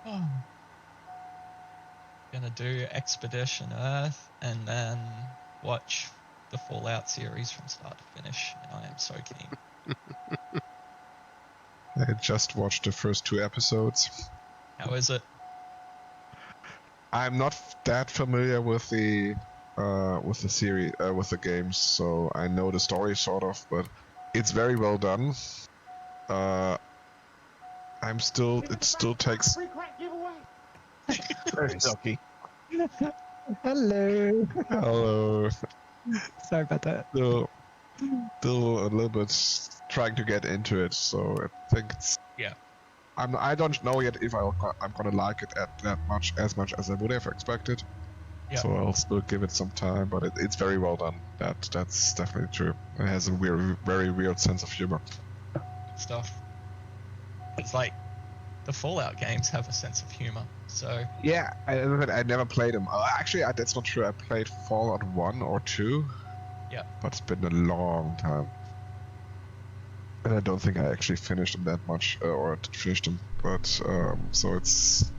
Oh. Gonna do Expedition Earth and then watch the Fallout series from start to finish, and I am so keen. I just watched the first 2 episodes. How is it? I'm not that familiar with the series, with the games, so I know the story sort of, but it's very well done. It still takes. There's Silky. Hello. Hello. Sorry about that. Still a little bit trying to get into it, so I think it's. Yeah. I don't know yet if I'm gonna like it as much as I would have expected. Yeah. So I'll still give it some time, but it's very well done. That's definitely true. It has a very weird sense of humor. Good stuff. It's like the Fallout games have a sense of humor, so Yeah, I never played them. Actually, that's not true. I played Fallout 1 or 2. Yeah. But it's been a long time. And I don't think I actually finished them that much, or finished them. But, so it's...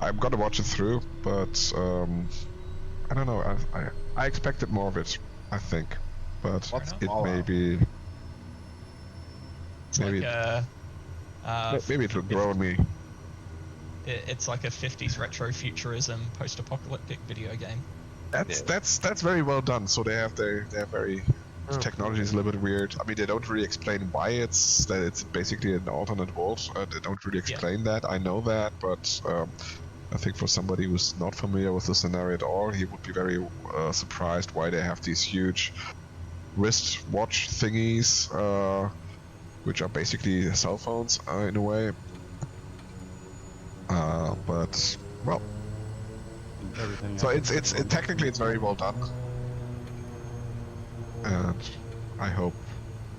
I'm gonna watch it through, but, I don't know. I expected more of it, I think. But it may be... It's maybe, like maybe it will grow on me. It's like a 50s retrofuturism post-apocalyptic video game. That's very well done. So they have their very... The technology is a little bit weird. I mean, they don't really explain why it's basically an alternate world. They don't really explain that. I know that, but I think for somebody who's not familiar with the scenario at all, he would be very surprised why they have these huge wristwatch thingies, which are basically cell phones in a way. But well, so it's technically it's very well done. And I hope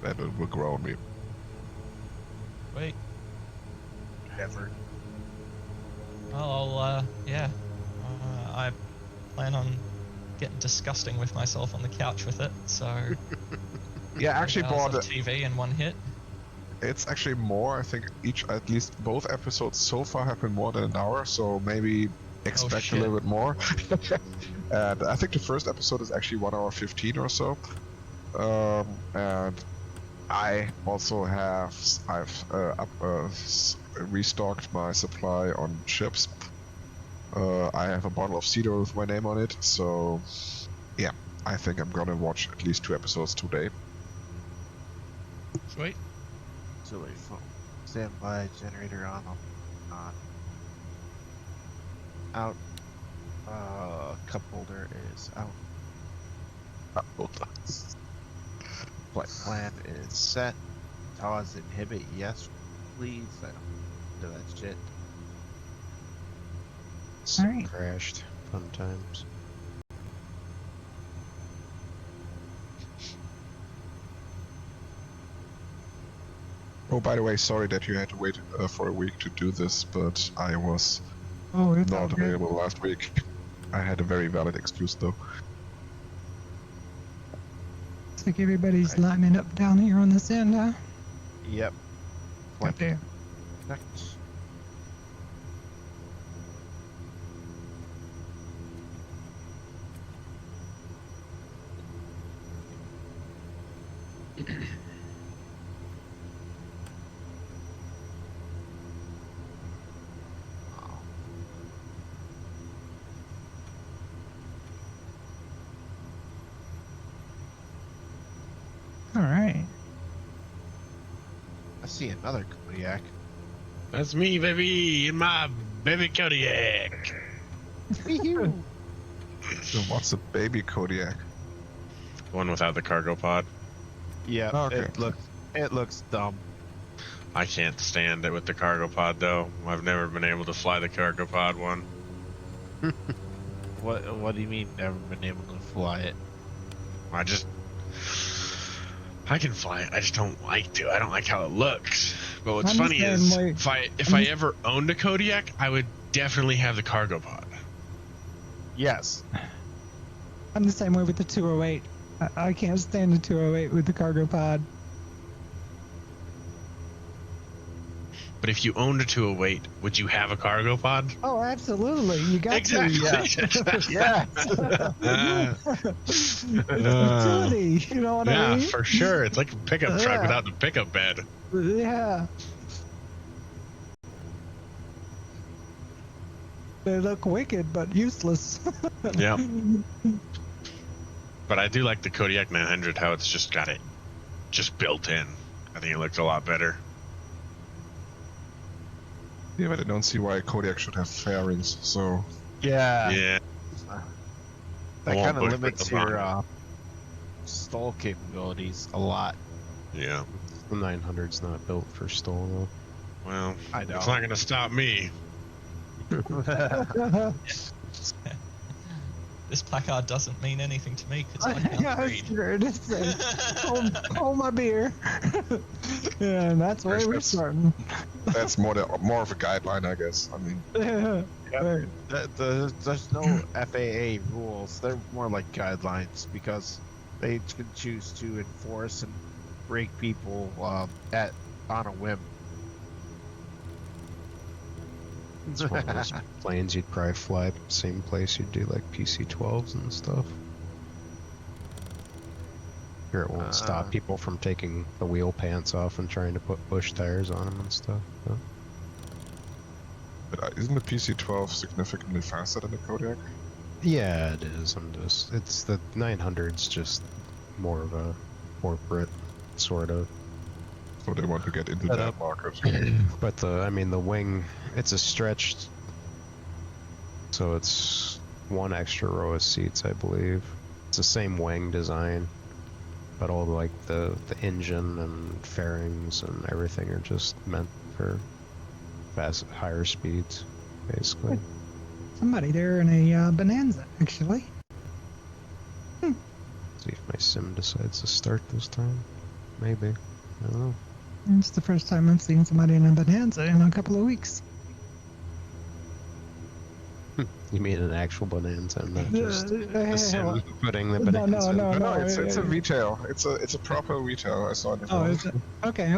that it will grow on me. Wait. Effort. Well, I plan on getting disgusting with myself on the couch with it, so... Yeah, I actually bought it. TV in one hit. It's actually more, I think at least both episodes so far have been more than an hour, so maybe expect a little bit more. And I think the first episode is actually 1 hour 15 or so. And I also I've restocked my supply on chips. I have a bottle of Cedar with my name on it, so yeah, I think I'm gonna watch at least 2 episodes today. Sweet. So wait, standby generator on. Out. Cup holder is out. Cup holder. Flight plan is set. Pause inhibit, yes, please. I don't do that shit. Alright. Crashed. Fun times. Oh, by the way, sorry that you had to wait for a week to do this, but I was not available last week. I had a very valid excuse though. Looks like everybody's lining up down here on this end, huh? Yep. Up there. Next. Alright. I see another Kodiak. That's me, baby, in my baby Kodiak. So what's a baby Kodiak? One without the cargo pod. Yeah, okay. It looks dumb. I can't stand it with the cargo pod though. I've never been able to fly the cargo pod one. What do you mean never been able to fly it? I can fly it. I just don't like to. I don't like how it looks. But what's I'm funny the is same way. if I ever owned a Kodiak, I would definitely have the cargo pod. Yes. I'm the same way with the 208. I can't stand the 208 with the cargo pod. But if you owned a 208, would you have a cargo pod? Oh, absolutely. You got Exactly. to. Yeah. It's utility. You know what I Yeah, mean? for sure. It's like a pickup truck Yeah. without the pickup bed. Yeah. They look wicked, but useless. Yep. But I do like the Kodiak 900, how it's just got it just built in. I think it looks a lot better. Yeah, but I don't see why Kodiak should have fairings. So Yeah. Yeah. That Won't kind of push limits with the bottom. your stall capabilities a lot. Yeah. The 900's not built for stall though. Well, I know. it's not going to stop me. This placard doesn't mean anything to me because I Yeah, can't I read. scared to say, hold my beer. Yeah, and that's where we're starting. that's more of a guideline, I guess. I mean, Right. There's no FAA rules. They're more like guidelines because they can choose to enforce and break people on a whim. It's one of those planes you'd probably fly the same place you'd do like PC-12s and stuff. Here it won't stop people from taking the wheel pants off and trying to put bush tires on them and stuff. but isn't the PC-12 significantly faster than the Kodiak? Yeah, it is. It's the 900's just more of a corporate sort of. So they want to get into But, that market. But the wing, it's a stretched, so it's one extra row of seats, I believe. It's the same wing design, but all like the engine and fairings and everything are just meant for higher speeds, basically. Somebody there in a Bonanza, actually. See if my sim decides to start this time. Maybe. I don't know. It's the first time I've seen somebody in a Bonanza in a couple of weeks. You mean an actual Bonanza, not just a well, sim putting the no, Bonanza. no, No, it's a yeah. retail. It's a proper retail. I saw it before. Oh, is it? Okay.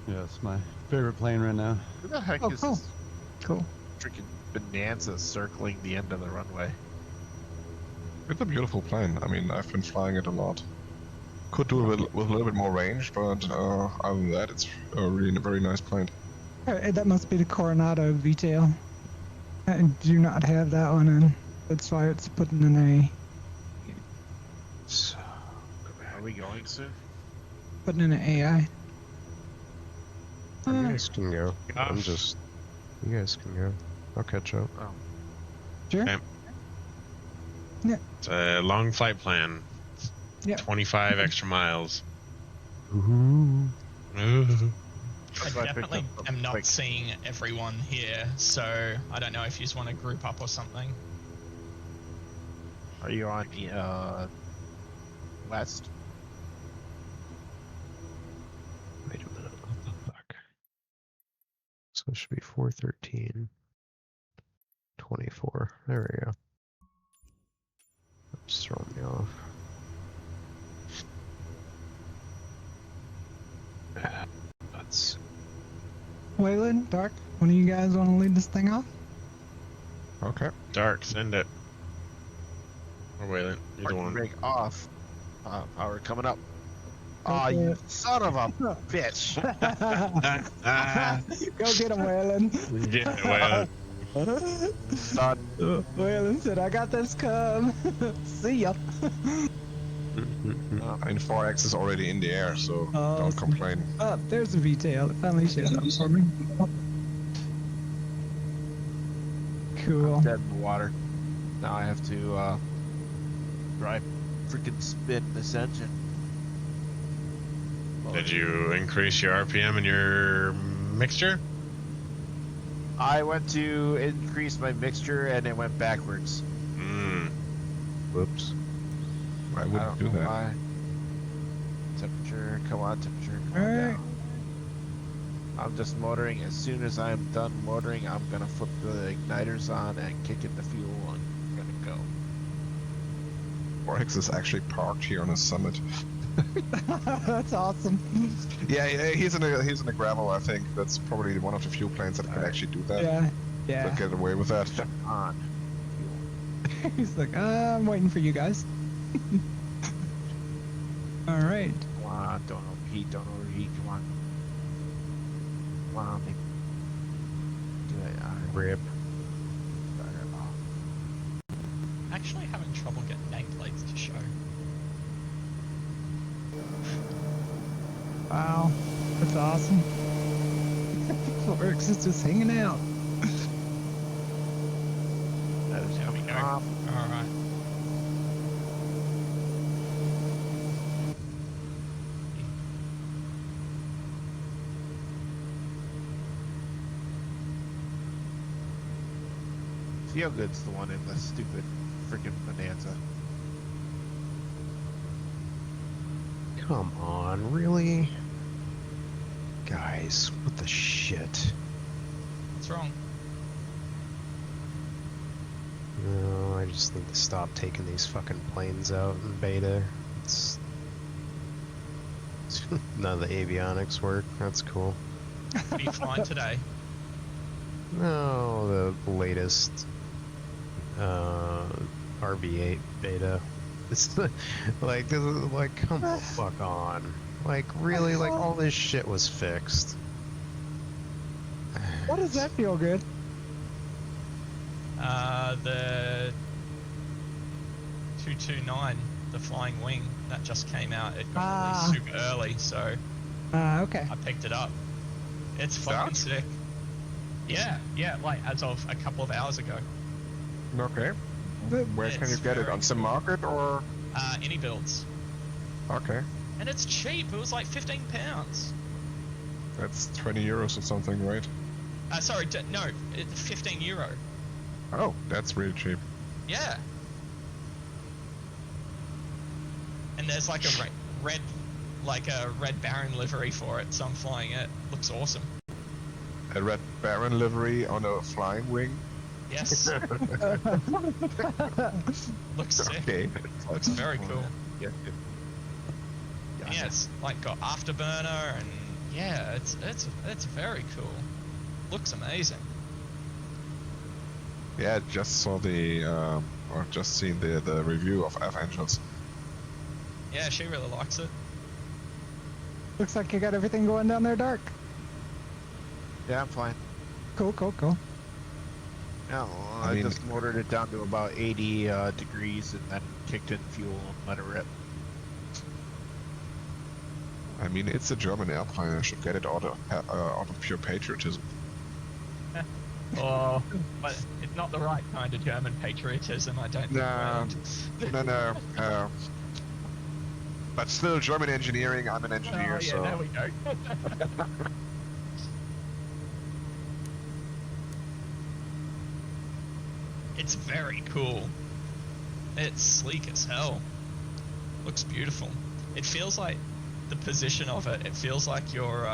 Yeah, it's my favorite plane right now. Who the heck Oh, is cool. this Cool. freaking Bonanza circling the end of the runway? It's a beautiful plane. I mean, I've been flying it a lot. Could do with a little bit more range, but other than that, it's a really very nice plane. That must be the Coronado VTail. I do not have that one, and that's why it's putting in a So, Are we going soon? putting in an AI. you guys can go. I'm Off. just. You guys can go. I'll catch up. Sure. Okay. It's a long flight plan. Yeah. 25 extra miles. Ooh. Ooh. I That's why I picked definitely up, am not like- seeing everyone here, so I don't know if you just want to group up or something. Are you on west? Wait a minute. What the fuck? So it should be 413. 24. There we go. That's throwing me off. Let's. Waylon, Dark, one of you guys want to lead this thing off? Okay. Dark, send it. Or Waylon, either Parking one. brake off. Power coming up. Go Aw, for you it. son of a bitch! Go get him, Waylon. Get it, Waylon. Done. Waylon said, I got this come. See ya. I mean, 4X is already in the air, so Oh, don't complain. Oh, there's a VTail. It finally showed up for me. Cool. Dead in the water. Now I have to drive freaking spin this engine. Did you increase your RPM in your mixture? I went to increase my mixture and it went backwards. Mm. Whoops. I I wouldn't don't do know that. why. Temperature, come on, temperature, come on Alright. down. I'm just motoring. As soon as I'm done motoring, I'm gonna flip the igniters on and kick in the fuel and we're gonna go. Vortex is actually parked here on a summit. That's awesome. Yeah, he's in a gravel. I think that's probably one of the few planes that can actually do that. Yeah, That yeah. get away with that. On. He's like, I'm waiting for you guys. All right. Come on, don't overheat, don't overheat. Come on. Come on, baby. Do it. All right. Rip. Start it off. Actually having trouble getting nameplates to show. Wow, that's awesome. Forex is just hanging out. That is There we coming go. off. Alright. Feel Good's the one in the stupid freaking Bonanza. Come on, really? Guys, what the shit? What's wrong? No, I just need to stop taking these fucking planes out in beta. It's none of the avionics work. That's cool. What are you flying today? No, the latest RB8 beta. It's like, come the fuck on. Like, really? Like, all this shit was fixed. What does that feel good? The 229, the flying wing, that just came out. It got released super early, so Okay. I picked it up. It's fucking out? sick. Yeah, like as of a couple of hours ago. Okay. Where can you It's get it? very On some market or? Any builds. Okay. And it's cheap, it was like £15. That's 20 euros or something, right? Sorry, no, it's €15. Oh, that's really cheap. Yeah. And there's like a red Baron livery for it, so I'm flying it. Looks awesome. A Red Baron livery on a flying wing. Yes. Looks sick. Okay. Looks very cool. Yeah. Yeah, it's like got afterburner and yeah, it's very cool. Looks amazing. Yeah, just saw the or just seen the review of F Angels. Yeah, she really likes it. Looks like you got everything going down there, Dark. Yeah, I'm fine. Cool. No, I I mean- just motored it down to about 80 degrees and then kicked in fuel and let it rip. I mean, it's a German airplane. I should get it out of pure patriotism. Oh, but it's not the right kind of German patriotism, I don't think. No. Rand. No. But still, German engineering. I'm an Oh, engineer, yeah, so there we go. It's very cool. It's sleek as hell. Looks beautiful. It feels like the position of it. It feels like you're.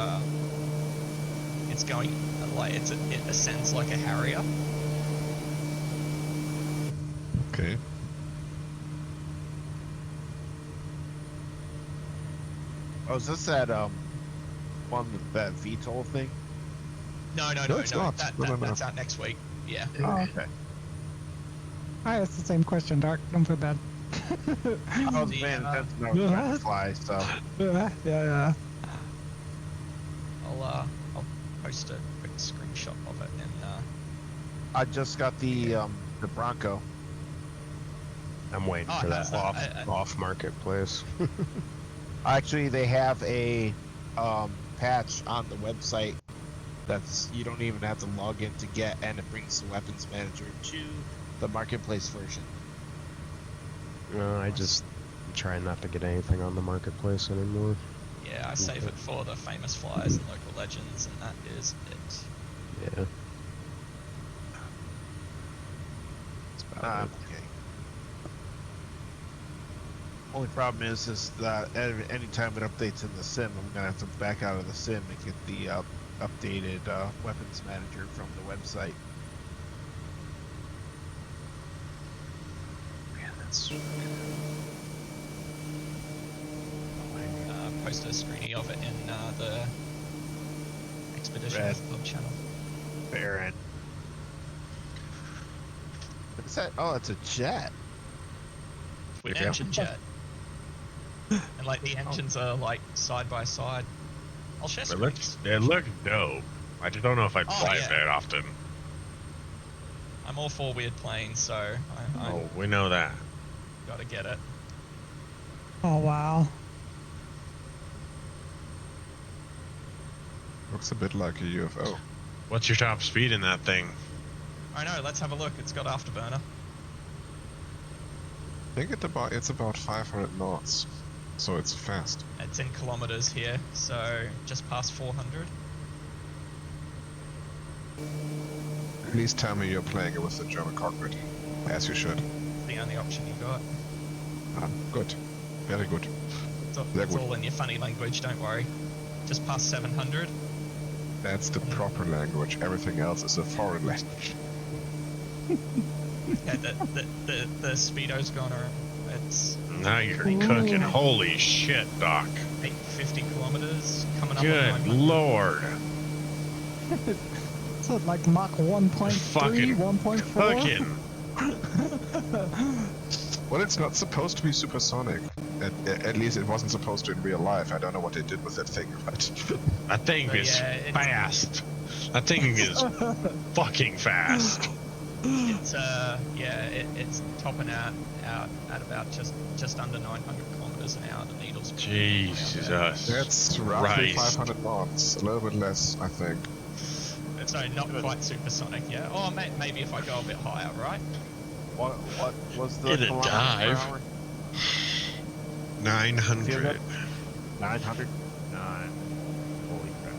It's going like it ascends like a Harrier. okay. Oh, is this that one with that VTOL thing? No, it's not. No. That's out next week. Yeah. Oh, Okay. I asked the same question, Dark. Don't feel bad. I was paying attention. I was trying to fly, so. Yeah. I'll post a quick screenshot of it and I just got the Bronco. I'm waiting Oh, for how's that that? off marketplace. Actually, they have a patch on the website that's you don't even have to log in to get, and it brings the weapons manager to the marketplace version. I just try not to get anything on the marketplace anymore. yeah, I save it for the famous flyers and local legends, and that is it. Yeah. That's about it. Okay. Only problem is that anytime it updates in the sim, I'm gonna have to back out of the sim and get the updated weapons manager from the website. Yeah, that's. Post a screening of it in the Expedition Red. Club channel. Baron. What's that? Oh, it's a jet. Twin Yeah. engine jet. And like the engines are like side by side. I'll share screens. It looks dope. I just don't know if I'd Oh, fly it yeah. very often. I'm all for weird planes, so I Oh, we know that. gotta get it. Oh wow. Looks a bit like a UFO. What's your top speed in that thing? I know, let's have a look. It's got afterburner. I think it's about 500 knots, so it's fast. It's in kilometers here, so just past 400. Please tell me you're playing it with the German cockpit, as you should. The only option you got. Good. Very good. It's all, Sehr it's gut. all in your funny language, don't worry. Just past 700. That's the proper language. Everything else is a foreign language. Yeah, the speedo's gone around. It's Now you're Ooh. cooking. Holy shit, Doc. 850 kilometers coming up on Good 900. lord. So like Mach 1.3, Fucking 1.4. Cooking. Well, it's not supposed to be supersonic. At least it wasn't supposed to in real life. I don't know what they did with that thing, but That thing But is yeah, it's- fast. That thing is fucking fast. It's it's topping out at about just under 900 kilometers an hour. The needle's Jesus. that's roughly Christ. 500 knots. A little bit less, I think. So not quite supersonic, yeah. Or maybe if I go a bit higher, right? What was the In a kilometers per dive. hour? 900. 900? 9. Holy crap.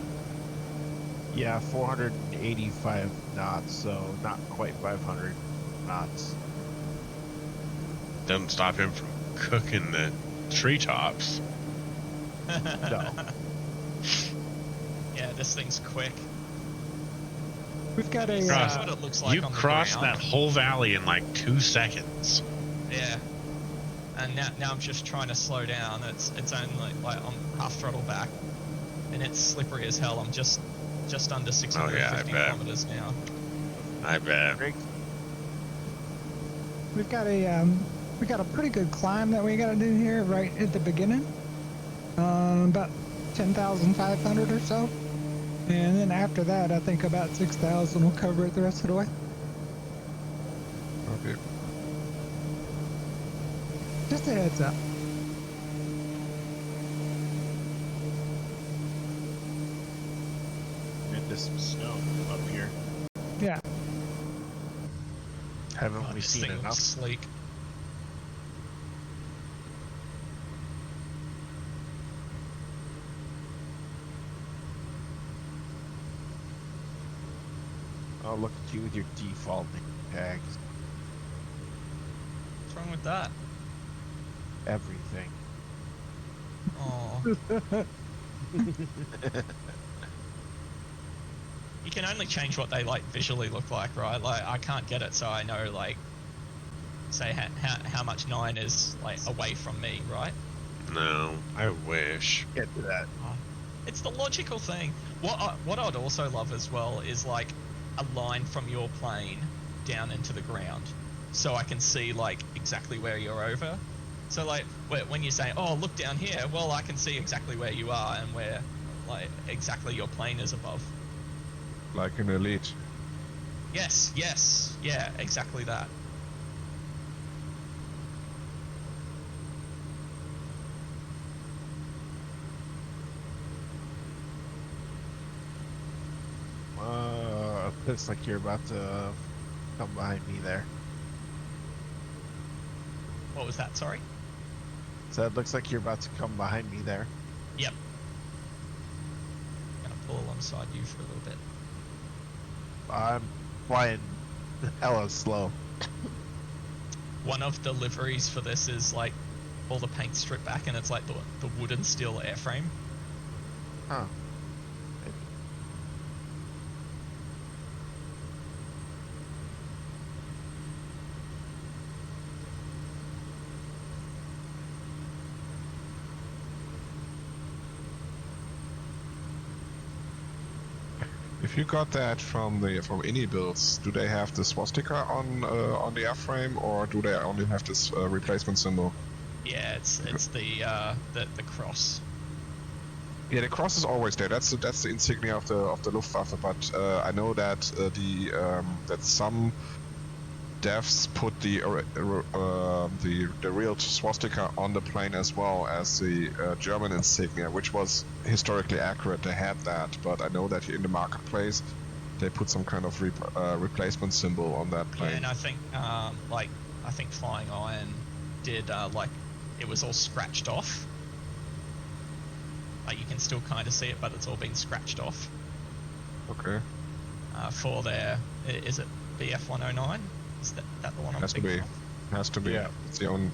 Yeah, 485 knots, so not quite 500 knots. Doesn't stop him from cooking the treetops. No. Yeah, this thing's quick. We've got a. Cross- That's what it looks like You on the crossed ground. that whole valley in like 2 seconds. Yeah. And now I'm just trying to slow down. It's only like I'm half throttle back, and it's slippery as hell. I'm just under 650 bet. kilometers now. I bet. We've got a pretty good climb that we got to do here right at the beginning. About 10,500 or so, and then after that, I think about 6,000 will cover it the rest of the way. Okay. Just a heads up. Into some snow up here. Yeah. Haven't Oh, we this seen thing enough? looks sleek. Oh, look at you with your default tags. What's wrong with that? Everything. Oh. You can only change what they like visually look like, right? Like I can't get it, so I know like, say how much 9 is like away from me, right? No, I wish. Get to that. It's the logical thing. What I'd also love as well is like a line from your plane down into the ground, so I can see like exactly where you're over. So like when you say, "Oh, look down here," well, I can see exactly where you are and where like exactly your plane is above. Like an elite. Yes, yeah, exactly that. Looks like you're about to come behind me there. What was that? Sorry. So it looks like you're about to come behind me there. Yep. Gonna pull alongside you for a little bit. I'm flying hella slow. One of the liveries for this is like all the paint stripped back, and it's like the wooden steel airframe. Huh. If you got that from any builds, do they have the swastika on the airframe, or do they only have this replacement symbol? Yeah, it's the cross. Yeah, the cross is always there. That's the insignia of the Luftwaffe. But I know that that some devs put the real swastika on the plane as well as the German insignia, which was historically accurate. They had that, but I know that in the marketplace they put some kind of replacement symbol on that plane. Yeah, and I think Flying Iron did like it was all scratched off. Like you can still kind of see it, but it's all been scratched off. Okay. For their, is it BF 109? Is that the one I'm Has to thinking be. of? Has to be. Yeah. It's the own.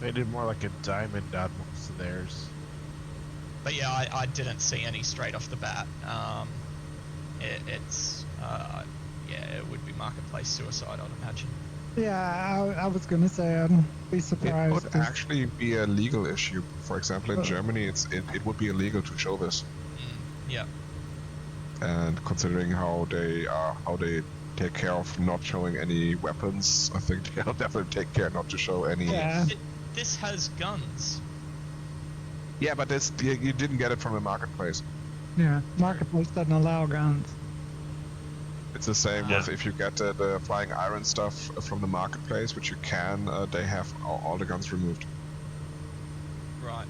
They did more like a diamond on most of theirs. But yeah, I didn't see any straight off the bat. It's yeah, it would be marketplace suicide, I'd imagine. Yeah, I was gonna say I'd be It surprised. would actually be a legal issue. For example, in Germany, it would be illegal to show this. Yeah. And considering how they take care of not showing any weapons, I think they'll definitely take care not to show any. Yeah. This has guns. Yeah, but this you didn't get it from the marketplace. Yeah, marketplace doesn't allow guns. It's the same Yeah. with if you get the Flying Iron stuff from the marketplace, which you can. They have all the guns removed. Right.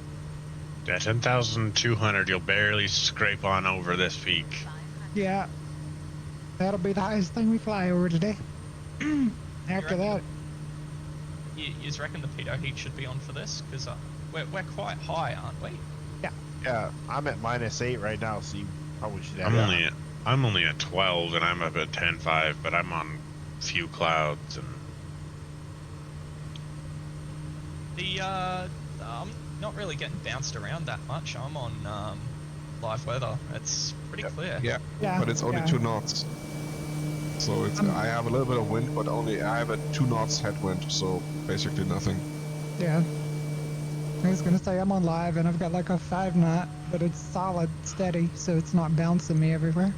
Yeah, 10,200. You'll barely scrape on over this peak. Yeah, that'll be the highest thing we fly over today. After that, You reckon the pitot heat should be on for this? Because we're quite high, aren't we? Yeah, I'm at -8 right now, so you probably should have. I'm only at 12, and I'm up at 10.5, but I'm on few clouds, and I'm not really getting bounced around that much. I'm on live weather. It's pretty clear. Yeah, yeah, but it's only yeah. 2 knots. So it's I have a little bit of wind, but only I have a 2 knots headwind, so basically nothing. Yeah. I was gonna say I'm on live and I've got like a 5 knot, but it's solid, steady, so it's not bouncing me everywhere.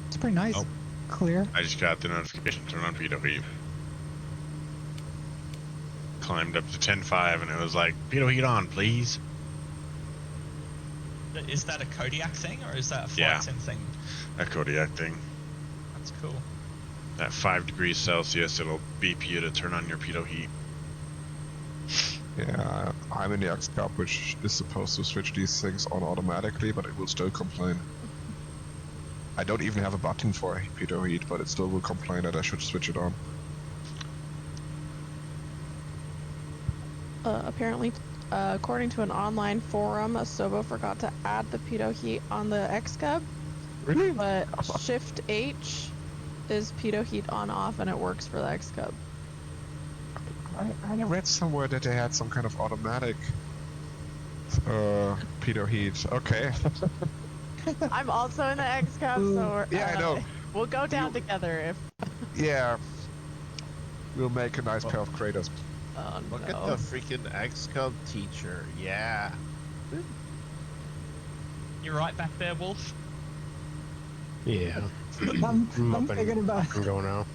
It's pretty nice, Oh. clear. I just got the notification to turn on pitot heat. Climbed up to 10.5, and it was like, pitot heat on, please. Is that a Kodiak thing or is that a flight Yeah. sim thing? That Kodiak thing. That's cool. At 5 degrees Celsius, it'll beep you to turn on your pitot heat. Yeah, I'm in the X Cup, which is supposed to switch these things on automatically, but it will still complain. I don't even have a button for pitot heat, but it still will complain that I should switch it on. Apparently, according to an online forum, Asobo forgot to add the pitot heat on the X-Cub, Really? but Shift H is pitot heat on off and it works for the X-Cub. I read somewhere that they had some kind of automatic pitot heat. Okay. I'm also in the X-Cub, so we're, Yeah, I know. we'll go down together if. Yeah. We'll make a nice pair of craters. Oh Look no. at the freaking X-Cub teacher. Yeah. You're right back there, Wolf. Yeah. I'm up thinking and about up and go now.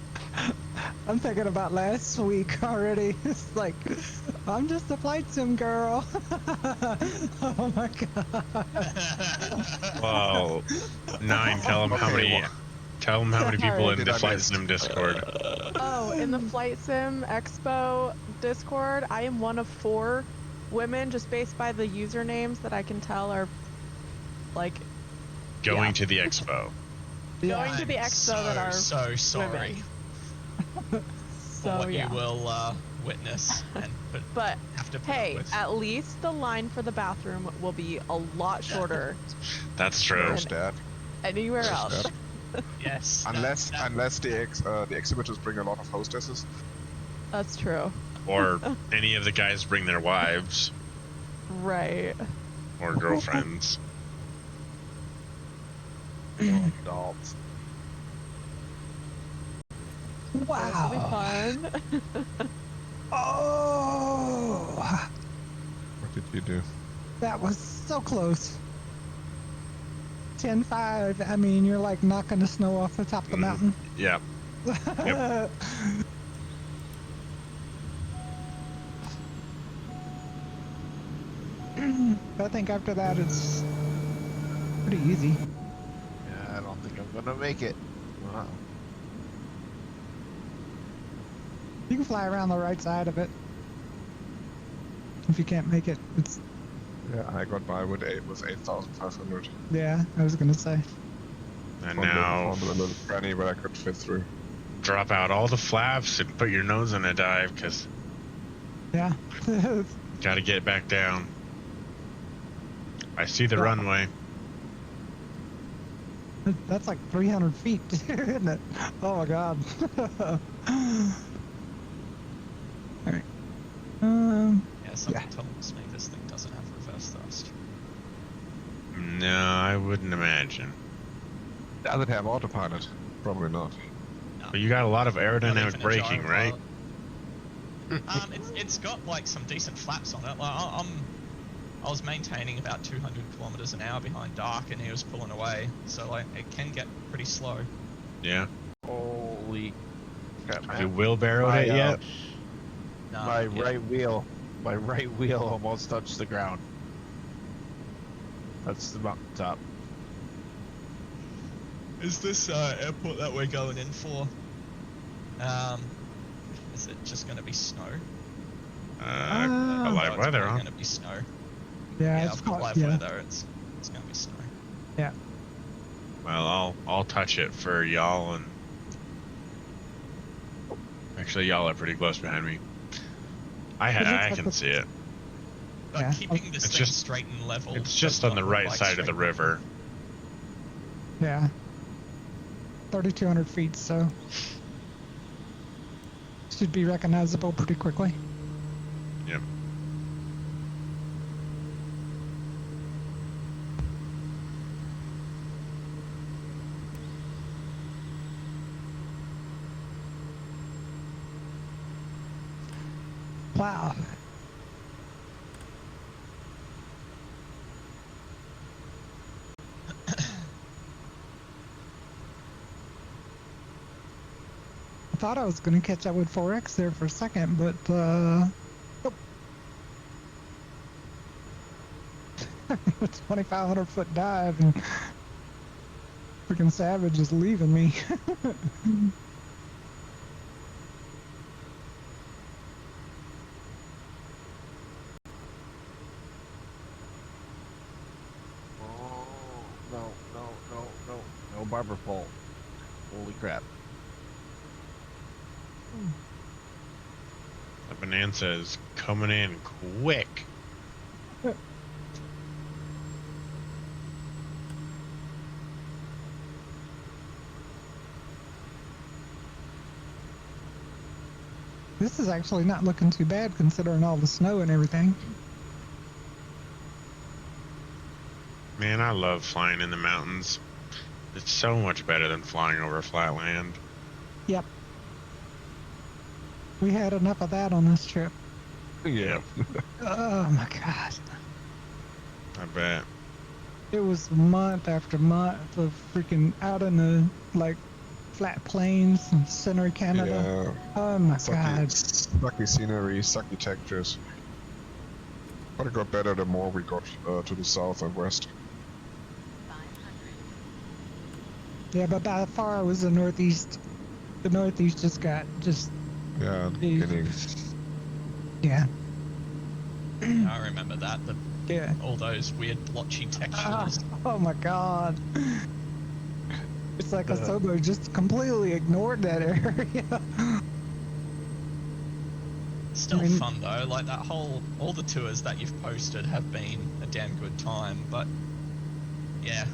I'm thinking about last week already. It's like I'm just a flight sim girl. Oh my god. Well, 9, tell them how many. Tell them how many people in Did the I Flight miss? Sim Discord. Oh, in the Flight Sim Expo Discord, I am one of 4 women, just based by the usernames that I can tell are like Going Yeah. to the expo. going to the I'm expo that are so sorry women. for So what yeah. you will witness and But have to put up hey, with. at least the line for the bathroom will be a lot shorter That's true. And- There's that. anywhere There's else. that. Yes. Unless the exhibitors bring a lot of hostesses. That's true. Or any of the guys bring their wives Right. or girlfriends. Or adults. That'll be Wow. fun. Oh, What did you do? that was so close. 10-5. I mean, you're like knocking the snow off the top of the mountain. Yeah. Yep. I think after that it's pretty easy. Yeah, I don't think I'm gonna make it. Wow. You can fly around the right side of it. If you can't make it, it's Yeah, I got by with 8,500. yeah. I was gonna say. And Found now a little cranny where I could fit through. drop out all the flaps and put your nose in a dive, because Yeah. gotta get back down. I see the Yeah. runway. That's like 300 feet, isn't it? Oh my god. Alright. Yeah, something Yeah. tells me this thing doesn't have reverse thrust. No, I wouldn't imagine. Does it have autopilot? Probably not. No. But you got a lot of Not aerodynamic even a braking, right? gyropilot. It's got like some decent flaps on it. Like I was maintaining about 200 kilometers an hour behind Dark, and he was pulling away. So like it can get pretty slow. Yeah. Holy crap, Have you man. wheelbarrowed My, it yet? No, My yeah. right wheel almost touched the ground. That's the mountaintop. Is this airport that we're going in for? Is it just going to be snow? A live weather, huh? Going to be snow. Yeah, Yeah, it's I've got quite, live yeah. weather. It's going to be snow. Yeah. Well, I'll touch it for y'all, and actually, y'all are pretty close behind me. I looks like can the- see it. But Yeah. keeping this It's thing just- straight and level. It's does just on not the look right like side of the straight and level. river. Yeah. 3,200 feet, so should be recognizable pretty quickly. Yep. Wow. I thought I was going to catch up with 4X there for a second, but nope. A 2,500 foot dive and freaking Savage is leaving me. Oh, no barber pole. Holy crap. The Bonanza is coming in quick. This is actually not looking too bad considering all the snow and everything. Man, I love flying in the mountains. It's so much better than flying over flat land. Yep. We had enough of that on this trip. Yeah. Oh my god. I bet. It was month after month of freaking out in the like flat plains in center Canada. Yeah. Oh my god. Sucky scenery, sucky textures. But it got better the more we got to the south and west. Yeah, but by far it was the northeast. The northeast just got Yeah, Jeez. beginning. yeah. I remember that. Yeah. All those weird blotchy Ah, textures. oh my god. It's like Asobo just completely ignored that area. Still I mean- fun though. Like that all the tours that you've posted have been a damn good time. But yeah,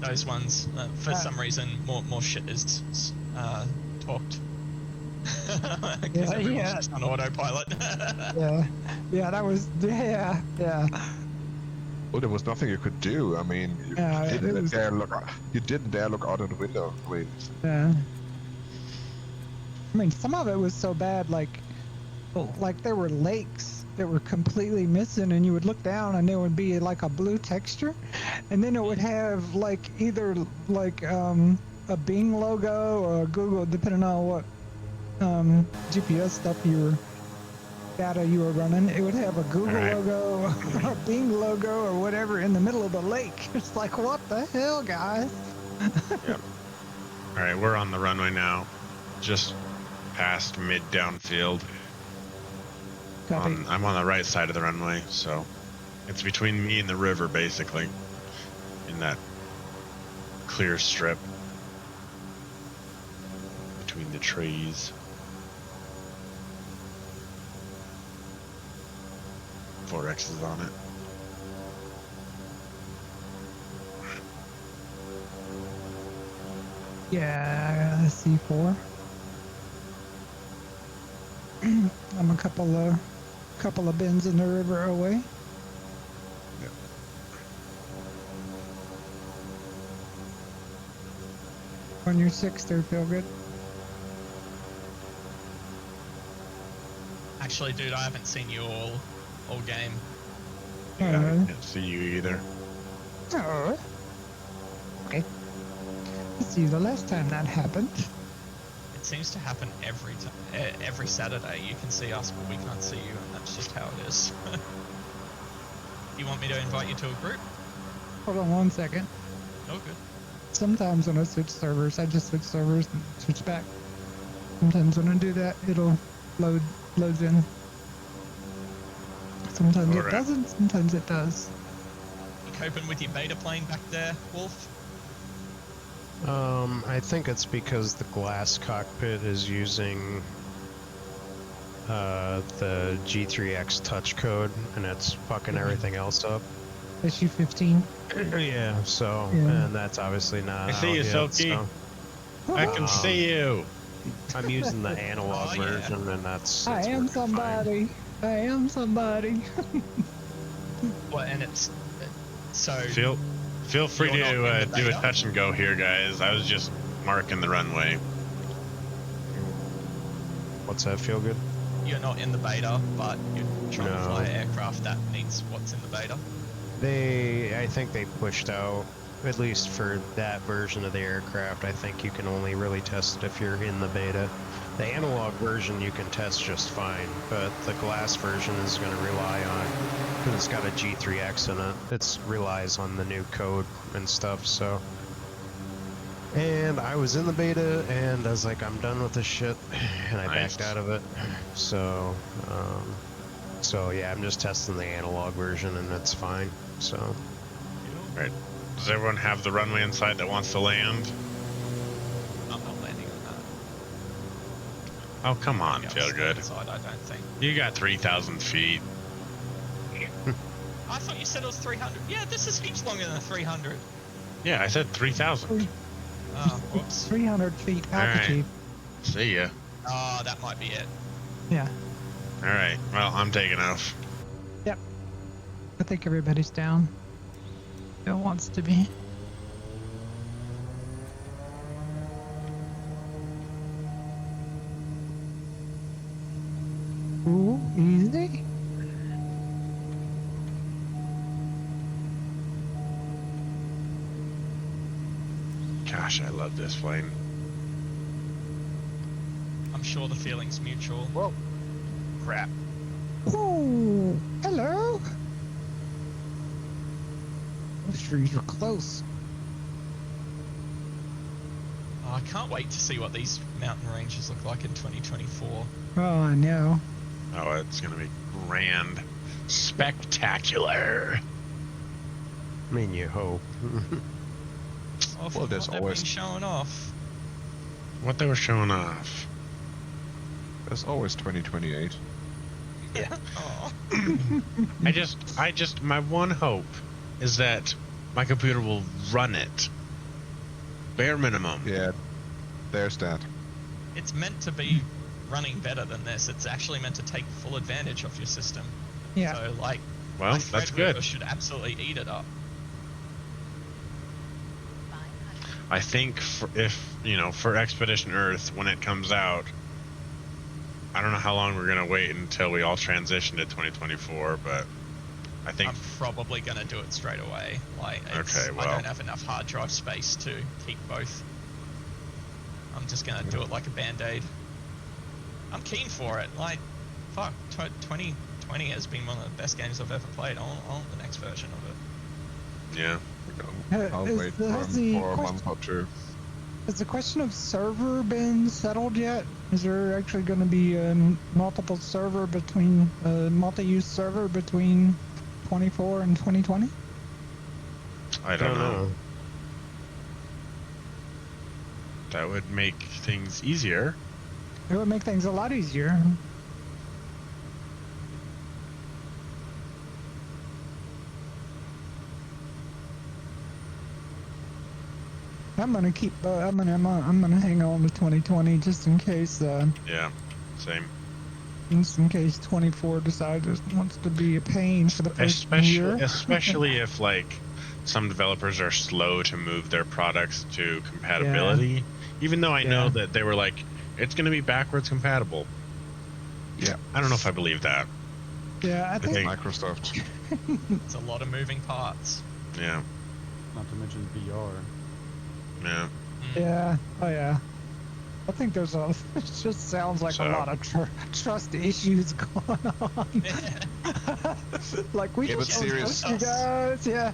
those ones. For some reason, more shit is talked. Because everyone's just on autopilot. Yeah, that was, yeah. Well, there was nothing you could do. I mean, you didn't dare look out of the window. I mean, Yeah. I mean, some of it was so bad, like there were lakes that were completely missing, and you would look down and there would be like a blue texture, and then it would have like either like a Bing logo or a Google, depending on what GPS stuff data you were running. It would have a Google logo or a Bing logo or whatever in the middle of the lake. It's like, what the hell, guys? Yep. All right, we're on the runway now, just past mid downfield. Copy. I'm on the right side of the runway, so it's between me and the river, basically, in that clear strip between the trees. 4X is on it. Yeah, C4. I'm a couple of bends in the river away. Yep. On your 6 there, feel good. Actually, dude, I haven't seen you all game. Yeah, I Alright. didn't see you either. Oh. Okay. Let's see, the last time that happened. It seems to happen every Saturday. You can see us, but we can't see you, and that's just how it is. You want me to invite you to a group? Hold on 1 second. Oh, good. Sometimes when I switch servers, I just switch servers and switch back. Sometimes when I do that, it'll loads in. Sometimes it Alright. doesn't, sometimes it does. You coping with your beta plane back there, Wolf? I think it's because the glass cockpit is using the G3X touch code, and it's fucking everything else up. SU-15. Yeah, so, Yeah. and that's obviously not I see out you, yet, Silky. so I can see you. I'm using the analog Oh, yeah. version, and that's I am working fine. somebody. I am somebody. Well, and it's so. Feel free You're to not in the do a beta? touch and go here, guys. I was just marking the runway. What's that, feel good? You're not in the beta, but you're trying to No. fly an aircraft that needs what's in the beta. I think they pushed out, at least for that version of the aircraft, I think you can only really test it if you're in the beta. The analog version you can test just fine, but the glass version is going to rely on, because it's got a G3X in it, it relies on the new code and stuff, so. And I was in the beta, and I was like, I'm done with this shit, and I Nice. backed out of it. So yeah, I'm just testing the analog version, and it's fine, so. Right. Does everyone have the runway in sight that wants to land? I'm not landing on that. Oh, come on, Go feel good. Inside, I don't think. You got 3,000 feet. I thought you said it was 300. Yeah, this is heaps longer than 300. Yeah, I said 3,000. Oh, whoops. 300 feet Alright. altitude. See ya. Oh, that might be it. Yeah. All right. Well, I'm taking off. Yep. I think everybody's down. Bill wants to be. Ooh, easy. Gosh, I love this plane. I'm sure the feeling's mutual. Whoa. Crap. Ooh, hello. Those trees are close. Oh, I can't wait to see what these mountain ranges look like in 2024. Oh, I know. Oh, it's gonna be grand, spectacular. I mean, you hope. Oh, Well, there's they've always- been showing off. What they were showing off. There's always 2028. Yeah. Oh. I just, my one hope is that my computer will run it bare minimum. Yeah, there's that. It's meant to be running better than this. It's actually meant to take full advantage of your system. Yeah. So like, Well, my that's Threadripper good. should absolutely eat it up. I think for Expedition Earth when it comes out, I don't know how long we're gonna wait until we all transition to 2024, but I think I'm probably gonna do it straight away. Like, Okay, I well. don't have enough hard drive space to keep both. I'm just gonna do it like a band-aid. I'm keen for it. Like, fuck, 2020 has been one of the best games I've ever played. I want the next version of it. yeah. I'll Is- wait for has him the for a question- month or two. Has the question of server been settled yet? Is there actually going to be a multiple server between multi-use server between 24 and 2020? I don't know. That would make things easier. It would make things a lot easier. I'm gonna keep. I'm gonna hang on to 2020 just in case. Yeah, same. Just in case 24 decides it wants to be a pain for the first year. Especially if like some developers are slow to move their products to compatibility. Even though I know Yeah. that they were like, it's going to be backwards compatible. Yeah. I don't know if I believe that. Yeah, I think. think- Microsoft. It's a lot of moving parts. Yeah, Not to mention VR. yeah. Yeah. Oh yeah. I think there's a. It just sounds like So- a lot of trust issues going on. Like we Yeah, just but don't serious- trust you guys. Yeah.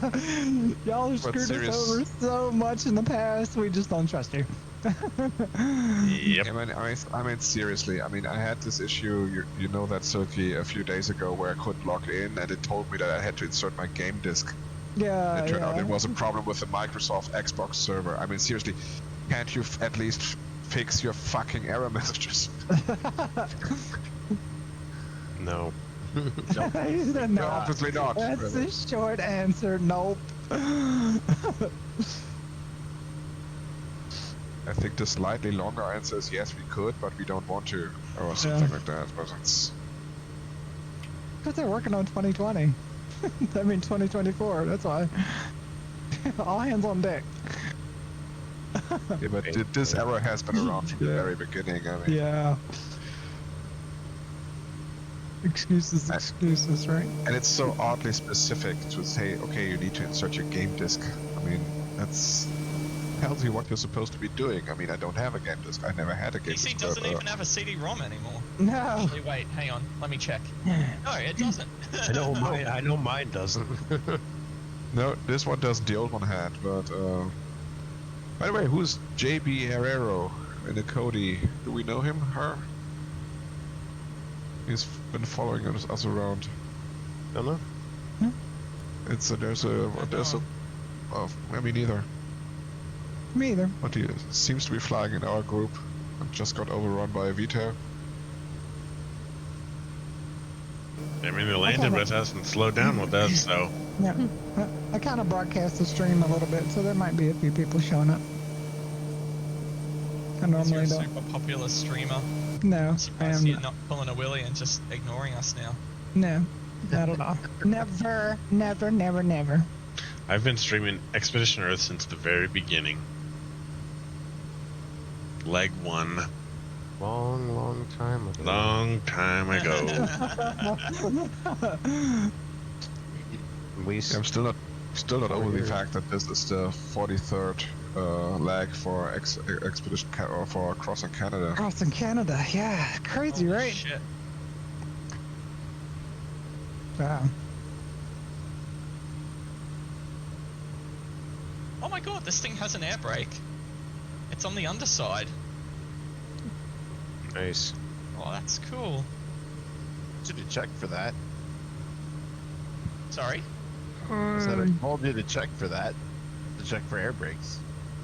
Y'all have screwed serious- us over so much in the past. We just don't trust you. Yep. I mean, seriously. I mean, I had this issue. You know that Silky a few days ago where I couldn't log in, and it told me that I had to insert my game disc. Yeah. It turned out yeah. it was a problem with the Microsoft Xbox server. I mean, seriously, can't you at least fix your fucking error messages? No. No. Obviously not. That's the short answer. Nope. I think the slightly longer answer is yes, we could, but we don't want to, or something like that. But it's Because they're working on 2020. I mean 2024. That's why. All hands on deck. yeah, but this error has been around from the Yeah. very beginning. I mean, Yeah. Excuses, right? and it's so oddly specific to say, okay, you need to insert your game disc. I mean, that's tells you what you're supposed to be doing. I mean, I don't have a game disc. I never had a game PC disc. doesn't but, even have a CD-ROM anymore. No. Actually, wait, hang on. Let me check. No, it doesn't. I know mine doesn't. No, this one doesn't. The old one had, but by the way, who's JB Herrero in the Cody? Do we know him? Her? He's been following us around. Don't know. It's there's a I mean, neither. Me either. But he seems to be flying in our group and just got overrun by a Vito. I mean, they landed with us and slowed down with us, so Yeah. I kind of broadcast the stream a little bit, so there might be a few people showing up. I You're normally a don't. super popular streamer. No, I'm I surprised am you're not. not pulling a Willy and just ignoring us now. No, not at all. Never, never, never, never. I've been streaming Expedition Earth since the very beginning. Leg 1, Long time ago. long time ago. We Yeah, I'm still not over the years. fact that this is the 43rd lag for Expedition or for Crossing Canada. Crossing Canada, yeah, crazy, Holy right? Shit. Wow. Oh my god, this thing has an air brake. It's on the underside. Nice. Oh, that's cool. Should have checked for that. Sorry. I said I told you to check for that. To check for air brakes.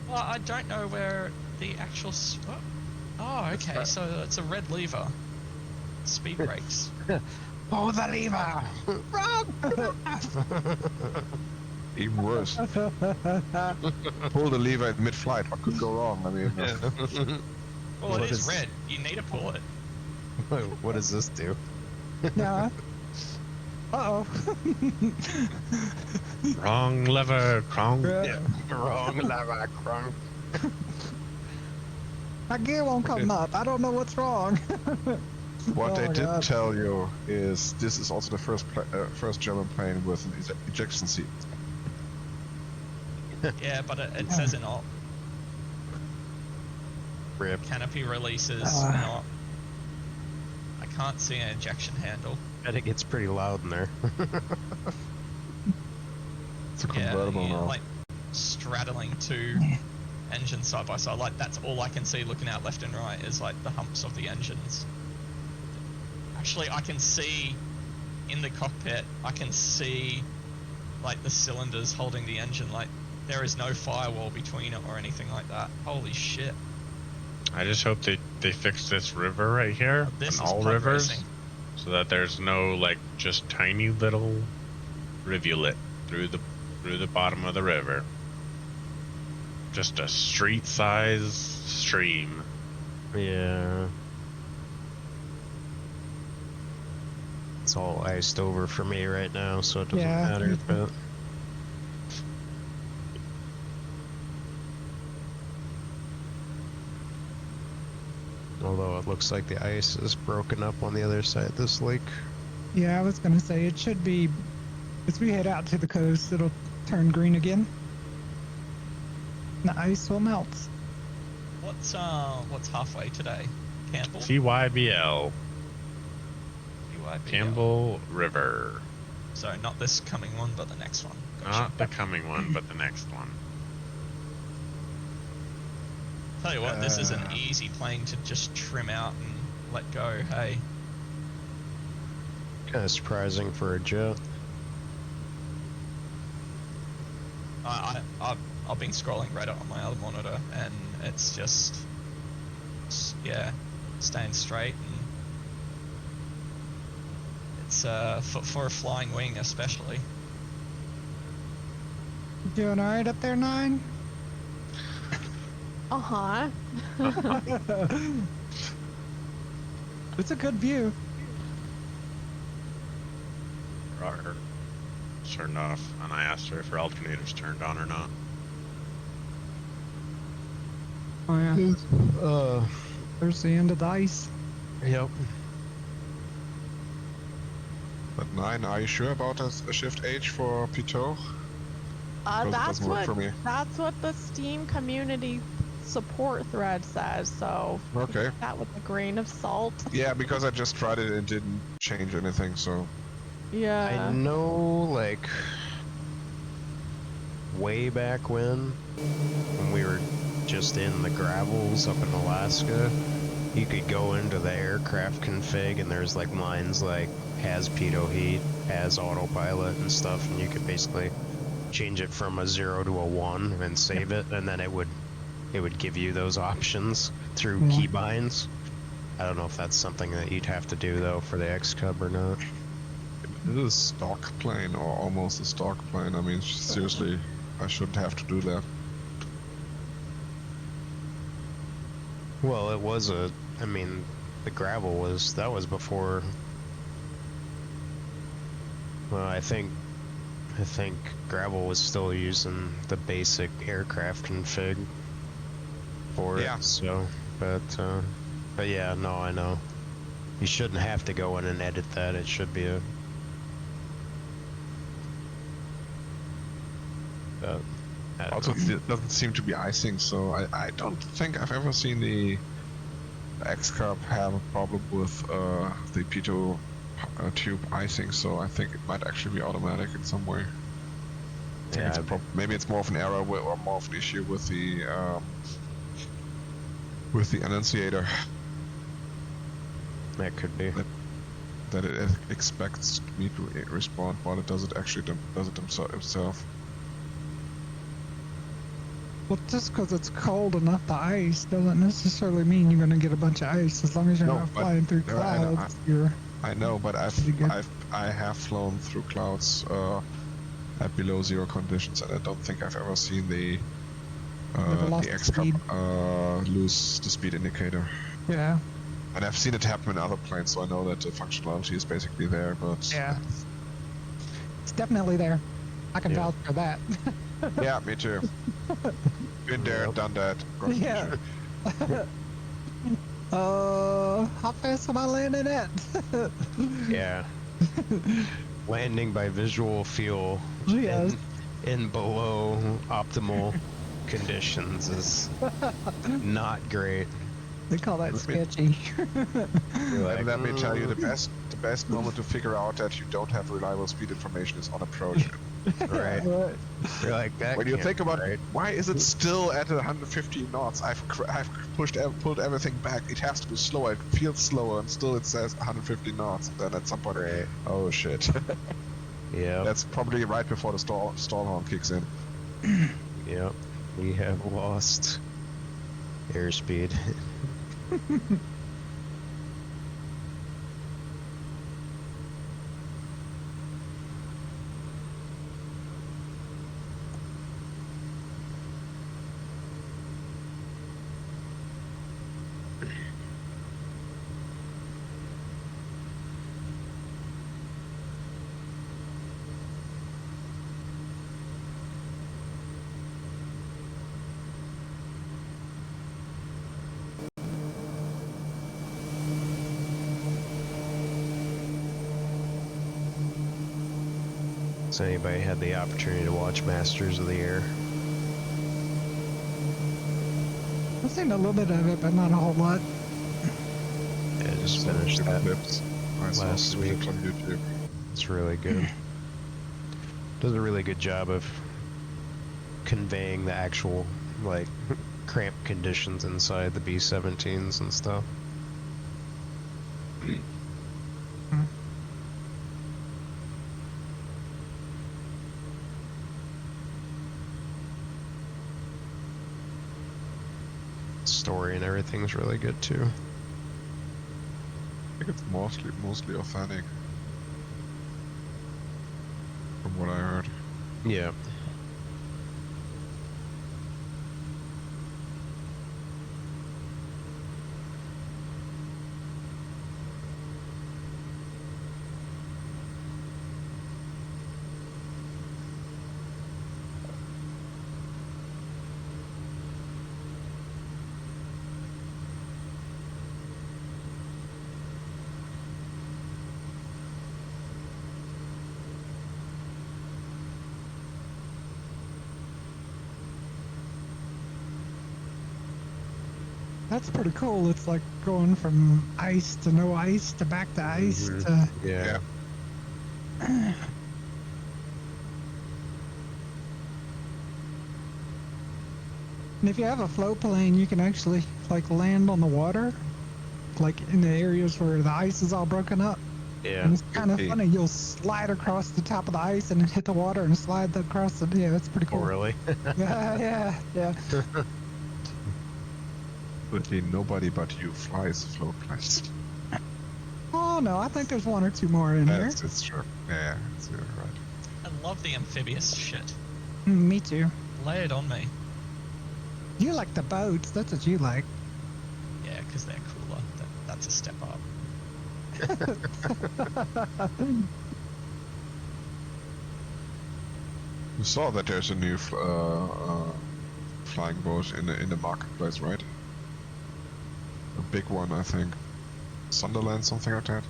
Well, I don't know where the actual. Oh, okay. So it's a red lever. Speed brakes. Pull the lever! Wrong! Even worse. Pull the lever in mid-flight. What could go wrong? I mean, Well, What it is is- red. You need to pull it. What does this do? Yeah. Uh-oh. Wrong lever, wrong. Yeah. Wrong lever, wrong. My gear won't come up. I don't know what's wrong. what Oh they my did God. tell you is this is also the first German plane with an ejection seat. Yeah, but it says it not. Rip. Canopy releases Ah. not. I can't see an ejection handle. I think it's pretty loud in there. It's a Yeah, convertible yeah, now. like straddling two engines side by side. Like that's all I can see looking out left and right is like the humps of the engines. Actually, I can see in the cockpit. I can see like the cylinders holding the engine. Like there is no firewall between it or anything like that. Holy shit! I just hope they fix this river right here This and is all pod rivers, racing. so that there's no like just tiny little rivulet through the bottom of the river. Just a street-sized stream. Yeah. It's all iced over for me right now, so it doesn't Yeah, matter. me too. But although it looks like the ice is broken up on the other side of this lake. Yeah, I was gonna say it should be. As we head out to the coast, it'll turn green again. The ice will melt. What's halfway today? Campbell. TYBL, BYBL. Campbell River. So not this coming one, but the next one. Gotcha. Not the coming one, but the next one. Tell you what, this is an easy plane to just trim out and let go. Hey, Kind of surprising for a jet. I've been scrolling Reddit on my other monitor, and it's just yeah, staying straight, and it's for a flying wing especially. You doing all right up there, 9? Uh-huh. It's a good view. Her turned off, and I asked her if her alternators turned on or not. Oh yeah. There's the end of the ice. Yep. But 9, are you sure about a shift H for Pitot? Because it That's doesn't work what for me. that's what the Steam community support thread says. So Okay. take that with a grain of salt. Yeah, because I just tried it and it didn't change anything, so... Yeah. I know, like, way back when we were just in the gravels up in Alaska, you could go into the aircraft config and there's like lines like has pitot heat, has autopilot and stuff, and you could basically change it from a 0 to a 1 and save it, and then it would give you those options through Yeah. keybinds. I don't know if that's something that you'd have to do though for the X-Cub or not. It is a stock plane, or almost a stock plane. I mean, seriously, I shouldn't have to do that. Well, it was I mean, the gravel that was before. Well, I think gravel was still using the basic aircraft config for it. Yeah. So, but yeah, no, I know. You shouldn't have to go in and edit that. It should be a. I don't Also, know. it doesn't seem to be icing, so I don't think I've ever seen the X-Cub have a problem with the pitot tube icing, so I think it might actually be automatic in some way. I think Yeah, maybe it's more of an error or more of an issue with the annunciator, that could be. that it expects me to respond while it does it itself. Well, just because it's cold enough to ice doesn't necessarily mean you're going to get a bunch of ice. As long as you're No, not but- flying through no, I know, clouds, you're I know, but Pretty good. I have flown through clouds at below zero conditions, and I don't think I've ever seen the Never lost the the X-Cup speed. lose the speed indicator. Yeah. And I've seen it happen in other planes, so I know that the functionality is basically there, but Yeah. It's definitely there. I can Yeah. vouch for that. yeah, me too. Been there, Yep. done that. got the Yeah. issue. How fast am I landing at? Yeah. Landing by visual feel Yes. in below optimal conditions is not great. They call that Let me- sketchy. You're like, And let me tell you, the "Mm." best moment to figure out that you don't have reliable speed information is on approach. Right. Right. You're like that. When you can't think be about right. why is it still at 115 knots? I've pulled everything back. It has to be slower. It feels slower, and still it says 150 knots. And then at some point, Right. oh shit, Yep. that's probably right before the stall horn kicks in. Yep. We have lost airspeed. So anybody had the opportunity to watch Masters of the Air? I've seen a little bit of it, but not a whole lot. Yeah, just Saw finished a few that clips. I saw last a few week. clips on YouTube. It's really good. Does a really good job of conveying the actual, like, cramped conditions inside the B-17s and stuff. Story and everything's really good too. I think it's mostly authentic, from what I heard. Yeah. That's pretty cool. It's like going from ice to no ice to back to ice Mhm. to. Yeah. And if you have a float plane, you can actually like land on the water, like in the areas where the ice is all broken up. Yeah. And it's kind of Okay. funny. You'll slide across the top of the ice and then hit the water and slide across the. Yeah, that's pretty Oh, cool. really? Yeah. Literally nobody but you flies float planes. Oh no, I think there's one or two more in here. It's true. Yeah, you're right. I love the amphibious shit. Me too. Lay it on me. You like the boats. That's what you like. Yeah, because they're cooler. That's a step up. You saw that there's a new flying boat in the marketplace, right? A big one, I think. Sunderland, something like that.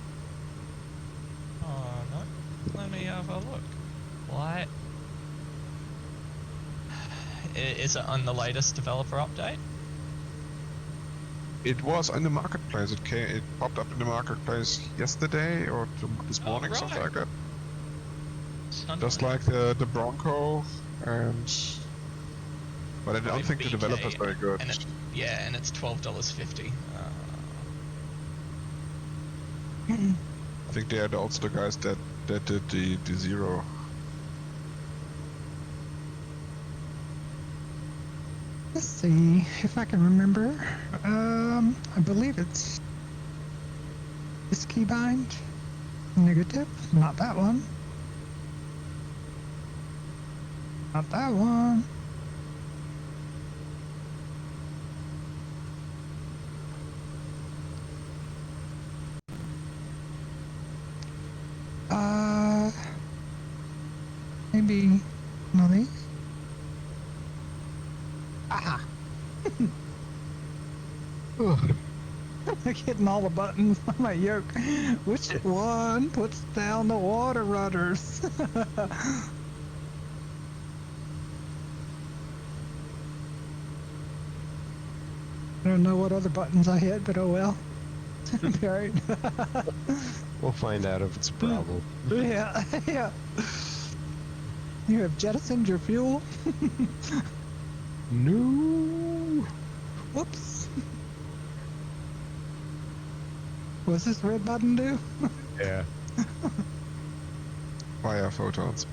Oh no. Let me have a look. What? Is it on the latest developer update? It was in the marketplace. It popped up in the marketplace yesterday or this morning, something right. like that. Sunderland. Just like the Bronco, and but I don't Probably think the BK, developer's very good. And and it's $12.50. I think they are also the guys that did the Zero. Let's see if I can remember. I believe it's this keybind. Negative, not that one. Not that one. Maybe one of these. Aha! I'm hitting all the buttons on my yoke. Which one puts down the water rudders? I don't know what other buttons I hit, but oh well. Alright. We'll find out if it's a problem. Yeah, yeah. You have jettisoned your fuel. No. Whoops. What's this red button do? Yeah. Fire photons.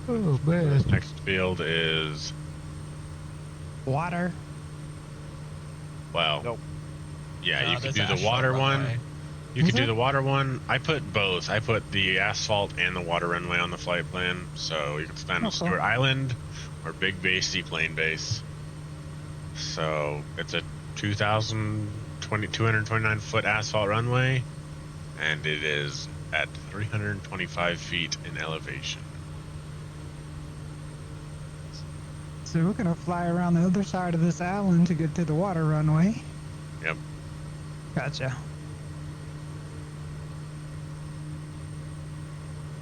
Oh man. Next field is, Water. well, Nope. yeah, you there's could do the asphalt water runway. one. You Is could do there? the water one. I put both. I put the asphalt and the water runway on the flight plan, so you can stand on Okay. Stewart Island or Big Base Seaplane Base. So it's a 229 foot asphalt runway, and it is at 325 feet in elevation. So we're gonna fly around the other side of this island to get to the water runway. Yep. Gotcha.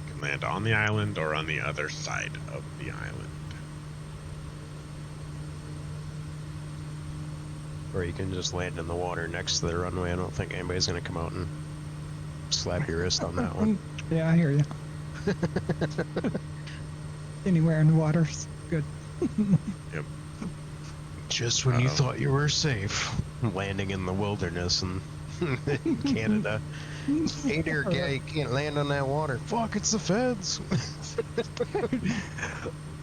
You can land on the island or on the other side of the island. Or you can just land in the water next to the runway. I don't think anybody's gonna come out and slap your wrist on that one. Yeah, I hear you. Anywhere in the water's good. Just when you Uh-oh. thought you were safe, landing in the wilderness in Canada. Hey there, guy, you can't land on that water. Fuck, it's the feds.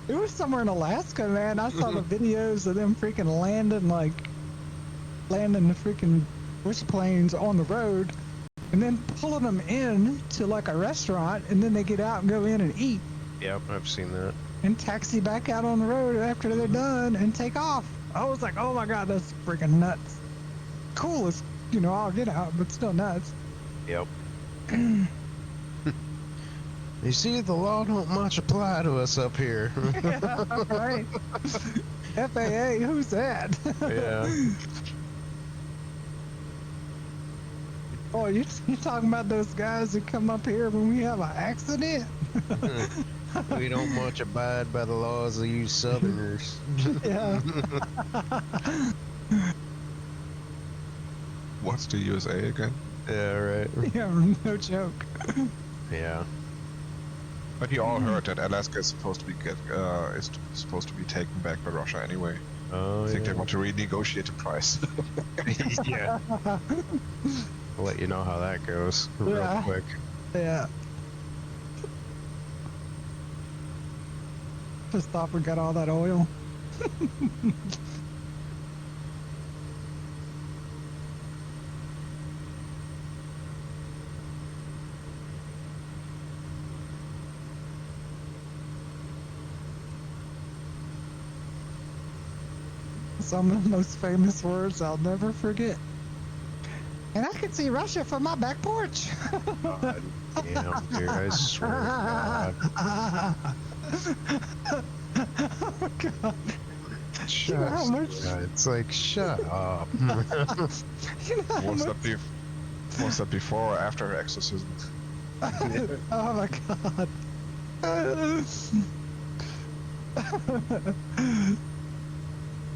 It was somewhere in Alaska, man. I saw the videos of them freaking landing the freaking bush planes on the road and then pulling them in to like a restaurant, and then they get out and go in and eat Yep, I've seen that. and taxi back out on the road after they're done and take off. I was like, oh my god, that's freaking nuts. Cool as, I'll get out, but still nuts. Yep. You see, the law don't much apply to us up here. Yeah, right. FAA, who's that? Yeah. Oh, you talking about those guys that come up here when we have an accident? We don't much abide by the laws of you Southerners. Yeah. What's the USA again? Yeah, right. Yeah, no joke. Yeah. But you all heard that Alaska is supposed to be supposed to be taken back by Russia anyway. Oh, I think yeah. they want to renegotiate the price. Yeah. I'll let you know how that goes real Yeah. quick. Yeah. Just thought we got all that oil. Some of the most famous words I'll never forget. And I can see Russia from my back porch. Damn, dude, I swear to God. Oh my god. Shut know how much- It's like, shut up. You know how was much- that before or after exorcism? Oh my god.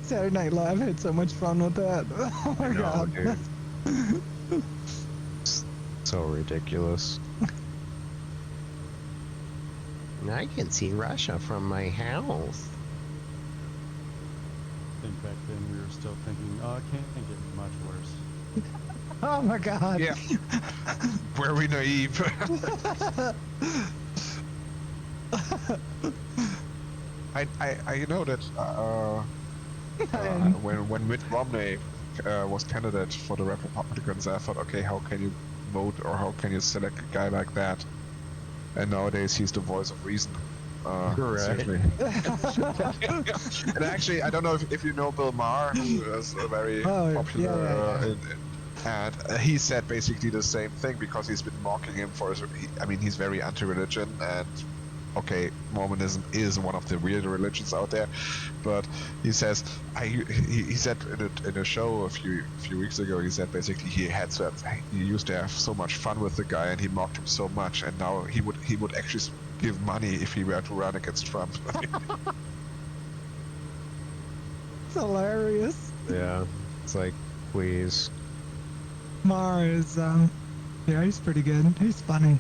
Saturday Night Live had so much fun with that. Oh my I know, god. dude. So ridiculous. I can see Russia from my house. I think back then we were still thinking, oh, it can't get much worse. Oh my god. Yeah. Were we naive? I know that when Mitt Romney was candidate for the Republicans, I thought, okay, how can you vote or how can you select a guy like that? And nowadays he's the voice of reason. Right. Seriously. And actually, I don't know if you know Bill Maher, who is a very popular. And he said basically the same thing because he's been mocking him for his. I mean, he's very anti-religion, and okay, Mormonism is one of the weird religions out there, but he says he said in a show a few weeks ago, he said basically he used to have so much fun with the guy and he mocked him so much, and now he would actually give money if he were to run against Trump. It's hilarious. Yeah, it's like, please. Mar is, yeah, he's pretty good. He's funny.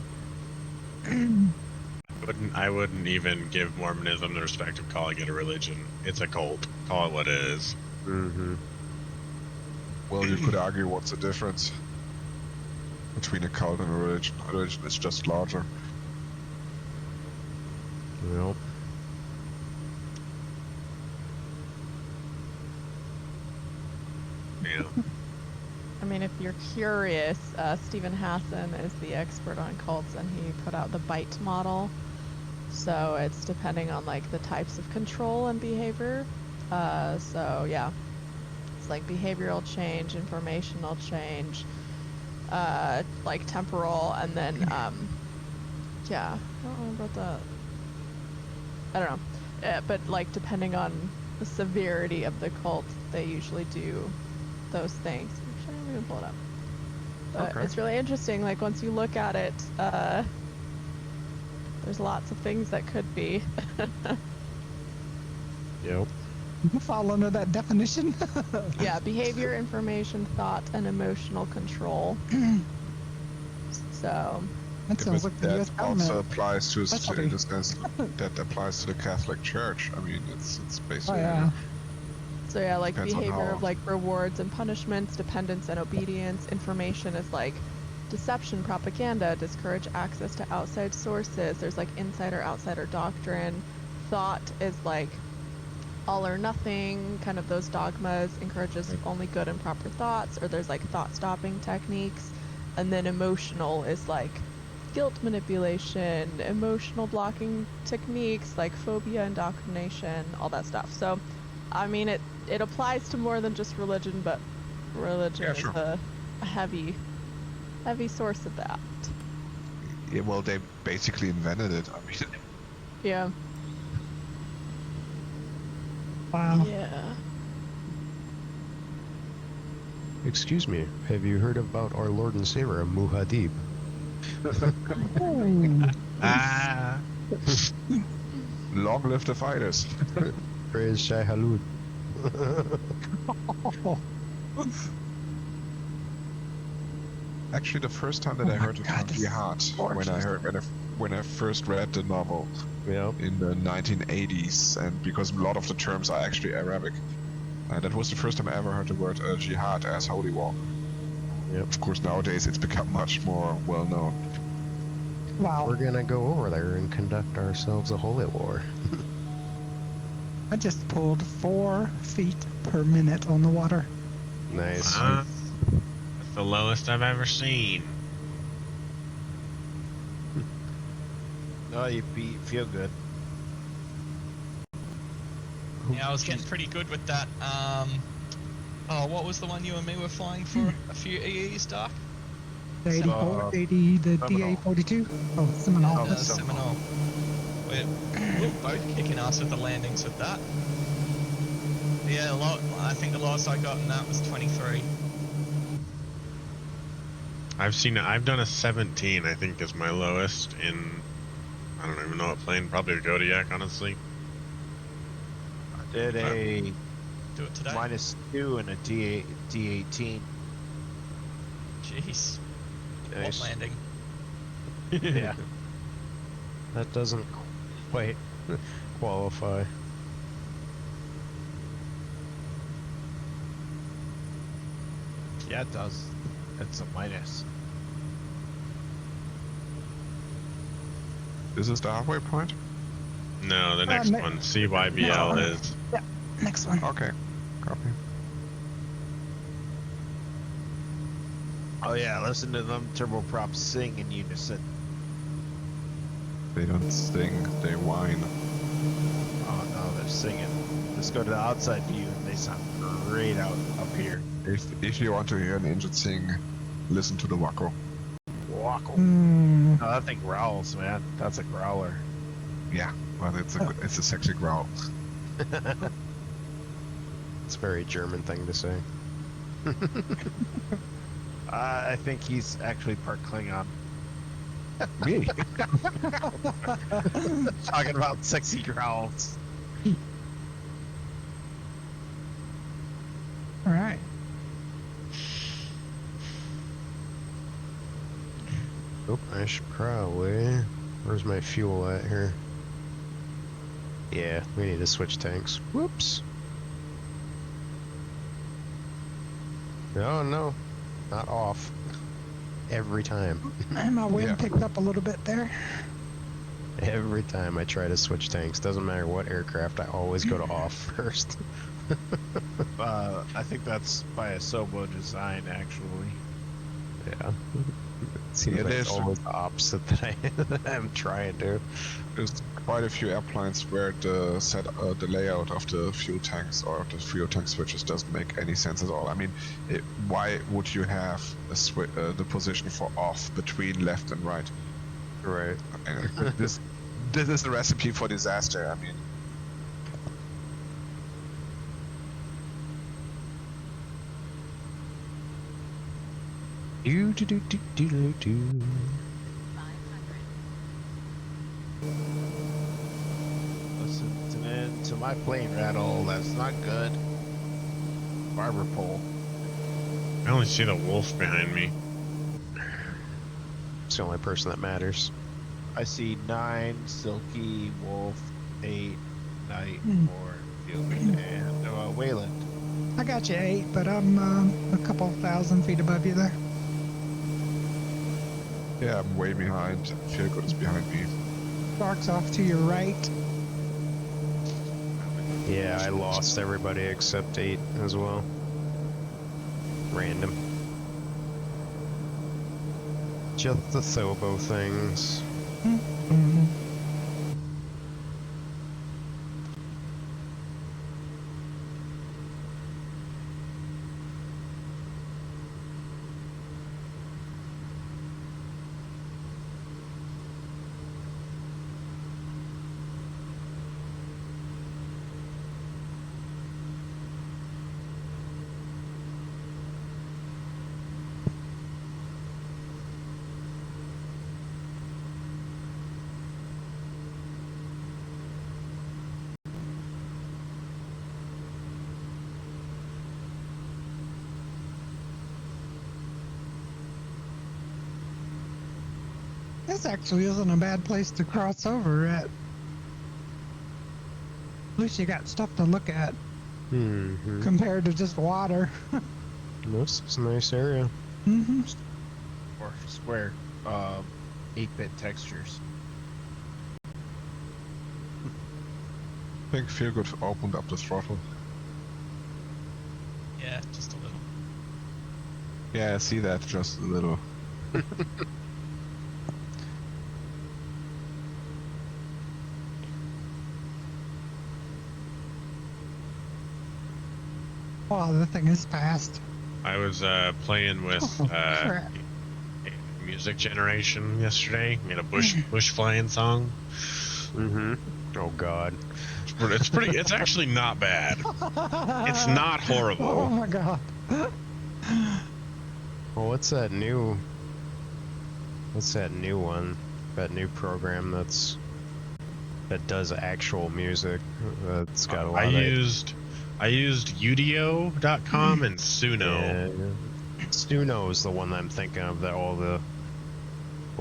I wouldn't even give Mormonism the respect of calling it a religion. It's a cult. Call it what it is. Mm-hmm. Well, you could argue what's the difference between a cult and a religion. A religion is just larger. Well, Yeah. I mean, if you're curious, Stephen Hassan is the expert on cults, and he put out the BITE model. So it's depending on like the types of control and behavior. So yeah, it's like behavioral change, informational change, like temporal, and then yeah, I don't know about that. I don't know, but like depending on the severity of the cult, they usually do those things. Actually, I'm gonna pull it up. But Okay. it's really interesting. Like once you look at it, there's lots of things that could be. yep. Fall under that definition. Yeah, behavior, information, thought, and emotional control. So, That sounds like the U.S. That also government. applies to Especially- in the sense that applies to the Catholic Church. I mean, it's basically. Oh yeah. so yeah, like Depends on behavior how- of like rewards and punishments, dependence and obedience. Information is like deception, propaganda, discourage access to outside sources. There's like insider-outsider doctrine. Thought is like all or nothing, kind of those dogmas, encourages only good and proper thoughts, or there's like thought stopping techniques. And then emotional is like guilt manipulation, emotional blocking techniques like phobia, indoctrination, all that stuff. So I mean it applies to more than just religion, but religion Yeah, sure. is a heavy source of that. Yeah, well, they basically invented it. I mean, Yeah. Wow. Yeah. Excuse me, have you heard about our Lord and Savior, Muad'Dib? Ooh. Ah. long live the fighters. Praise Shai Halud. Actually, the first time that I heard of God, this is jihad, gorgeous. when I first read the novel Yep. in the 1980s, and because a lot of the terms are actually Arabic, that was the first time I ever heard the word jihad as holy war. Yep. Of course, nowadays it's become much more well known. Wow. We're gonna go over there and conduct ourselves a holy war. I just pulled 4 feet per minute on the water. Nice. That's the lowest I've ever seen. No, you feel good. Yeah, I was getting pretty good with that. Oh, what was the one you and me were flying for a few EEs, Doc? The 84, 80, the Seminole. DA-42. Oh, Seminole. Oh, The Seminole. Seminole. We're both kicking ass with the landings with that. Yeah, I think the lowest I got in that was 23. I've done a 17, I think is my lowest in, I don't even know what plane, probably a Kodiak, honestly. Did a Do it today. -2 and a D18. Jeez. Nice. What landing? Yeah. That doesn't quite qualify. Yeah, it does. It's a minus. This is the halfway point? No, the next one. CYBL is. Yeah, next one. Okay. Copy. Oh yeah, listen to them turboprops sing in unison. They don't sing, they whine. Oh no, they're singing. Let's go to the outside view and they sound great out up here. If you want to hear an engine sing, listen to the Waco. Wackle. Mm, Oh, that thing growls, man. That's a growler. Yeah, but it's a sexy growl. It's a very German thing to say. I think he's actually part Klingon. Me? Talking about sexy growls. all right. Oh, I should probably. Where's my fuel at here? Yeah, we need to switch tanks. Whoops. No, no, not off. Every time. And my wind Yeah. picked up a little bit there. Every time I try to switch tanks, doesn't matter what aircraft, I always go to off first. I think that's by a Sobo design, actually. Yeah. It seems Yeah, like there's- always the opposite that I'm trying to. There's quite a few airplanes where the layout of the fuel tanks or the fuel tank switches doesn't make any sense at all. I mean, why would you have the position for off between left and right? Right. And this is a recipe for disaster. I mean, Do do do do do do do. Listening to my plane rattle. That's not good. Barber pole. I only see the wolf behind me. It's the only person that matters. I see 9, Silky, Wolf, 8, Knight, Hmm. 4, Fielding, and Wayland. I got you 8, but I'm a couple thousand feet above you there. yeah, I'm way behind. Feel good is behind me. Shark's off to your right. Yeah, I lost everybody except 8 as well. Random. Just the Thobo things. Mm-hmm. This actually isn't a bad place to cross over at. At least you got stuff to look at Mm-hmm. compared to just water. This is a nice area. Mm-hmm. Or square 8-bit textures. I think Feel Good opened up the throttle. Yeah, just a little. Yeah, I see that just a little. Wow, the thing is fast. I was playing with Oh, crap. music generation yesterday. Made a bush flying song. Mm-hmm. Oh God. It's pretty. It's actually not bad. It's not Oh horrible. my god. Well, what's that new? What's that new one? That new program that does actual music. That's got a lot I of. used I used Udio.com and Suno. Yeah. Suno is the one that I'm thinking of that a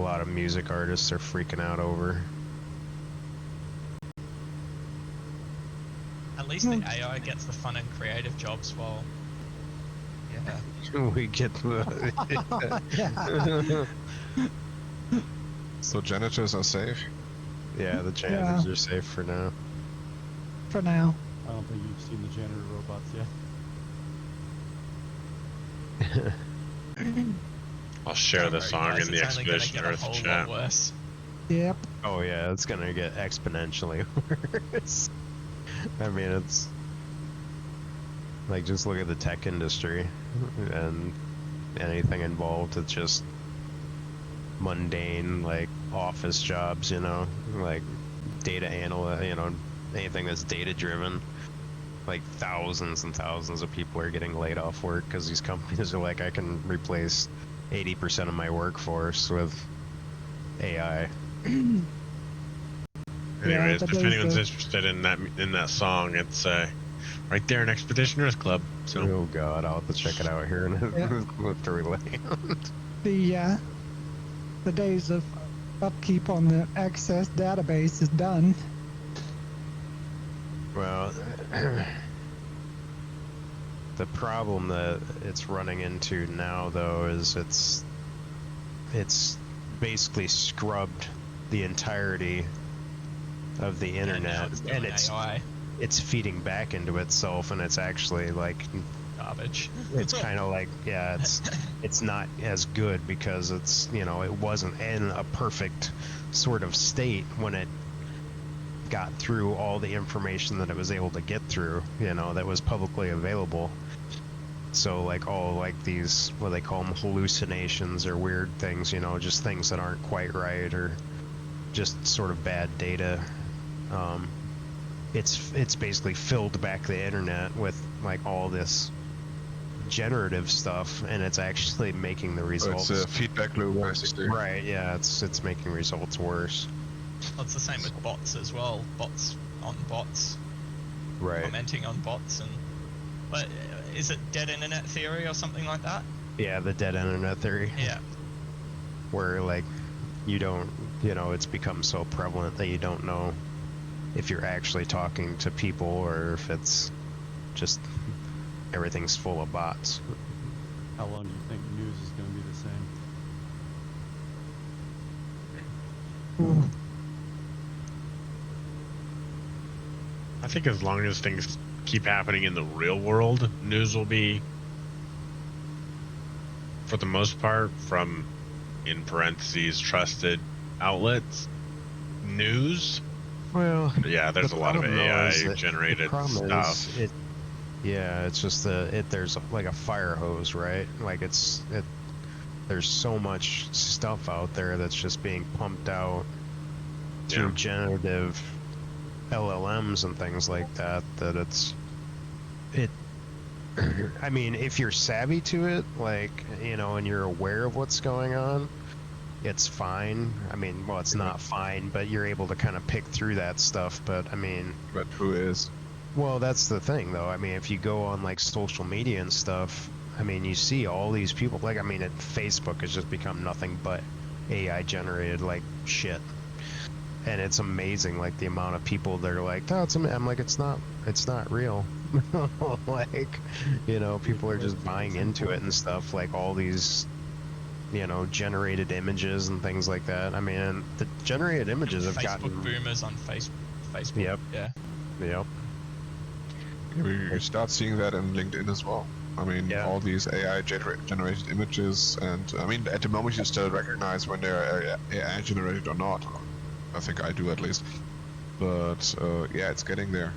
lot of music artists are freaking out over. At least the AI gets the fun and creative jobs while. Yeah. We get the. Yeah. So janitors are safe. Yeah, the janitors are safe for now. For now. I don't think you've seen the janitor robots yet. I'll share the Don't worry, song guys, in the it's only gonna Expedition get a Earth whole chat. lot worse. Yep. Oh yeah, it's gonna get exponentially worse. I mean, it's like just look at the tech industry and anything involved. It's just mundane, like office jobs, you know, like data analyst, you know, anything that's data driven. Like thousands and thousands of people are getting laid off work because these companies are like, I can replace 80% of my workforce with AI. Anyways, but if there's anyone's the- interested in that song, it's right there in Expedition Earth Club. So Oh god, I'll have to check it out here after we land. The days of upkeep on the Access database is done. Well, the problem that it's running into now, though, is it's basically scrubbed the entirety of the internet, and it's feeding back into itself, and it's actually like Garbage. it's kind of like, yeah, it's not as good because it's, you know, it wasn't in a perfect sort of state when it got through all the information that it was able to get through, you know, that was publicly available. So like all like these, what they call them, hallucinations or weird things, you know, just things that aren't quite right or just sort of bad data. It's basically filled back the internet with like all this generative stuff, and it's actually making the results. So it's a feedback loop, basically. Right, yeah, it's making results worse. Well, it's the same with bots as well. Bots on bots. Right. Commenting on bots and. But is it dead internet theory or something like that? Yeah, the dead internet theory. Yeah. Where like you don't, you know, it's become so prevalent that you don't know if you're actually talking to people or if it's just everything's full of bots. How long do you think news is going to be the same? I think as long as things keep happening in the real world, news will be, for the most part, from, in parentheses, trusted outlets. News. Well, Yeah, there's a lot of AI generated stuff. Yeah, it's just there's like a fire hose, right? Like there's so much stuff out there that's just being pumped out through generative LLMs and things like that, I mean, if you're savvy to it, like, you know, and you're aware of what's going on, it's fine. I mean, well, it's not fine, but you're able to kind of pick through that stuff. But I mean, But who is? well, that's the thing, though. I mean, if you go on like social media and stuff, I mean, you see all these people. Like, I mean, Facebook has just become nothing but AI generated like shit, and it's amazing, like the amount of people that are like, "Oh, I'm like, it's not real." Like, you know, people are just buying into it and stuff. Like all these, you know, generated images and things like that. I mean, the generated images have Facebook gotten boomers on Facebook. Yep. Yeah. Yep. You start seeing that in LinkedIn as well. I mean, all these AI generated images, and I mean, at the moment you still recognize when they're AI generated or not. I think I do at least. But yeah, it's getting there.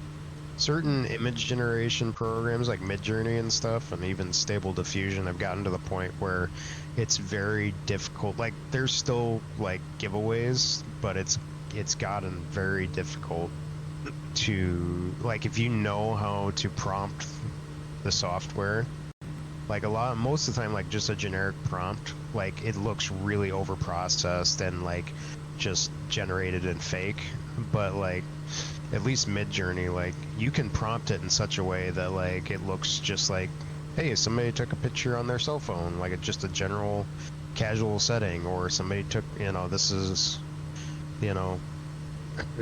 Certain image generation programs like Midjourney and stuff, and even Stable Diffusion, have gotten to the point where it's very difficult. Like, there's still like giveaways, but it's gotten very difficult to, like, if you know how to prompt the software, like most of the time, like just a generic prompt, like it looks really overprocessed and like just generated and fake. But like at least Mid-Journey, like you can prompt it in such a way that like it looks just like, hey, somebody took a picture on their cell phone, like it's just a general casual setting, or somebody took, you know, this is, you know,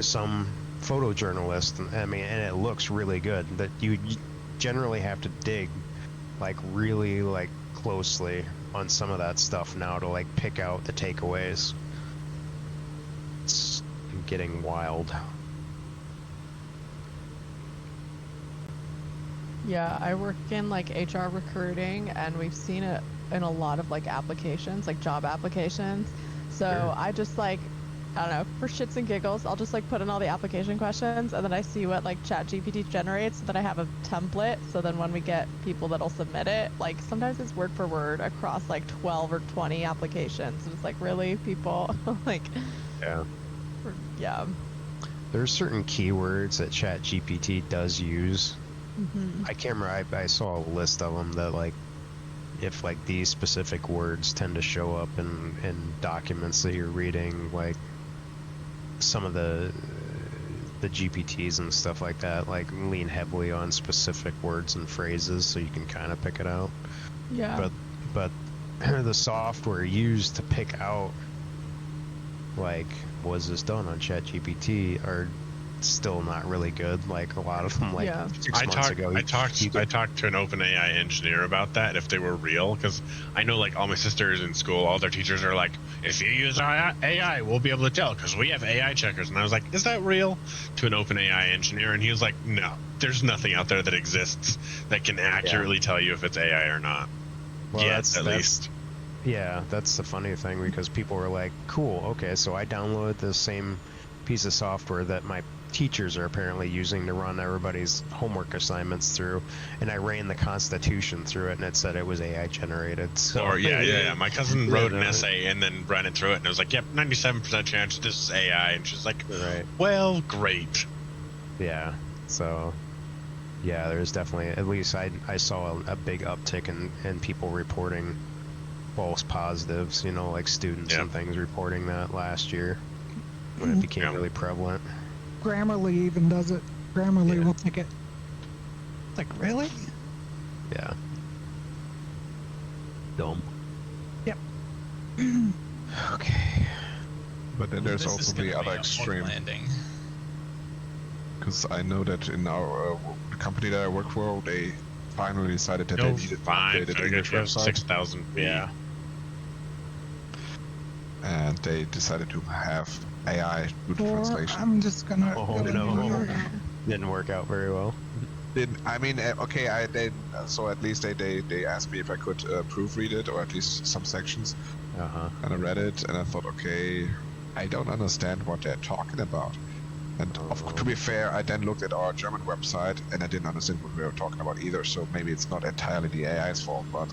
some photojournalist. I mean, and it looks really good. That you generally have to dig like really like closely on some of that stuff now to like pick out the takeaways. It's getting wild. Yeah, I work in like HR recruiting, and we've seen it in a lot of like applications, like job applications. So Sure. I just like, I don't know, for shits and giggles, I'll just like put in all the application questions, and then I see what like ChatGPT generates, so that I have a template. So then when we get people that'll submit it, like sometimes it's word for word across like 12 or 20 applications. And it's like, really, people? Like, Yeah. yeah. There's certain keywords that ChatGPT does use. Hmm. I can't remember. I saw a list of them that like, if like these specific words tend to show up in documents that you're reading, like some of the GPTs and stuff like that, like lean heavily on specific words and phrases, so you can kind of pick it out. Yeah. But the software used to pick out like, was this done on ChatGPT, are still not really good. Like a lot of them, like Yeah. 6 months ago, I talked to an OpenAI engineer about that, if they were real, because I know like all my sisters in school, all their teachers are like, if you use AI, we'll be able to tell because we have AI checkers. And I was like, is that real? To an OpenAI engineer, and he was like, no, there's nothing out there that exists that can accurately tell you if it's AI or not. Well, Yet, that's at least. Yeah, that's the funny thing, because people were like, cool, okay, so I downloaded the same piece of software that my teachers are apparently using to run everybody's homework assignments through, and I ran the Constitution through it, and it said it was AI generated. So Or yeah. My cousin wrote an no. essay and then ran it through it, and it was like, yep, 97% chance this is AI. And she's like, Right. well, great. Yeah. So, yeah, there's definitely, at least I saw a big uptick in people reporting false positives, you know, like students and things reporting that last year when it became really prevalent. Grammarly even does it. Grammarly will take it. It's like, really? Yeah. Dumb. Yep. Okay. But then there's This is also gonna the be other a hot extreme. landing. Because I know that in our the company that I work for, they finally decided that they No, needed fine. updated I English got website. 6,000. Yeah. And they decided to have AI do the Or translation. I'm just gonna. Oh, go to no. New York. Didn't work out very well. I mean, okay, so at least they asked me if I could proofread it, or at least some sections, Uh-huh. and I read it, and I thought, okay, I don't understand what they're talking about. And to be fair, I then looked at our German website, and I didn't understand what we were talking about either, so maybe it's not entirely the AI's fault, but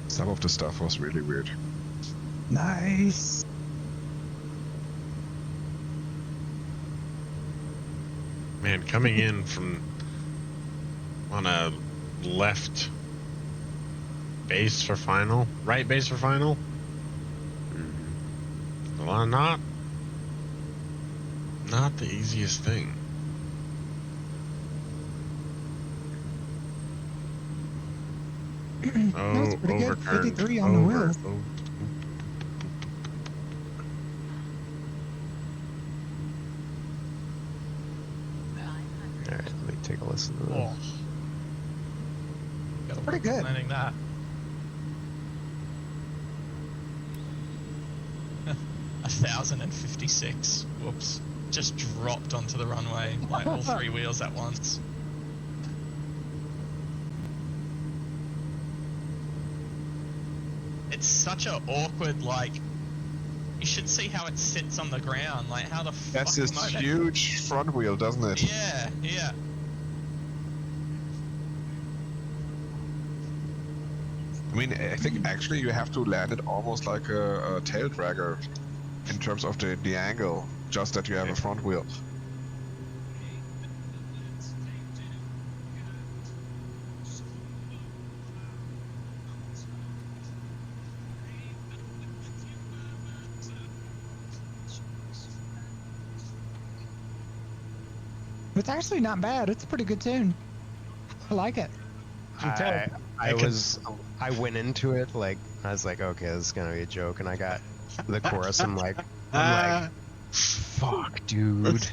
some of the stuff was really weird. Nice. Man, coming in from on a left base for final, right base for final. Well, not the easiest thing. That was pretty good. overturned. 53 on the wheels. Alright, let me take a listen to Oh. this. Gotta Pretty work on good. landing that. 1,056. Whoops. Just dropped onto the runway, like all three wheels at once. It's such a awkward, like, you should see how it sits on the ground. Like, how the That's fuck this am I meant- huge front wheel, doesn't it? Yeah, yeah. I mean, I think actually you have to land it almost like a tail dragger in terms of the angle, just that you have a front wheel. It's actually not bad. It's a pretty good tune. I like it. I went into it like I was like, okay, this is gonna be a joke, and I got the chorus. I'm like, fuck, dude.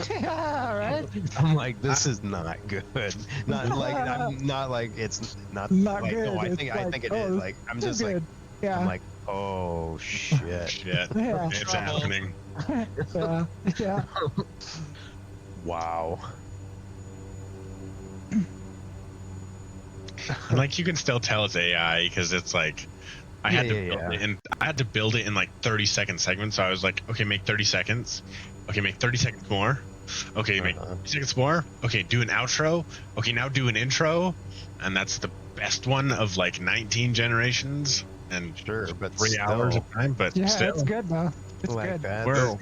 Yeah, right. I'm like, this is not good. Not like I'm not like it's not like good. no. I It's think like, it is. Like I'm just like good. Yeah. I'm like, oh shit. Shit. Yeah. It's happening. Yeah. Yeah. Wow. And like you can still tell it's AI because it's like I had to build it in like 30-second segments. So I was like, okay, make 30 seconds. Okay, make 30 seconds more. Okay, make 30 seconds more. Okay, do an outro. Okay, now do an intro. And that's the best one of like 19 generations and Sure, but 3 hours of time. But Yeah, still, it's good though. It's like good. that's Well,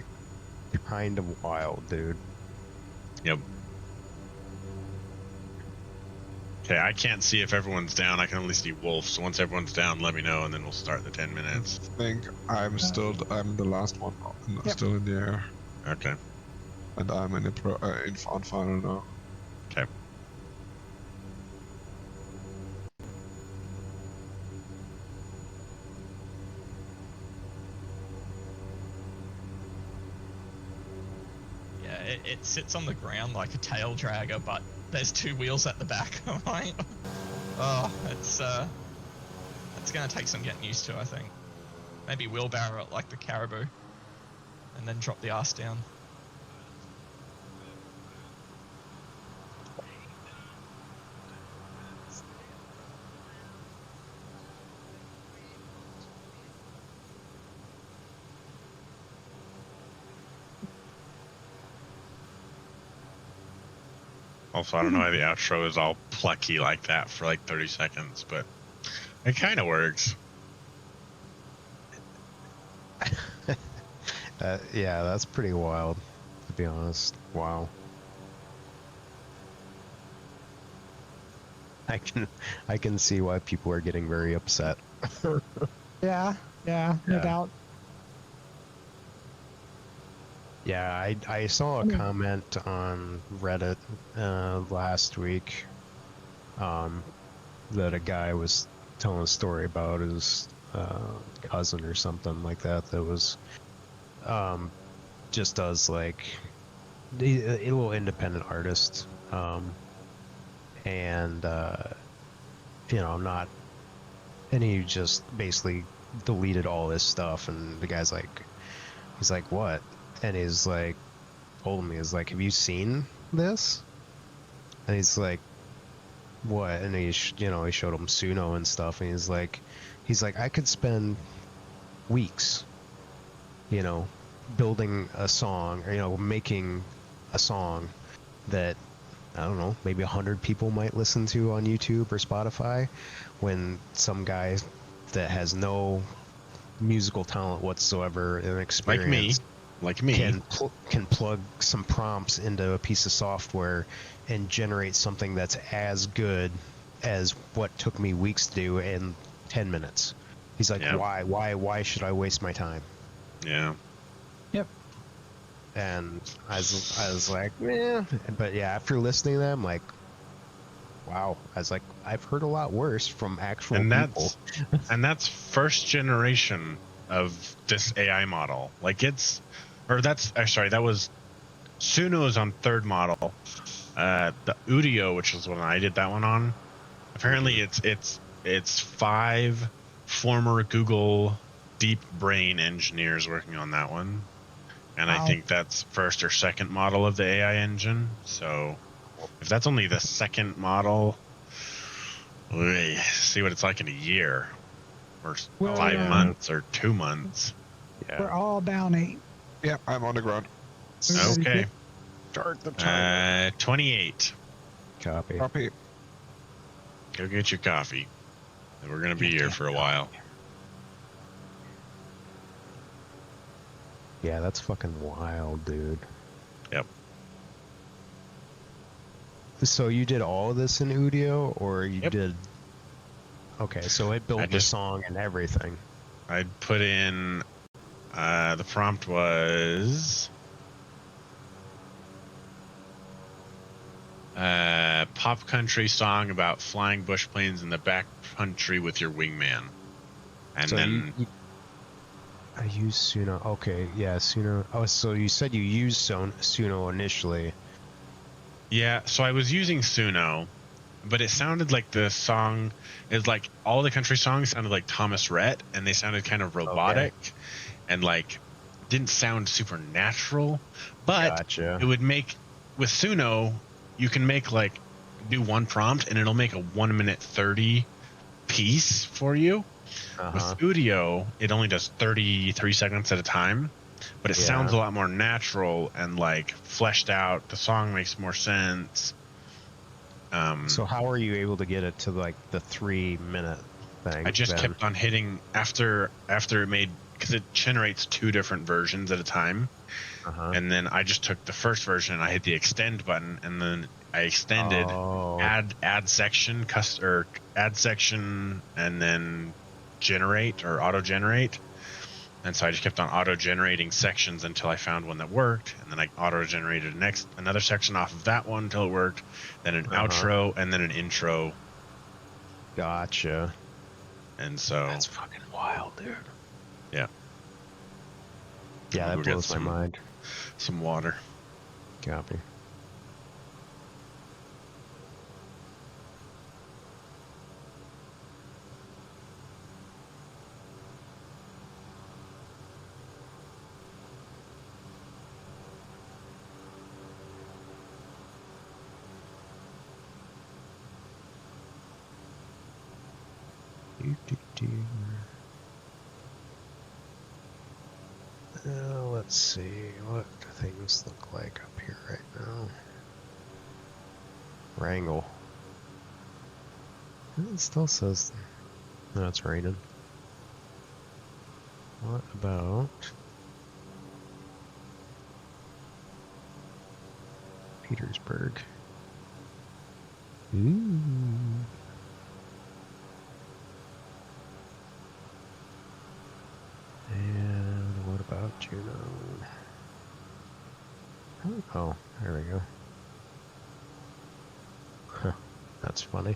kind of wild, dude. yep. Okay, I can't see if everyone's down. I can only see Wolf. So once everyone's down, let me know, and then we'll start the 10 minutes. I think I'm the last one. I'm Yep. still in the air, Okay. and I'm in on final now. Okay. Yeah, it sits on the ground like a tail dragger, but there's 2 wheels at the back. I'm like, oh, it's gonna take some getting used to, I think. Maybe wheelbarrow it like the caribou, and then drop the ass down. Also, I don't know why the outro is all plucky like that for like 30 seconds, but it kind of works. Yeah, that's pretty wild, to be honest. Wow. I can see why people are getting very upset. Yeah. Yeah. No Yeah. doubt. Yeah, I saw a comment on Reddit last week that a guy was telling a story about his cousin or something like that was just does like a little independent artist and you know not and he just basically deleted all this stuff, and the guy's like he's like what, and he's like told me, he's like, have you seen this? And he's like, what? And he you know, he showed him Suno and stuff, and he's like I could spend weeks, you know, building a song, or you know, making a song that I don't know, maybe 100 people might listen to on YouTube or Spotify, when some guy that has no musical talent whatsoever and experience like me can plug some prompts into a piece of software and generate something that's as good as what took me weeks to do in 10 minutes. He's like, why should I waste my time? Yeah. Yep. And I was like, yeah. But yeah, after listening to them, like, wow. I was like, I've heard a lot worse from actual people. That's first generation of this AI model. Like that was Suno's on third model. The Udio, which is when I did that one on, apparently it's 5 former Google deep brain engineers working on that one. And Wow. I think that's first or second model of the AI engine. So if that's only the second model, see what it's like in a year, or 5 months, or 2 months. Yeah. We're all down 8. Yeah, I'm on the ground. Okay. Start the time. 28. Copy. Copy. Go get your coffee. We're gonna be here for a while. Yeah, that's fucking wild, dude. Yep. So you did all of this in Udio, or you Yep. did? Okay, so it built the song and everything. I'd put in. The prompt was. Pop country song about flying bush planes in the back country with your wingman. And So then I use Suno. Okay, yeah, Suno. Oh, so you said you used Suno initially. yeah, so I was using Suno, but it sounded like the song is like all the country songs sounded like Thomas Rhett, and they sounded kind of robotic and like didn't sound super natural. But Gotcha. it would make with Suno, you can make like do one prompt and it'll make a 1 minute 30 piece for you. Uh-huh. With Udio, it only does 33 seconds at a time, but it sounds a lot more natural and like fleshed out. The song makes more sense. So how are you able to get it to like the 3-minute thing? I just then? kept on hitting after it made, because it generates 2 different versions at a time. Uh-huh. And then I just took the first version and I hit the extend button, and then I extended add section, and then generate or auto generate. And so I just kept on auto generating sections until I found one that worked, and then I auto generated another section off of that one until it worked, then an outro, and then an intro. Gotcha. And so That's fucking wild, dude. Yeah. Yeah, We'll that go blows my mind. Some water. Copy. Let's see what things look like up here right now. Wrangle. It still says no, it's raining. What about Petersburg? Ooh. And what about Juneau? Oh, there we go. Huh, that's funny.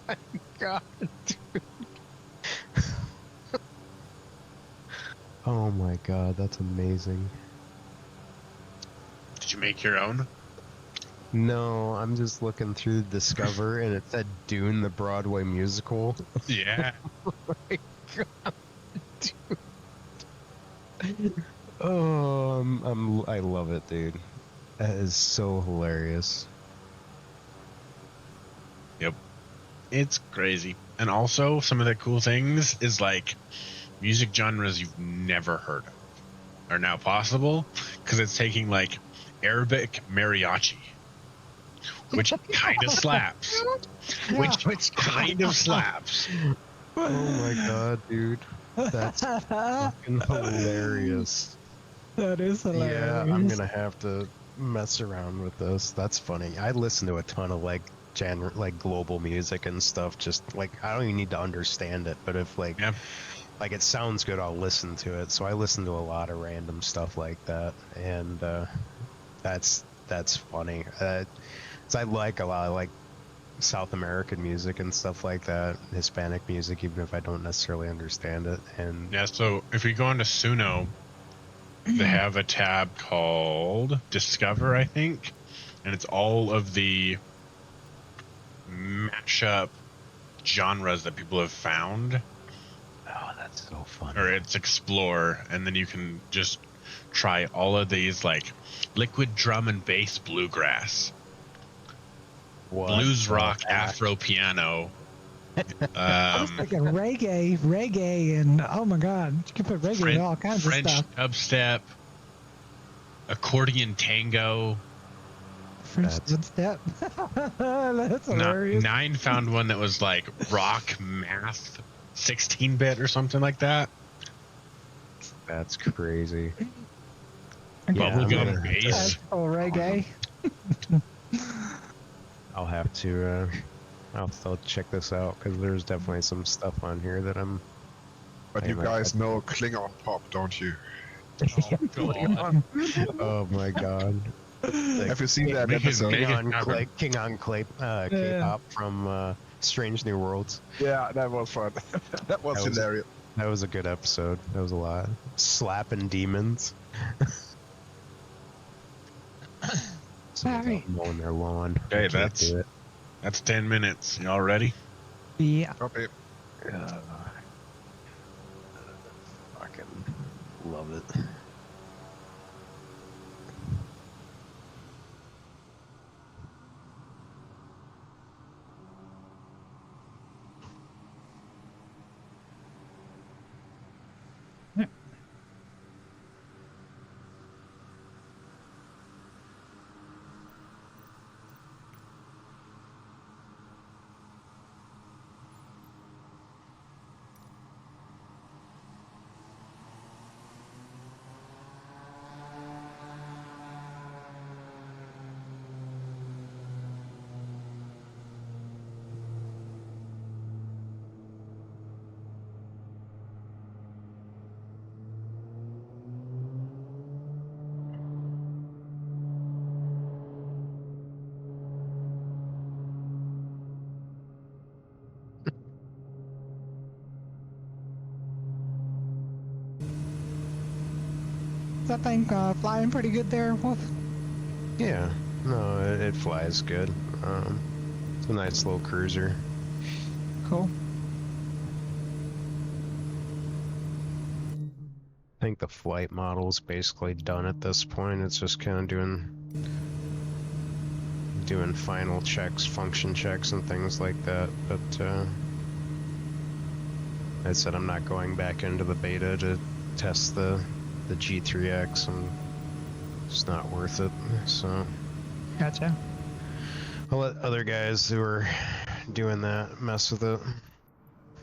my god, dude. Oh my god, that's amazing. Did you make your own? No, I'm just looking through Discover and it said Dune the Broadway musical. Yeah. Oh my god, dude. Oh, I love it, dude. That is so hilarious. Yep. It's crazy. And also, some of the cool things is like music genres you've never heard of are now possible because it's taking like Arabic mariachi, which kind of slaps. Which kind of slaps. Oh my god, dude. That's fucking hilarious. That is hilarious. Yeah, I'm gonna have to mess around with this. That's funny. I listen to a ton of like global music and stuff. Just like I don't even need to understand it, but if like like it sounds good, I'll listen to it. So I listen to a lot of random stuff like that, and that's funny. So I like a lot of like South American music and stuff like that, Hispanic music, even if I don't necessarily understand it. And Yeah, so if we go into Suno, they have a tab called Discover, I think, and it's all of the mashup genres that people have found. oh, that's so funny. Or it's Explore, and then you can just try all of these like liquid drum and bass bluegrass, What blues the rock, heck? Afro piano. I was thinking reggae, and oh my god, you can put reggae in all kinds French of stuff. dubstep, accordion tango. French dubstep. That's hilarious. Nine found one that was like rock math 16-bit or something like that. That's crazy. Bubblegum bass. Classical reggae. I'll have to I'll check this out because there's definitely some stuff on here that I'm. But you guys know Klingon pop, don't you? Oh my god. Have you seen that Make his episode? big- King on K-pop from Strange New Worlds. Yeah, that was fun. That was hilarious. That was a good episode. That was a lot. Slapping demons. Sorry. Mowing their lawn. Okay, I can't do it. that's 10 minutes. Y'all ready? Yeah. Okay. Fucking love it. Is that thing flying pretty good there, Wolf? Yeah. No, it flies good. It's a nice little cruiser. Cool. I think the flight model's basically done at this point. It's just kind of doing final checks, function checks, and things like that. But I said I'm not going back into the beta to test the G3X. It's not worth it. So Gotcha. I'll let other guys who are doing that mess with it.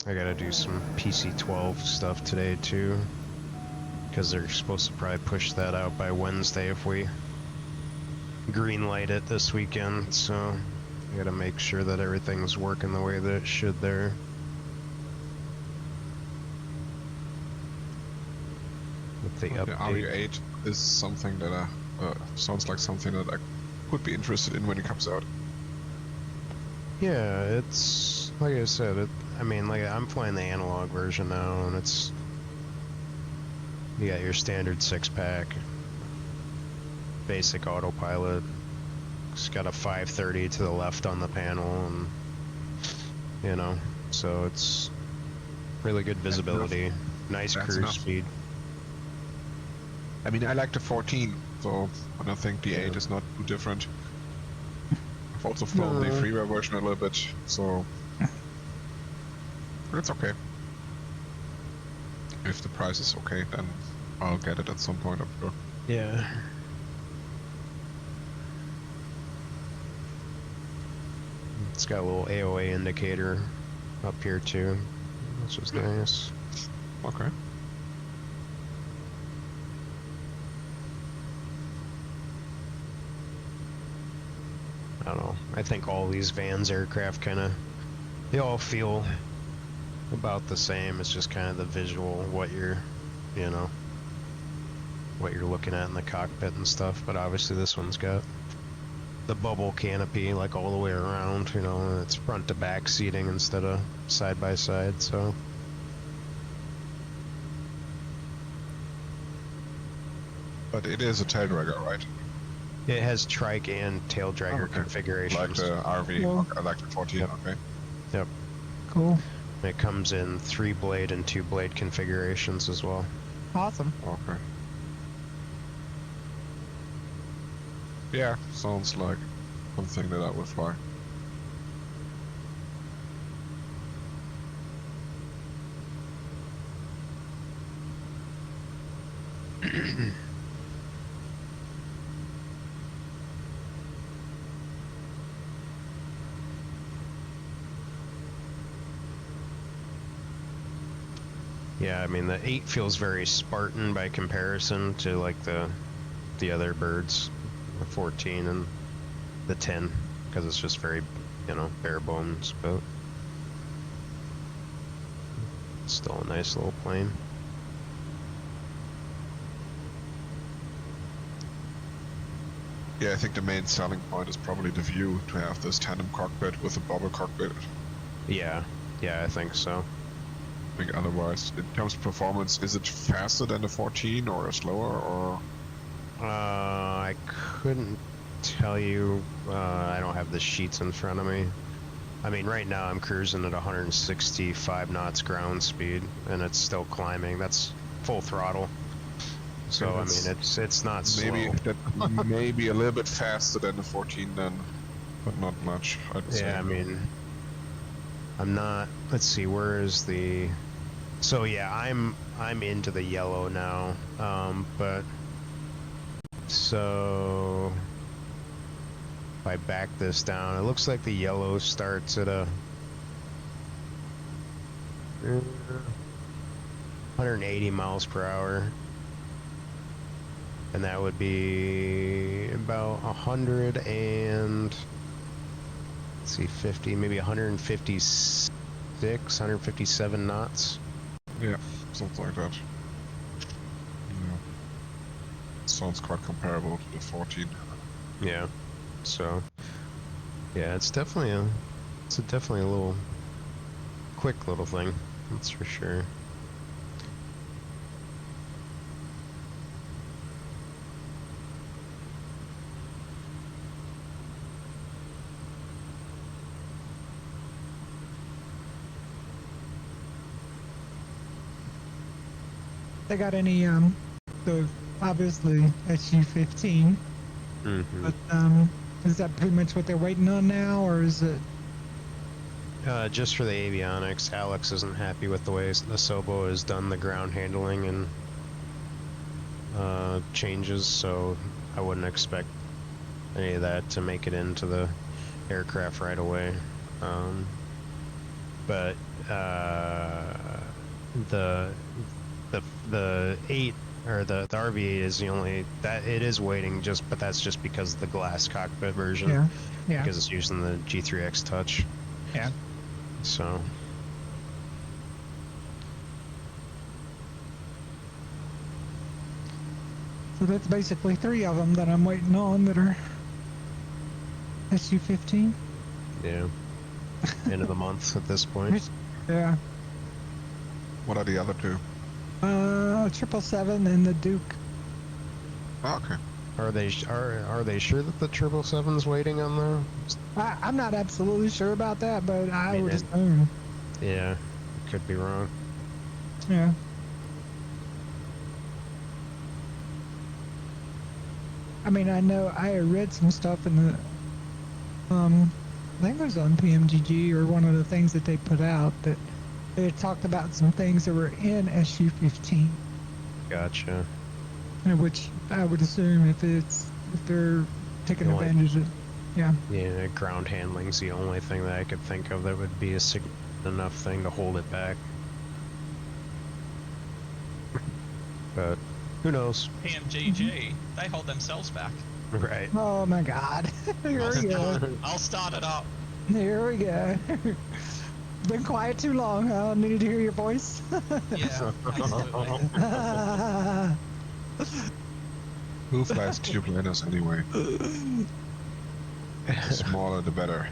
I gotta do some PC-12 stuff today too, because they're supposed to probably push that out by Wednesday if we greenlight it this weekend. So I gotta make sure that everything's working the way that it should there. With the The update. RE8 is something that sounds like something that I would be interested in when it comes out. Yeah, it's Like I said, I mean, like I'm playing the analog version now, and it's you got your standard 6-pack, basic autopilot. It's got a 530 to the left on the panel, and you know, so it's really good visibility, nice That's cruise enough. speed. I mean, I like the 14, so I don't think the 8 Yeah. is not too different. I've also flown the No. freeware version a little bit, so but it's okay. If the price is okay, then I'll get it at some point, I'm sure. Yeah. It's got a little AOA indicator up here too, which is nice. Okay. I don't know. I think all these Vans aircraft they all feel about the same. It's just kind of the visual, what you're looking at in the cockpit and stuff. But obviously this one's got the bubble canopy like all the way around, and it's front to back seating instead of side by side, so. But it is a tail dragger, right? It has trike and tail dragger Okay. configurations. Like the RV, Well- okay, like the 14, Yep. okay. Cool. It comes in 3-blade and 2-blade configurations as well. Awesome. Okay. Yeah, sounds like something that I would fly. Yeah, I mean the 8 feels very Spartan by comparison to like the other birds, the 14 and the 10, because it's just very, bare bones, but still a nice little plane. Yeah, I think the main selling point is probably the view, to have this tandem cockpit with a bubble cockpit. Yeah, I think so. I think otherwise, in terms of performance, is it faster than the 14 or slower, or? I couldn't tell you. I don't have the sheets in front of me. I mean, right now I'm cruising at 165 knots ground speed, and it's still climbing. That's full throttle. So Okay, I mean, it's not slow. Maybe that maybe a little bit faster than the 14 then, but not much, I'd say. Yeah, I mean, I'm not. Let's see, where is the? So yeah, I'm into the yellow now. But so if I back this down, it looks like the yellow starts at a 180 miles per hour. And that would be about 100 and, let's see, 50, maybe 156, 157 knots. Yeah, something like that. Yeah. Sounds quite comparable to the 14. Yeah. So, yeah, it's definitely a little quick little thing. That's for sure. They got any the obviously SU-15, Mm-hmm. but is that pretty much what they're waiting on now, or is it? Just for the avionics, Alex isn't happy with the way Asobo has done the ground handling and changes, so I wouldn't expect any of that to make it into the aircraft right away. But the 8 or the RV8 is the only that it is waiting, but that's just because of the glass cockpit version. Yeah. Yeah. Because it's using the G3X Touch. Yeah. So. So that's basically 3 of them that I'm waiting on that are SU-15. Yeah. End of the month at this point. Yeah. What are the other two? 777 and the Duke. Oh, okay. Are they sure that the 777's waiting on the? I'm not absolutely sure about that, but I mean, would it- assume. Yeah, could be wrong. Yeah. I mean, I know I had read some stuff in the, I think it was on PMGG or one of the things that they put out that they had talked about some things that were in SU-15, Gotcha. which I would assume if they're taking Like- advantage of, yeah. Yeah, ground handling's the only thing that I could think of that would be a significant enough thing to hold it back. But who knows? PMGG, they hold themselves back. Right. Oh my God! Here we go. I'll start it up. Here we go. Been quiet too long, huh? Needed to hear your voice. Yeah, absolutely. Who flies tube liners anyway? The smaller the better.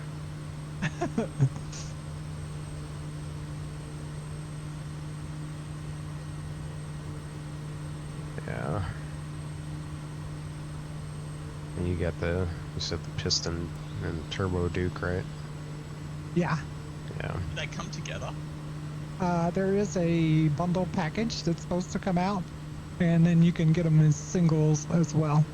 Yeah. And you said the piston and turbo Duke, right? Yeah. Yeah. They come together. There is a bundle package that's supposed to come out, and then you can get them as singles as well.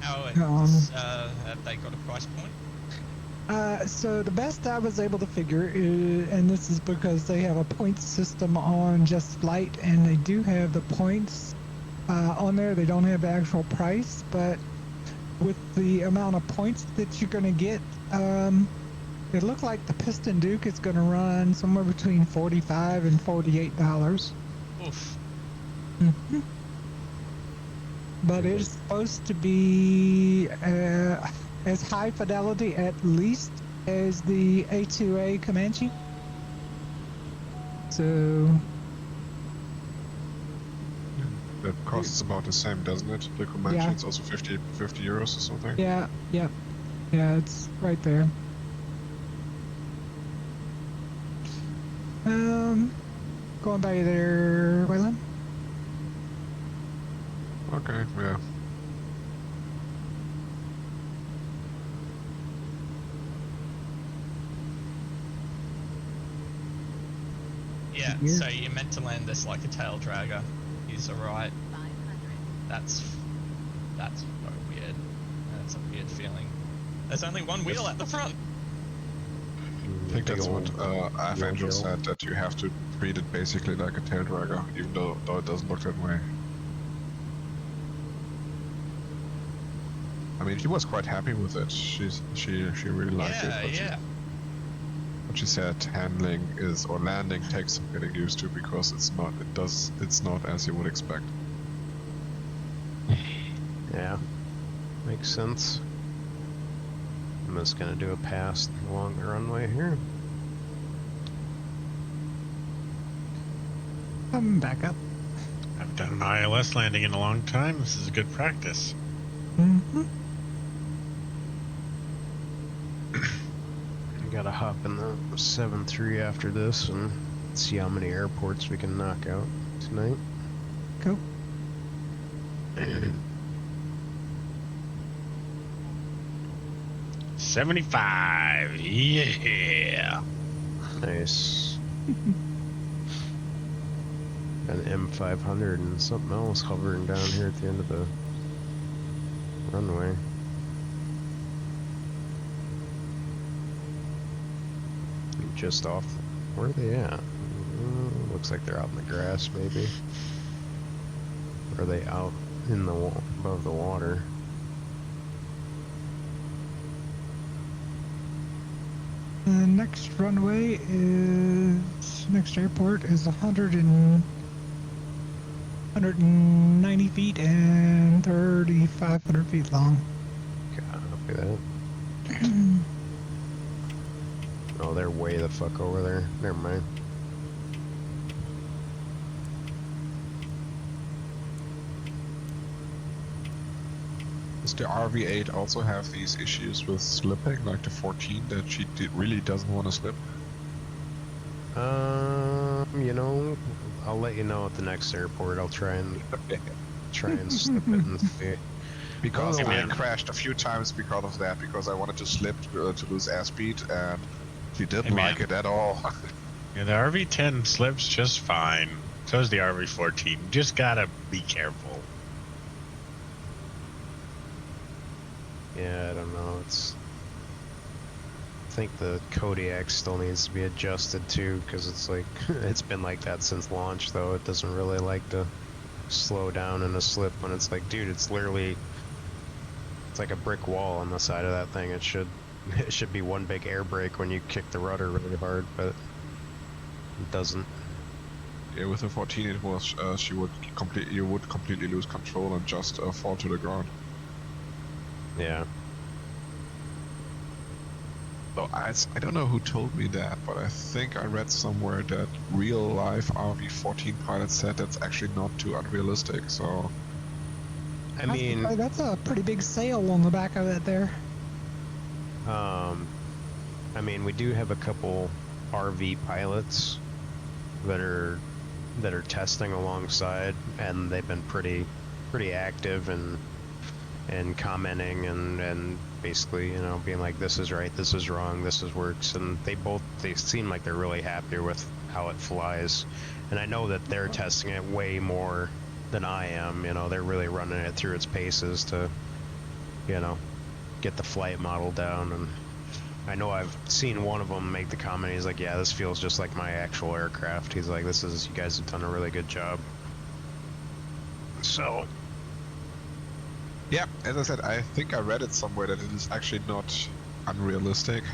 How have they got a price point? So the best I was able to figure is, and this is because they have a points system on Just Flight, and they do have the points on there. They don't have the actual price, but with the amount of points that you're going to get, it looked like the Piston Duke is going to run somewhere between $45 and $48. Oof. Mhm. But it's supposed to be as high fidelity at least as the A2A Comanche. So, That costs about the same, doesn't it? The Comanche, Yeah. it's also 50 euros or something. yeah, it's right there. Going by there, Waylon? Okay, yeah. Yeah, Weird. so you're meant to land this like a tail dragger. He's alright. That's so weird. That's a weird feeling. There's only one wheel at the front. I think that's what Archangel said, that you have to treat it basically like a tail dragger, even though it doesn't look that way. I mean, she was quite happy with it. She really liked it. But Yeah. But she said handling or landing takes some getting used to because it's not as you would expect. Yeah. Makes sense. I'm just gonna do a pass along the runway here. I'm back up. I've done an ILS landing in a long time. This is a good practice. Mm-hmm. I gotta hop in the 7-3 after this and see how many airports we can knock out tonight. Cool. 75. Yeah. Nice. An M500 and something else hovering down here at the end of the runway. Just off. Where are they at? Looks like they're out in the grass, maybe. Or are they out in the above the water? The next runway next airport is 190 feet and 3,500 feet long. Copy that. Oh, they're way the fuck over there. Never mind. Does the RV8 also have these issues with slipping, like the 14, that she really doesn't want to slip? You know, I'll let you know at the next airport. I'll try and slip it and see. Because Hey, I man. crashed a few times because of that, because I wanted to slip to lose airspeed, and she didn't Hey, man. like it at all. Yeah, the RV10 slips just fine. So does the RV14. Just gotta be careful. Yeah, I don't know. I think the Kodiak still needs to be adjusted too, because it's like it's been like that since launch. Though it doesn't really like to slow down in a slip when it's like, dude, it's literally like a brick wall on the side of that thing. It should be one big air brake when you kick the rudder really hard, but it doesn't. Yeah, with the 14, it was you would completely lose control and just fall to the ground. Yeah. So I don't know who told me that, but I think I read somewhere that real life RV14 pilots said that's actually not too unrealistic. So I mean, that's a pretty big sail on the back of it there. I mean, we do have a couple RV pilots that are testing alongside, and they've been pretty active and commenting and basically, you know, being like, this is right, this is wrong, this is works, and they seem like they're really happy with how it flies. And I know that they're testing it way more than I am. You know, they're really running it through its paces to, you know, get the flight model down. And I know I've seen one of them make the comment, he's like, yeah, this feels just like my actual aircraft. He's like, you guys have done a really good job. So yeah, as I said, I think I read it somewhere that it is actually not unrealistic.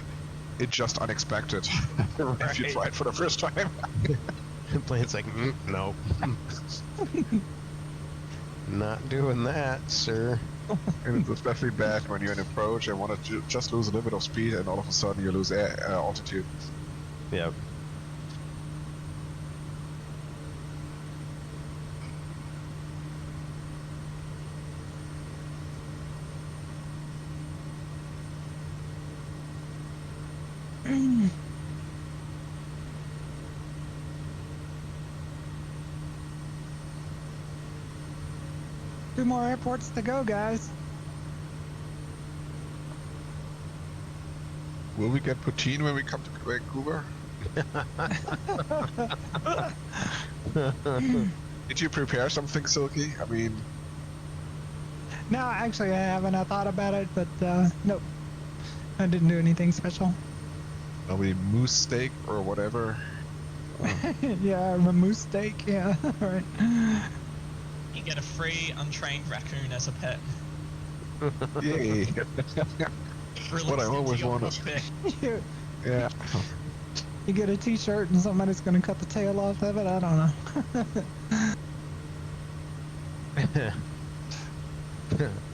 It's just unexpected if you try it for the first time. the plane's like, nope. Not doing that, sir. And it's especially bad when you're in approach and want to just lose a little bit of speed, and all of a sudden you lose altitude. Yep. Two more airports to go, guys. Will we get poutine when we come to Vancouver? Did you prepare something, Silky? I mean... No, actually I haven't. I thought about it, but nope. I didn't do anything special. Maybe moose steak or whatever? Yeah, a moose steak, yeah, right. You get a free untrained raccoon as a pet. Yay! Released What I into always your wanted. cockpit. Yeah. You get a t-shirt and somebody's gonna cut the tail off of it, I don't know.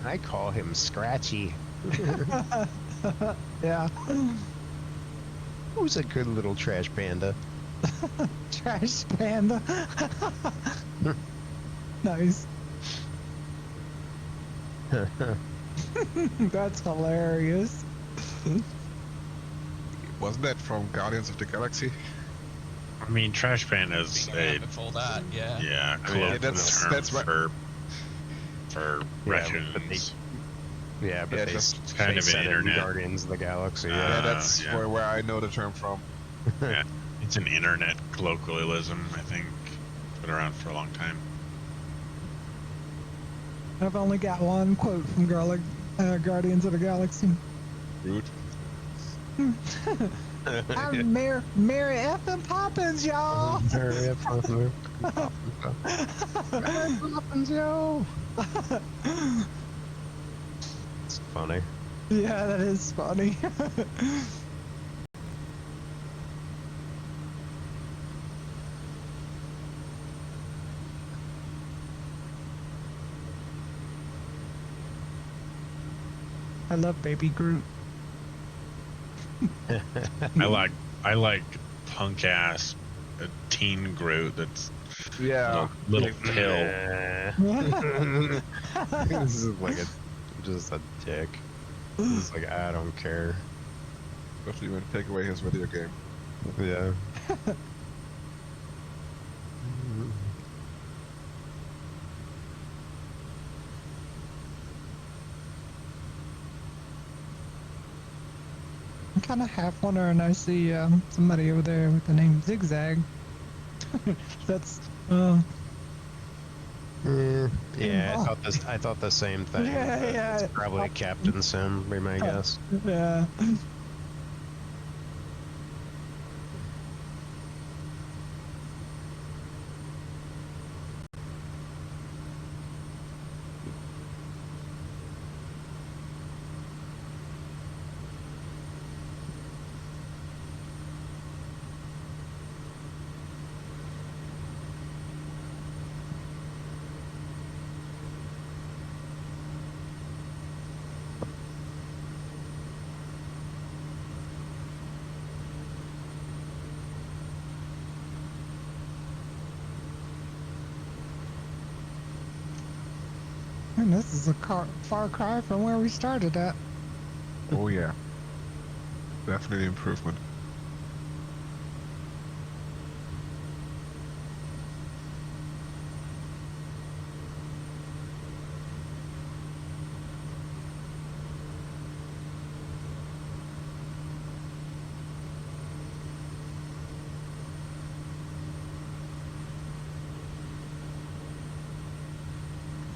I call him Scratchy. Yeah. Who's a good little trash panda? Trash panda. Nice. That's hilarious. Wasn't that from Guardians of the Galaxy? I mean, Trash Panda's Been around before that, yeah. yeah, I mean, close that's term right. for raccoons. Yeah, but Yeah, they that's kind they of said an it in internet. Guardians of the Galaxy. Yeah, Yeah. that's yeah. where I know the term from. Yeah, it's an internet colloquialism, I think. It's been around for a long time. I've only got one quote from Guardians of the Galaxy. Rude. I'm Mary effing Poppins, y'all. Mary Poppins, yo. It's funny. Yeah, that is funny. I love Baby Groot. I like punk ass teen Groot that's Yeah. little pill. This is like a Just a dick. It's like, I don't care. Especially when you take away his video game. Yeah. I'm kind of half wondering. I see somebody over there with the name Zigzag. That's Yeah, I thought the same thing. Yeah, but yeah. It's probably Captain Sim, be my guess. yeah. Man, this is a far cry from where we started at. Oh yeah. Definitely improvement.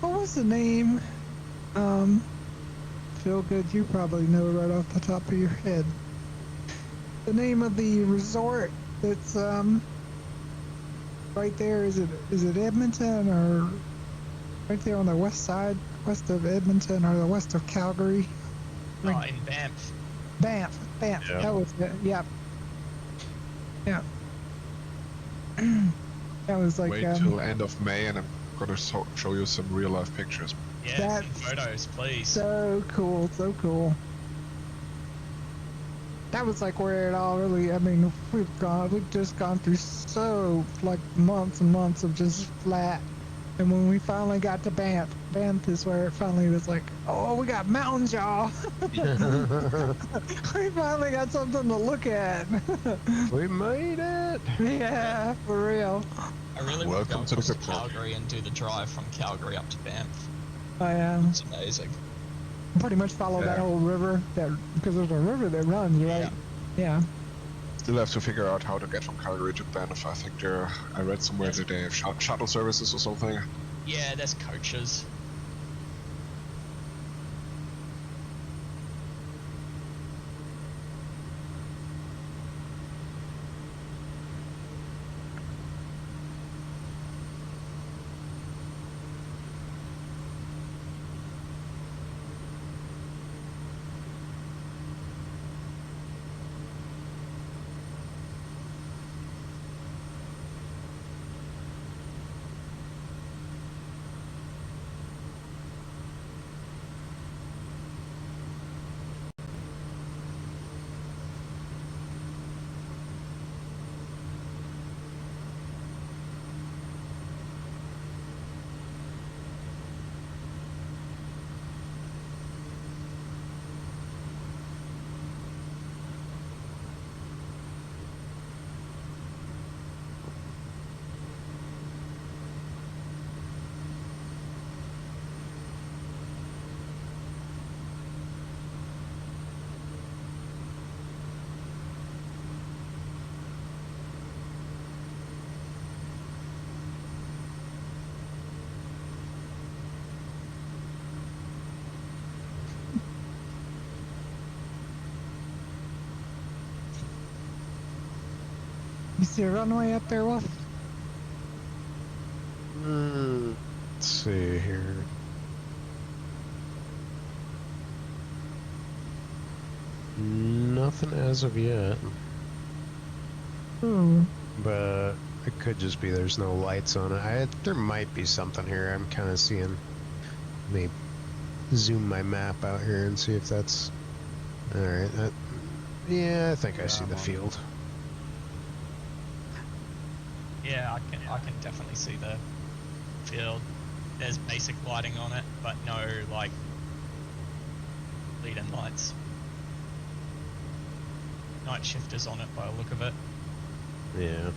What was the name? Feel good. You probably know right off the top of your head. The name of the resort that's right there. Is it Edmonton or right there on the west side, west of Edmonton or the west of Calgary? Oh, in Banff. Banff. Yeah. That was it. Yep. Yeah. That was like Wait till end of May and I'm gonna show you some real life pictures. Yeah, That's some photos, please. so cool, so cool. That was like where it all really, I mean, we've just gone through so, like, months and months of just flat. And when we finally got to Banff is where it finally was like, oh, we got mountains, y'all. We finally got something to look at. We made it! Yeah, for real. I really want to go Welcome to the across to good part. Calgary and do the drive from Calgary up to Banff. I It's amazing. pretty much follow that Yeah. whole river, because there's a river that runs, right? Yeah. Still have to figure out how to get from Calgary to Banff. I think I read somewhere that they have shuttle services or something. Yeah, there's coaches. You see a runway up there, Wolf? Let's see here. Nothing as of yet, Ooh. but it could just be there's no lights on it. There might be something here. I'm kind of seeing. Let me zoom my map out here and see if that's all right. Yeah, I think I see the field. Yeah, I can definitely see the field. There's basic lighting on it, but no like lead-in lights. Night shifters on it by the look of it. Yeah.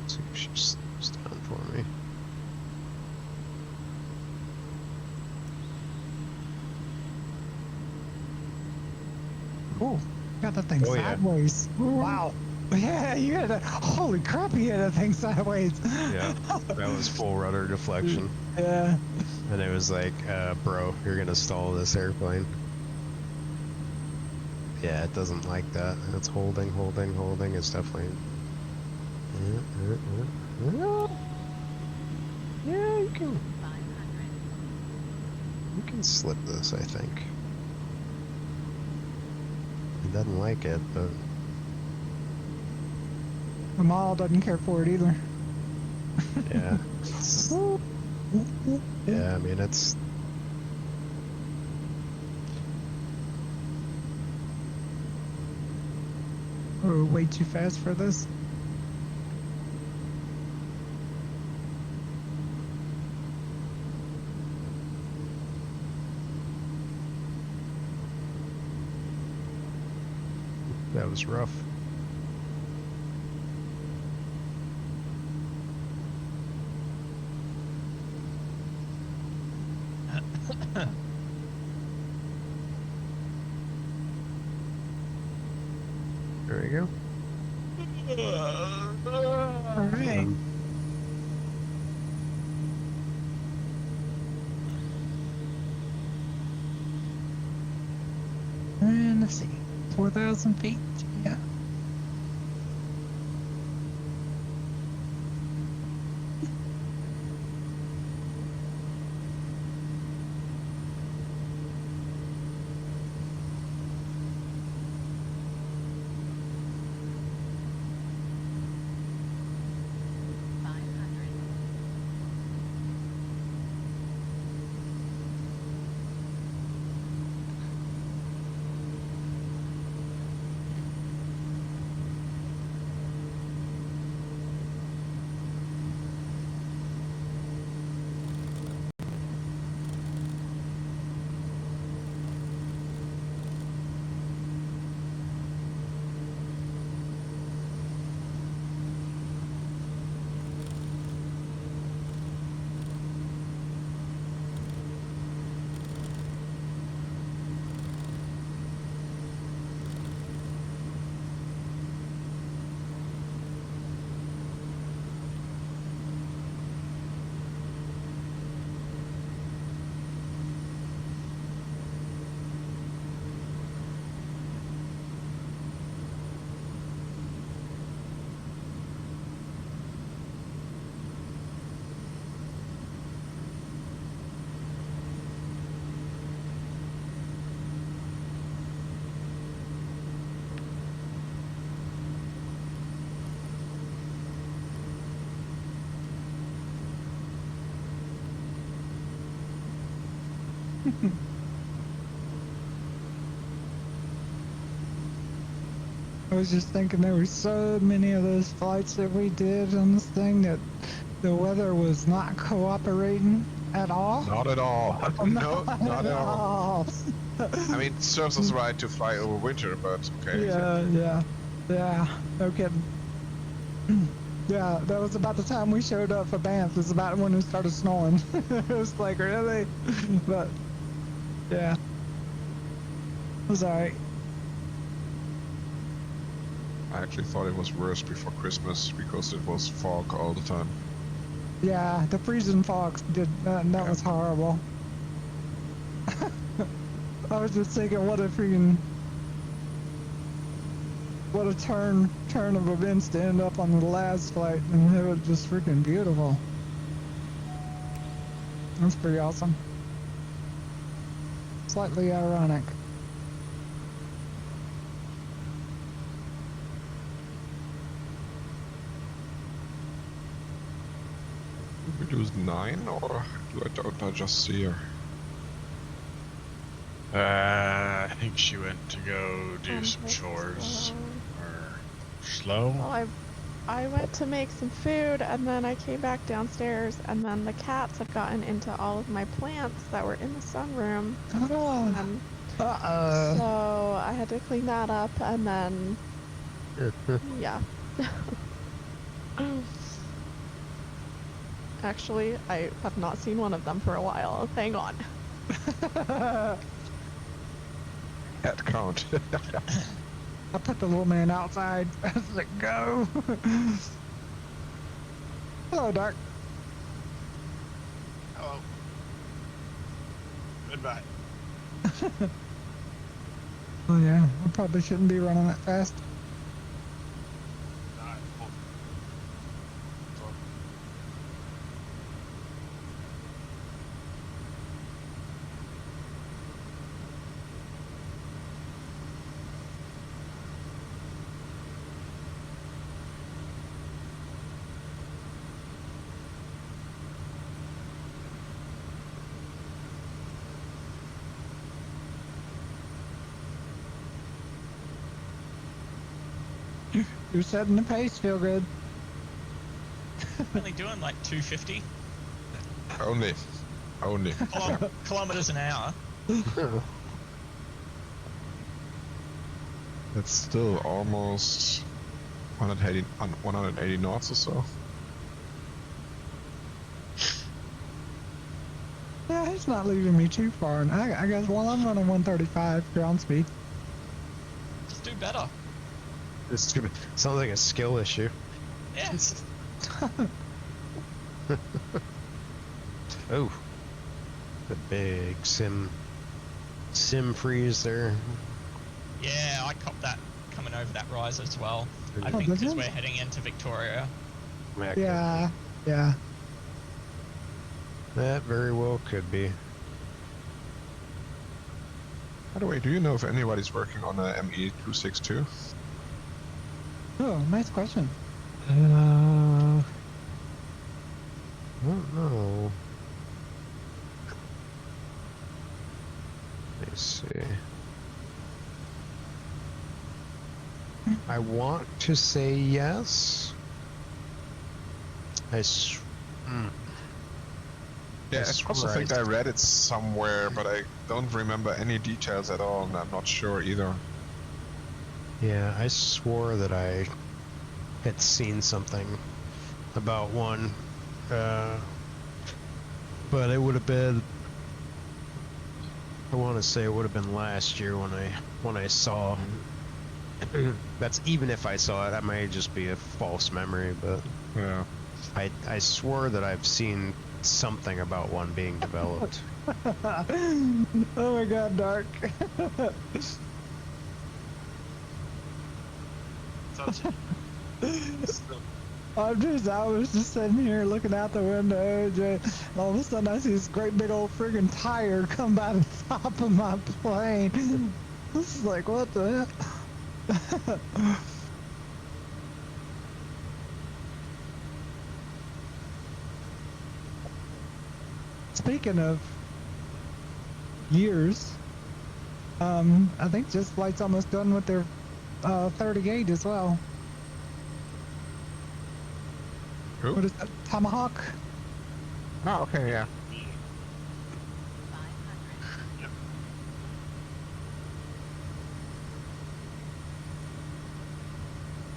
See if she slows down for me. Ooh, got that thing Oh, yeah. sideways. Wow. Yeah, you had that. Holy crap, you had that thing sideways. Yeah, that was full rudder deflection. Yeah. And it was like, bro, you're gonna stall this airplane. Yeah, it doesn't like that. It's holding. It's definitely... Yeah, you can slip this, I think. It doesn't like it, but... Amal doesn't care for it either. Yeah. Yeah, I mean, it's... We're way too fast for this. That was rough. There we go. All right. And let's see, 4,000 feet. Yeah. I was just thinking there were so many of those flights that we did on this thing that the weather was not cooperating at all. Not at all. No, not at all. all. I mean, it serves us right to fly over winter, but okay. Yeah, no kidding. Yeah, that was about the time we showed up for Banff. It was about when it started snowing. It was like, really? But, yeah. It was alright. I actually thought it was worse before Christmas because it was fog all the time. Yeah, the freezing fog did that was horrible. I was just thinking, what a turn of events to end up on the last flight, and it was just freaking beautiful. That's pretty awesome. Slightly ironic. Did we lose 9 or don't I just see her? I think she went to go do some chores. Or slow? Well, I went to make some food, and then I came back downstairs, and then the cats had gotten into all of my plants that were in the sunroom. Oh. So I had to clean that up, and then yeah. Actually, I have not seen one of them for a while. Hang on. Head count. I put the little man outside. I was like, go. Hello, Dark. Hello. Goodbye. Oh yeah, I probably shouldn't be running that fast. You're setting the pace, feel good. Only doing like 250 Only. kilometers an hour. It's still almost 180 knots or so. Yeah, it's not leaving me too far. And I guess while I'm running 135 ground speed. Just do better. This sounds like a skill issue. Yeah. Oh, the big sim freeze there. Yeah, I copped that coming over that rise as well. I Oh, think does because it? we're heading into Victoria. Yeah, yeah. That very well could be. By the way, do you know if anybody's working on a ME262? Oh, nice question. I don't know. Let me see. I want to say yes. Yeah, I also swear think I read it somewhere, but I don't remember any details at all, and I'm not sure either. Yeah, I swore that I had seen something about one, but it would have been. I want to say it would have been last year when I saw. That's even if I saw it, that might just be a false memory, but Yeah. I swore that I've seen something about one being developed. Oh my god, Dark. I was just sitting here looking out the window, and all of a sudden I see this great big old friggin' tire come by the top of my plane. This is like, what the heck? Speaking of years, I think Just Flight's almost done with their 38 as well. Who? What is that? Tomahawk? Oh, okay, yeah.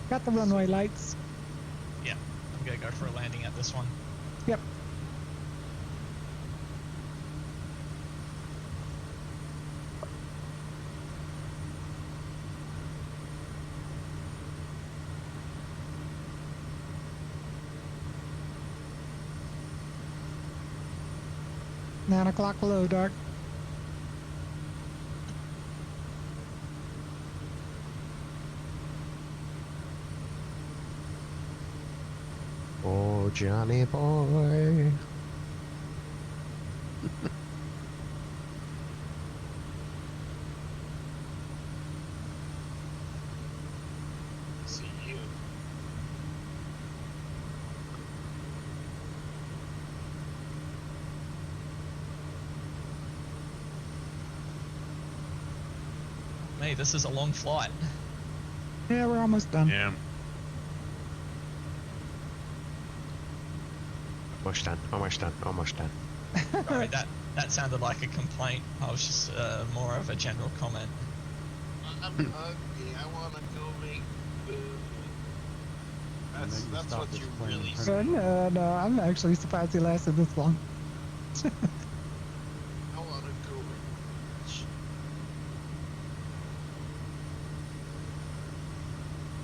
Got the runway lights. Yeah, I'm gonna go for a landing at this one. Yep. 9 o'clock below dark. Oh, Johnny boy. See you. Hey, this is a long flight. Yeah, we're almost done. Yeah. Almost done. Almost done. Almost done. Sorry, that sounded like a complaint. I was just more of a general comment. I'm hungry. I want to go make food. And then you That's stop what this you plane really and turn say. No, I'm actually surprised he lasted this long. I want to go make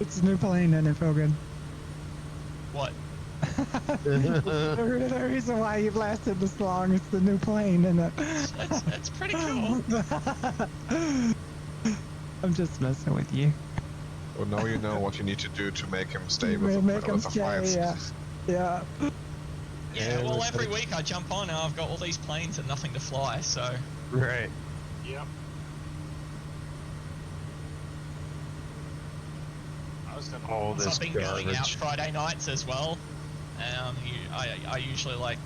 It's a new plane and it felt good. What? The reason why you've lasted this long is the new plane and it. That's pretty cool. I'm just messing with you. Well, now you know what you need to do to make him stay with the, Make him with the stay, flights. yeah. Yeah, well, every week I jump on and I've got all these planes and nothing to fly, so... Right. Yep. I was gonna. All So this I've been going out garbage. Friday nights as well. I usually like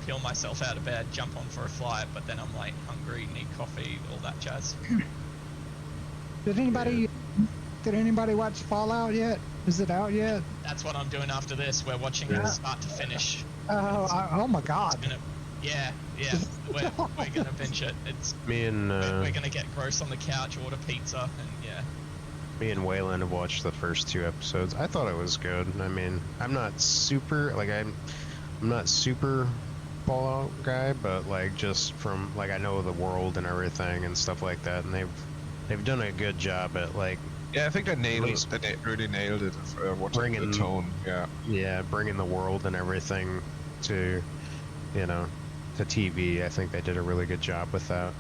peel myself out of bed, jump on for a flight, but then I'm like hungry, need coffee, all that jazz. Did anybody watch Fallout yet? Is it out yet? That's what I'm doing after this. We're watching Yeah. it start to finish. Oh my God. It's gonna, yeah, we're gonna binge it. It's Me and we're gonna get gross on the couch, order pizza, and yeah. me and Waylon have watched the first 2 episodes. I thought it was good. I mean, I'm not super Fallout guy, but like just from like I know the world and everything and stuff like that, and they've done a good job at like Yeah, I think they nailed it. They really nailed it. Watching Bringing- the tone. Yeah. bringing the world and everything to to TV. I think they did a really good job with that.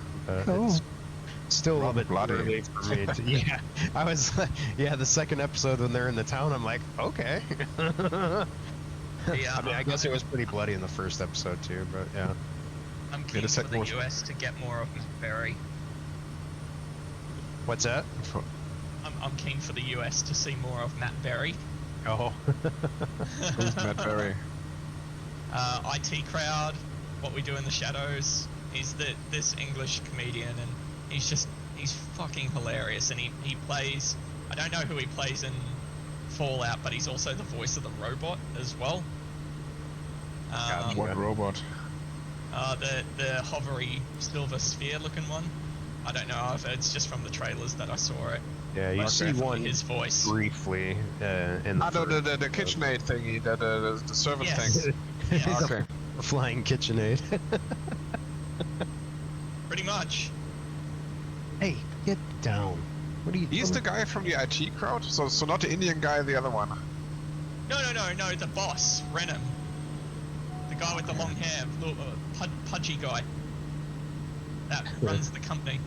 Cool. It's still a little Rather bit bloody. early for me to, yeah. I was like, yeah, the second episode when they're in the town, I'm like, okay. Yeah, I mean, I guess it was pretty bloody in the first episode too, but yeah. I'm the keen for second the was- US to get more of Matt Berry. What's that? I'm keen for the US to see more of Matt Berry. Oh. Who's Matt Berry? IT Crowd, What We Do in the Shadows. He's this English comedian, and he's fucking hilarious. And he plays, I don't know who he plays in Fallout, but he's also the voice of the robot as well. What robot? The hovery silver sphere looking one. I don't know if it's just from the trailers that I saw it. Yeah, you see one His voice. briefly in the Ah, no, first the episode. KitchenAid thingy, the servant Yes. thing. Yeah, Okay. A flying KitchenAid. pretty much. Hey, get down. What are you He's the guy from the IT crowd? So not the Indian guy, the other one. No, the boss, Renham. The guy with the long hair, little, pudgy guy. That runs the company.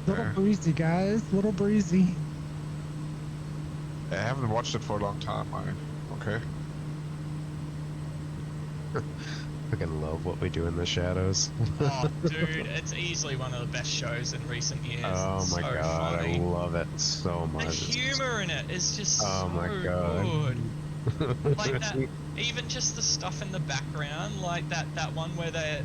Little breezy, guys. Little breezy. I haven't watched it for a long time. Okay. fucking love What We Do in the Shadows. Oh, dude, it's easily one of the best shows in recent years. Oh It's my so god, funny. I love it so The much. humor in it is just Oh so my God. good. Like that, even just the stuff in the background, like that one where they're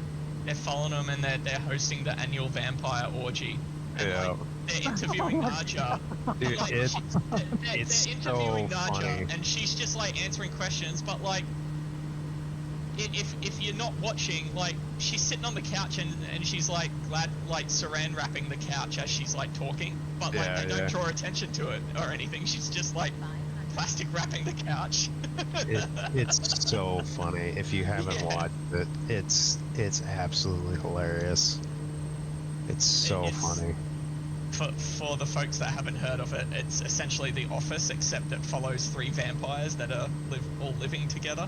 following them and they're hosting the annual vampire orgy. And Yeah. like, they're interviewing Naja. Dude, Like, it's they're it's interviewing so Naja, funny. and she's just like answering questions, but like, if you're not watching, like, she's sitting on the couch and she's like saran wrapping the couch as she's like talking, but like Yeah, they don't yeah. draw attention to it or anything. She's just like plastic wrapping the couch. It's so funny. If you haven't Yeah. watched it, it's absolutely hilarious. It's so It's- funny. For the folks that haven't heard of it, it's essentially The Office, except it follows 3 vampires that are all living together.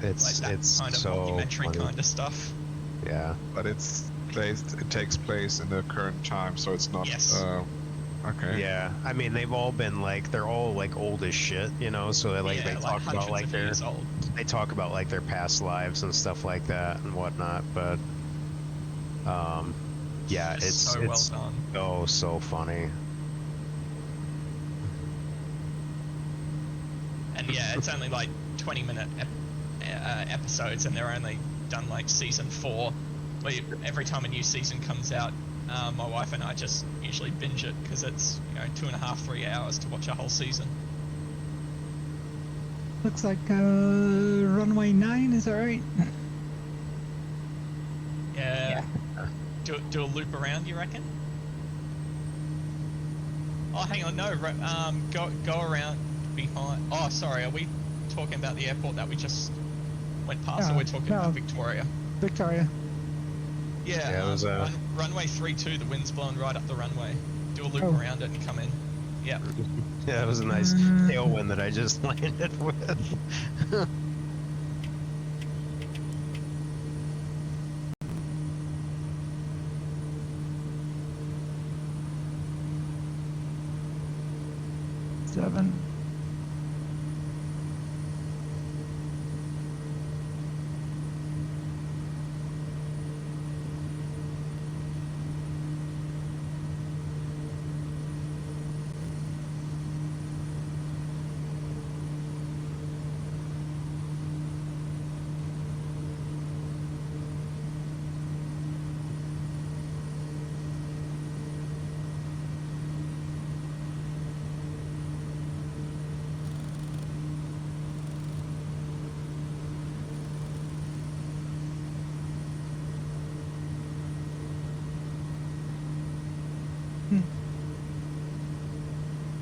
It's like that it's kind of so mockumentary funny. kind of stuff. Yeah. But it takes place in the current time, so it's not. Yes. Okay. Yeah, I mean they've all been like they're all like old as shit, you know. So they Yeah, they like talk about hundreds like of their years old. they talk about like their past lives and stuff like that and whatnot. But yeah, Just it's so well done. so funny. And yeah, it's only like 20-minute episodes, and they're only done like season 4. But every time a new season comes out, my wife and I just usually binge it because it's 2.5, 3 hours to watch a whole season. Looks like runway 9. Is that right? Yeah. Do a loop around, you reckon? Oh, hang on, no. Go around behind. Oh, sorry. Are we talking about the airport that we just went past, or we're talking about Victoria? Victoria. Yeah. It was runway 32. The wind's blowing right up the runway. Do a loop around it and come in. Yeah. Yeah, it was a nice tailwind that I just landed with. Seven.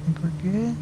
Think we're good.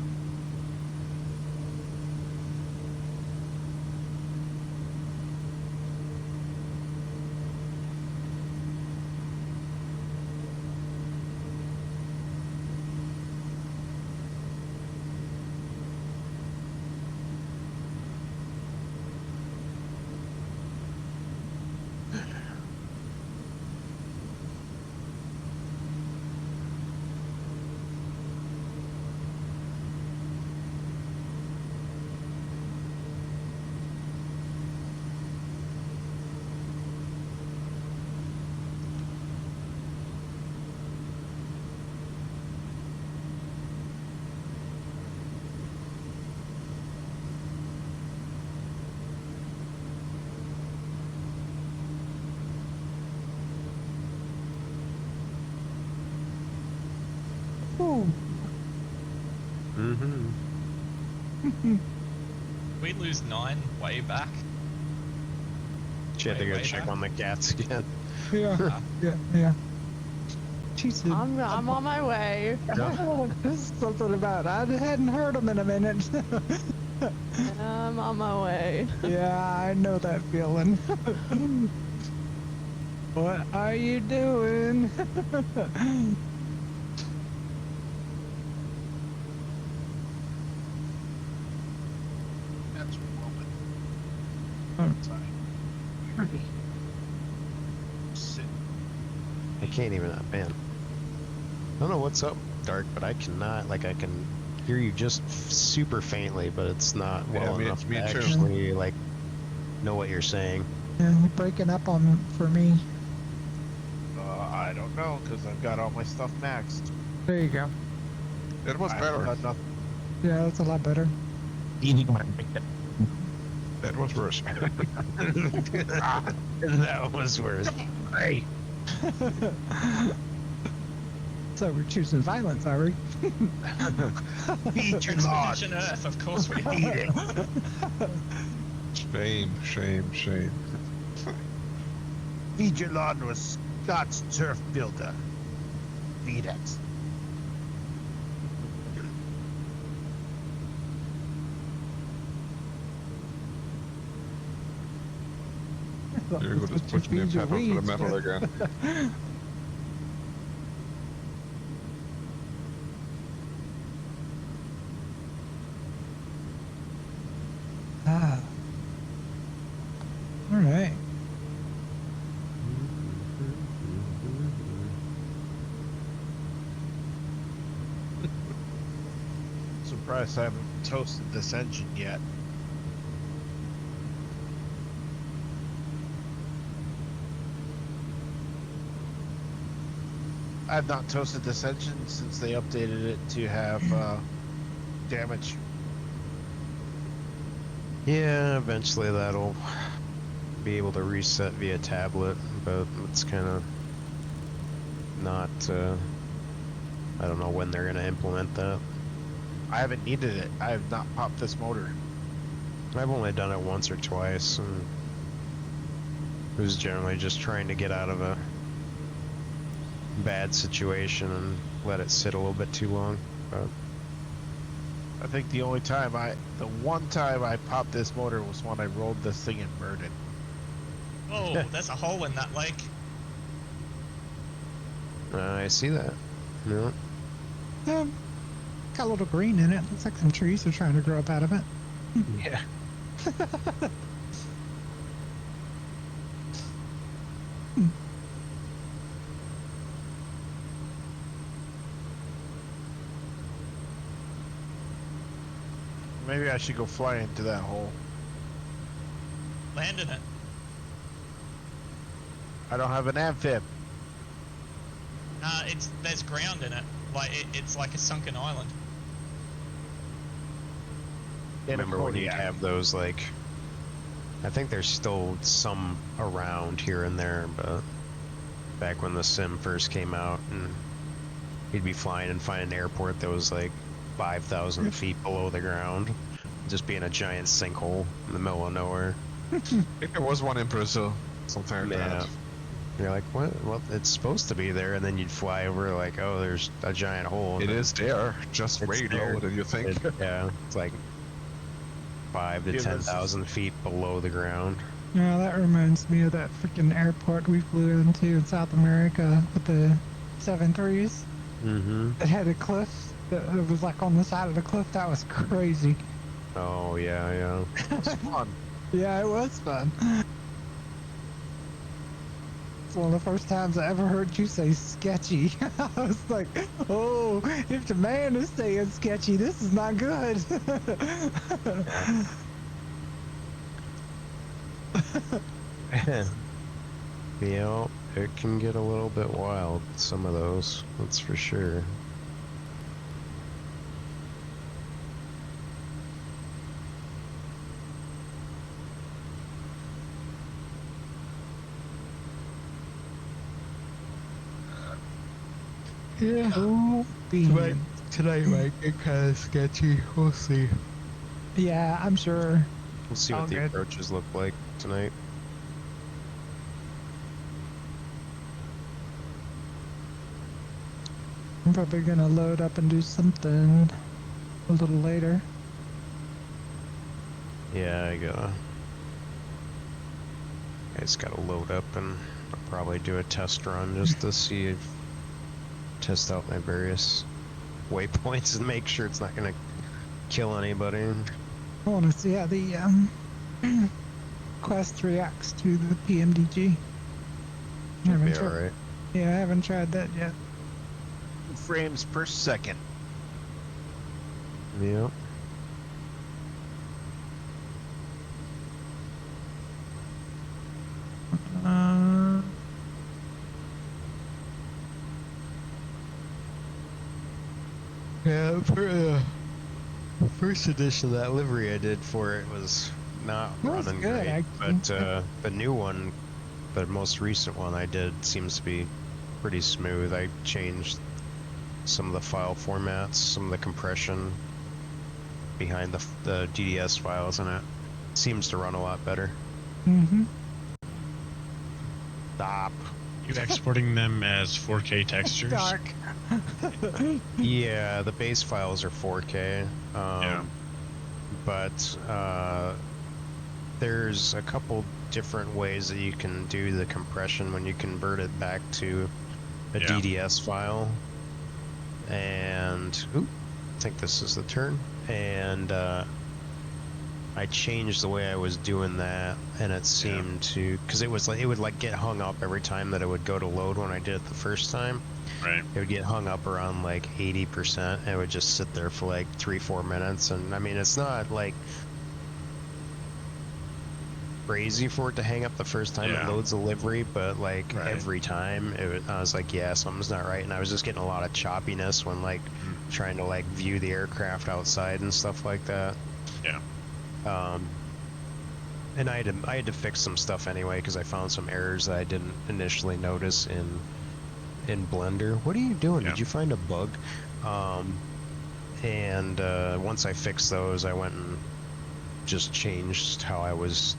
Ooh. We lose 9 way back. She had to go Way check back. on the cats again. Yeah. Yeah. She said, I'm on my way. something about I hadn't heard him in a minute. I'm on my way. Yeah, I know that feeling. What are you doing? That's a moment. Sit. I can't even, man. I don't know what's up, Dark, but I cannot, like, I can hear you just super faintly, but it's not well me- enough me to too. actually, like, know what you're saying. Yeah, you're breaking up on for me. I don't know, because I've got all my stuff maxed. There you go. It was I better. got nothing. Yeah, that's a lot better. That was worse. That was worse. Hey! So we're choosing violence, are we? Feed your lord! Expedition Earth, of course we are. Feed it! Shame. Feed your lord to a Scots turf builder. Feed it. You're going to put new pedal to the metal again. Ah. right. Surprised I haven't toasted this engine yet. I've not toasted this engine since they updated it to have damage. Yeah, eventually that'll be able to reset via tablet, but it's kind of not. I don't know when they're gonna implement that. I haven't needed it. I have not popped this motor. I've only done it once or twice, and it was generally just trying to get out of a bad situation and let it sit a little bit too long. But I think the one time I popped this motor was when I rolled this thing and burned it. Oh, there's a hole in that lake. I see that. Yeah. Got a little green in it. Looks like some trees are trying to grow up out of it. Yeah. Maybe I should go fly into that hole. Land in it. I don't have an amphib. There's ground in it. Like it's like a sunken island. Remember when you have those, like, I think there's still some around here and there, but back when the sim first came out, and you'd be flying and find an airport that was like 5,000 feet below the ground, just being a giant sinkhole in the middle of nowhere. I think there was one in Brazil, something like Yeah. that. You're like, what? Well, it's supposed to be there, and then you'd fly over, like, oh, there's a giant hole. It is there, just It's way there. lower than you think. Yeah, it's like 5 to Yeah, 10,000 feet below the ground. Yeah, that reminds me of that freaking airport we flew into in South America with the 737s. Mm-hmm. It had a cliff that it was like on the side of the cliff. That was crazy. Oh, yeah. It's fun. Yeah, it was fun. It's one of the first times I ever heard you say sketchy. I was like, oh, if the man is saying sketchy, this is not good. Yeah, it can get a little bit wild, some of those, that's for sure. Yeah. Oh, Tonight might get kind of sketchy, we'll see. yeah, I'm sure. We'll see All what the good. approaches look like tonight. I'm probably gonna load up and do something a little later. Yeah, I just gotta load up and I'll probably do a test run just to see if, test out my various waypoints and make sure it's not gonna kill anybody. I want to see how the Quest reacts to the PMDG. Should be tried- alright. Yeah, I haven't tried that yet. Frames per second. Yep. Yeah, for the first edition, that livery I did for it was not That was running good, great. actually. But the new one, the most recent one I did, seems to be pretty smooth. I changed some of the file formats, some of the compression behind the DDS files, and it seems to run a lot better. Mm-hmm. Stop. You exporting them as 4K textures? Dark. Yeah, the base files are 4K. Yeah. But there's a couple different ways that you can do the compression when you convert it back to a Yeah. DDS file. And I think this is the turn. And I changed the way I was doing that, and it seemed to, because it was like it would like get hung up every time that it would go to load when I did it the first time. Right. It would get hung up around like 80%, and it would just sit there for like 3-4 minutes. And I mean, it's not like crazy for it to hang up the first time it loads a livery, but like every time I was like, yeah, something's not right. And I was just getting a lot of choppiness when like trying to like view the aircraft outside and stuff like that. Yeah. And I had to fix some stuff anyway, because I found some errors that I didn't initially notice in Blender. What are you doing? Did you find a bug? And once I fixed those, I went and just changed how I was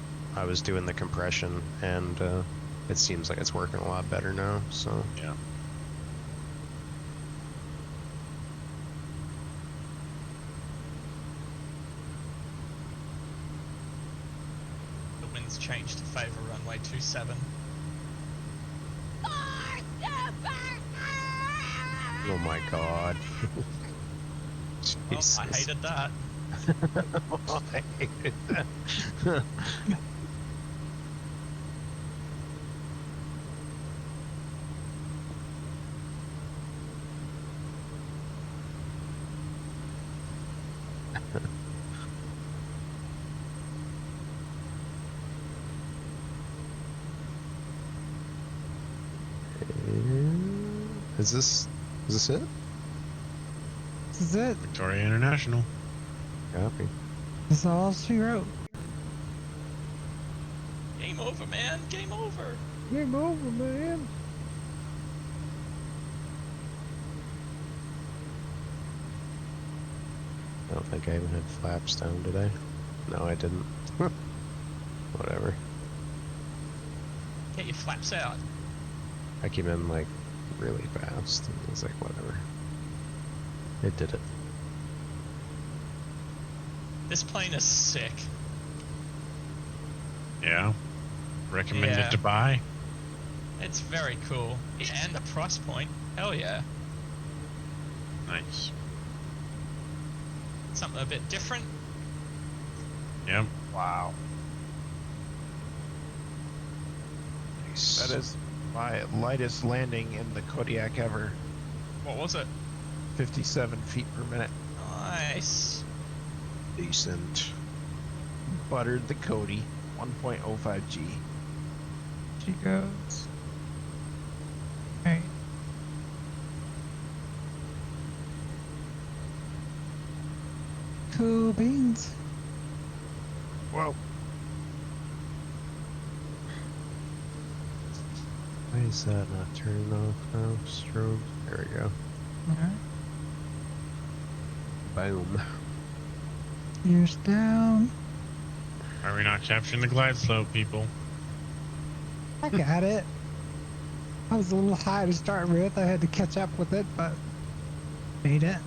doing the compression, and it seems like it's working a lot better now. So yeah. Changed to favor runway 27. oh my god. Well, I hated that. I hated that. Is this it? This is it. Victoria International. Copy. That's all she wrote. Game over, man. Game over. Game over, man. I don't think I even had flaps down today. No, I didn't. Whatever. Get your flaps out. I came in like really fast, and it's like whatever. It did it. This plane is sick. Yeah. Recommended to buy. It's very cool. And the price point. Hell yeah. Nice. Something a bit different. Yep. Wow. Nice. That is my lightest landing in the Kodiak ever. What was it? 57 feet per minute. Nice. Decent. Buttered the Cody. 1.05 G. She goes. Right. Cool beans. Whoa. Why is that not turning off now? Strobe. There we go. Alright. Boom. Ears down. Are we not capturing the glide slope, people? I got it. I was a little high to start with. I had to catch up with it, but made it.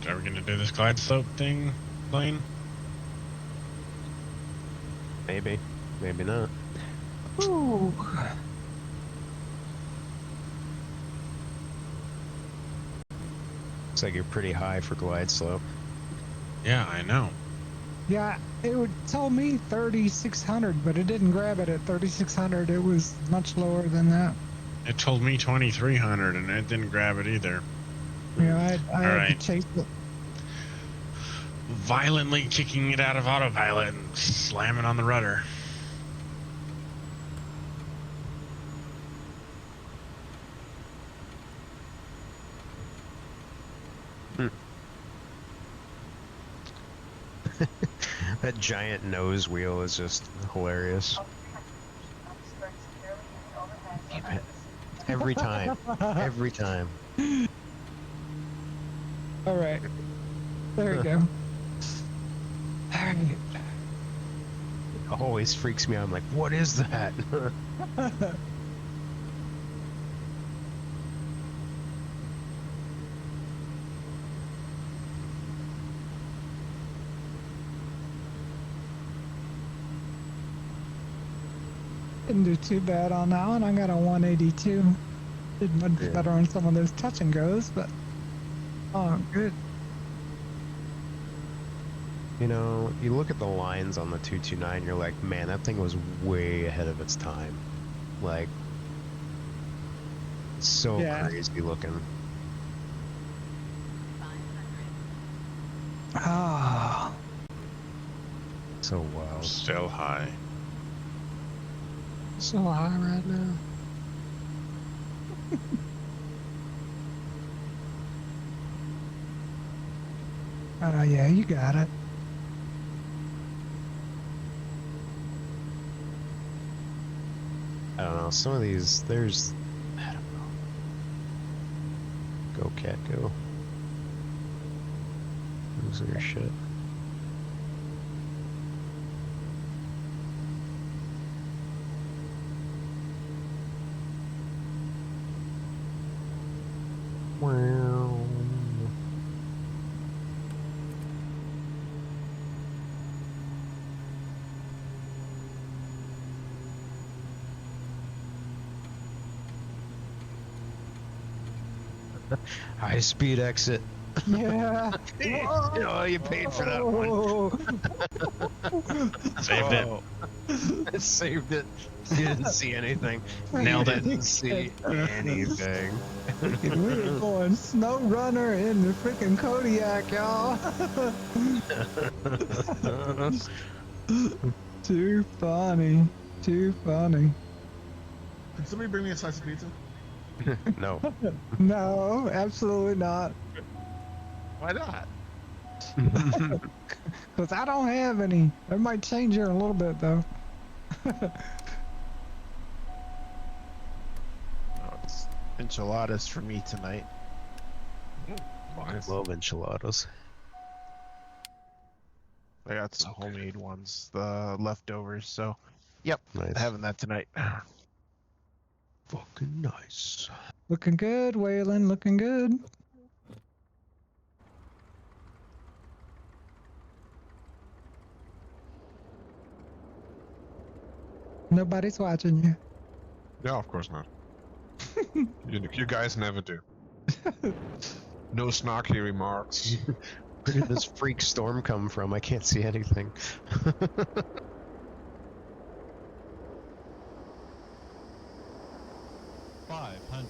Are we gonna do this glide slope thing, Blaine? Maybe. Maybe not. Ooh. Looks like you're pretty high for glide slope. Yeah, I know. Yeah, it would tell me 3,600, but it didn't grab it at 3,600. It was much lower than that. It told me 2,300 and it didn't grab it either. Yeah, I had right. to chase it. Violently kicking it out of autopilot and slamming on the rudder. That giant nose wheel is just hilarious. Every time. Every time. All right. There we go. All right. It always freaks me out. I'm like, what is that? Didn't do too bad on that one. I got a 182. Did much Yeah. better on some of those touch and goes, but oh, good. You know, you look at the lines on the 229, you're like, man, that thing was way ahead of its time. Like, so Yeah. crazy looking. Ah, So wow. Still high. so high right now. Oh yeah, you got it. I don't know. Some of these, there's, I don't know. Go cat go. Lose your shit. Wow. High speed exit. Yeah. Oh, you paid for that one. Saved it. Whoa. I saved it. You didn't see anything. Nailed it. Didn't see anything. We were going snow runner in the freaking Kodiak, y'all. Too funny. Too funny. Can somebody bring me a slice of pizza? No. No, absolutely not. Why not? Because I don't have any. That might change here in a little bit, though. Oh, it's enchiladas for me tonight. I love enchiladas. I got some homemade ones, the leftovers. So, yep, Nice. having that tonight. Fucking nice. Looking good, Waylon. Looking good. Nobody's watching you. Yeah, of course not. you guys never do. No snarky remarks. Where did this freak storm come from? I can't see anything. 500.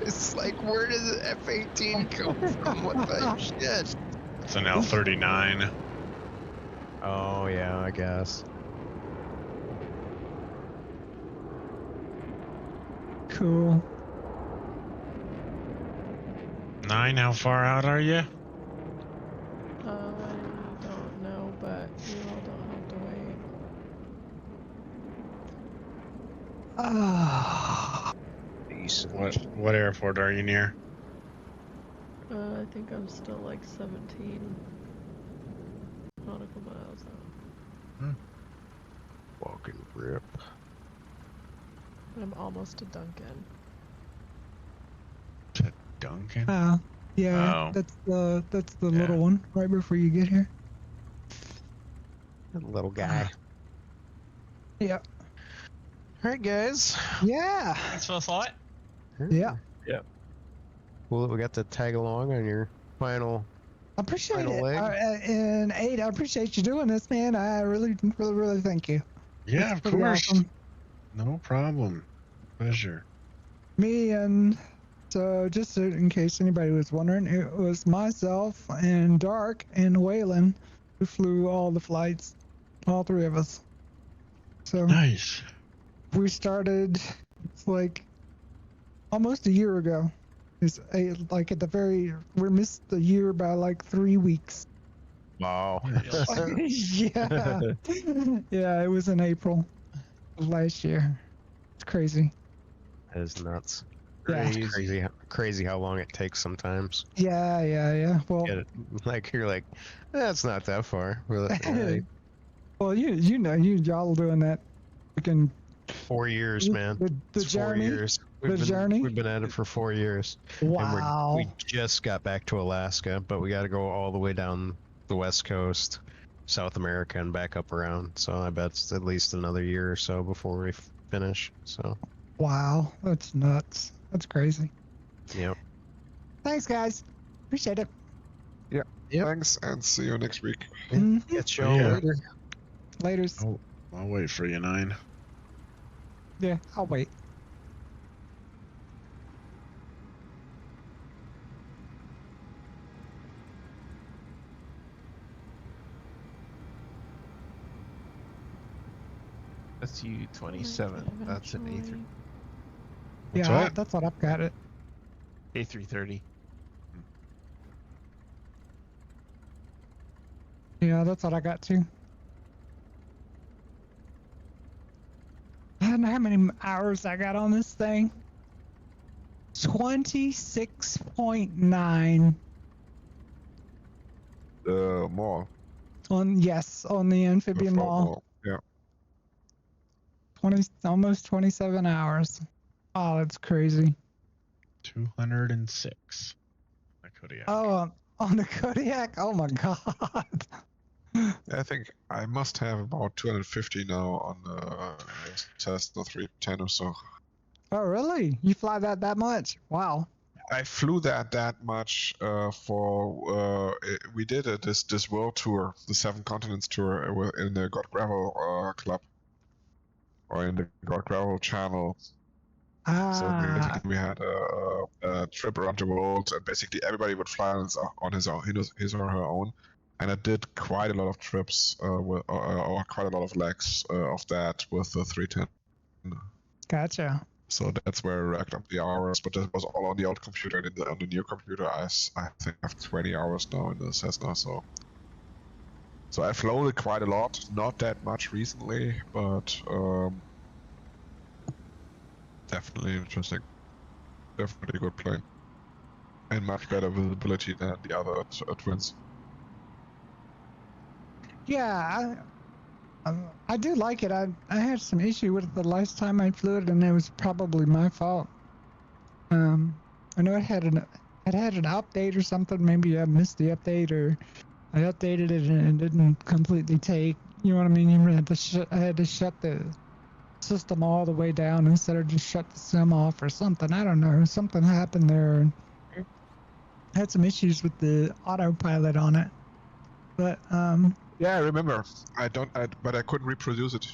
It's like, where does the F-18 come from? What the shit? It's an L39. Oh, yeah, I guess. Cool. 9, how far out are you? I don't know, but you all don't have to wait. Ah. Decent. What airport are you near? I think I'm still like 17 nautical miles out. Fucking rip. I'm almost to Duncan. Duncan? Yeah, Oh. that's the Yeah. little one right before you get here. That little guy. Yeah. Alright, guys. Yeah. Thanks for the flight. Yeah. Well, we got to tag along on your final. I appreciate Final it. leg. And Aid, I appreciate you doing this, man. I really thank you. Yeah, It's of pretty course. awesome. No problem. Pleasure. Me and so just in case anybody was wondering, it was myself and Dark and Waylon who flew all the flights, all three of us. So Nice. we started like almost a year ago. It's like at the very we missed the year by like 3 weeks. Wow. Yeah. Yeah, it was in April of last year. It's crazy. That is nuts. Yeah. It's crazy how long it takes sometimes. Yeah. Well, Get it? Like, you're like, that's not that far. We're like, "Alright, well, you know, y'all doing that. Freaking 4 years, man. The It's 4 journey. years. The journey? We've been at it for 4 years. Wow. And we just got back to Alaska, but we got to go all the way down the west coast South America and back up around. So I bet it's at least another year or so before we finish. So Wow, that's nuts. That's crazy. yep. Thanks, guys. Appreciate it. Yep. Thanks, and see you next week. Mhm. Catch you Yeah. later. Laters. Oh, I'll wait for you, 9. Yeah, I'll wait. That's U27. That's an A3. What's Yeah, that? that's what I've got it. A330. Yeah, that's what I got too. I don't know how many hours I got on this thing. 26.9 More. on the amphibian Before mall. more. Yeah. 20, almost 27 hours. Oh, that's crazy. 206. My Kodiak. Oh, on the Kodiak. Oh my god. I think I must have about 250 now on the Cessna 310 or so. Oh, really? You fly that much? Wow. I flew that much we did this world tour, the 7 continents tour in the God Gravel club, or in the God Gravel channel. So basically we had a trip around the world, and basically everybody would fly on his or her own. And I did quite a lot of trips, or quite a lot of legs of that with the 310. Gotcha. So that's where I racked up the hours, but that was all on the old computer. And on the new computer, I think I have 20 hours now in the Cessna. So I've flown it quite a lot, not that much recently, but definitely interesting. Definitely a good plane. And much better visibility than the other twins. Yeah, I do like it. I had some issue with it the last time I flew it, and it was probably my fault. I know it had an update or something. Maybe I missed the update, or I updated it and it didn't completely take. You know what I mean? You had to I had to shut the system all the way down instead of just shut the sim off or something. I don't know. Something happened there. I had some issues with the autopilot on it, but Yeah, I remember. But I couldn't reproduce it.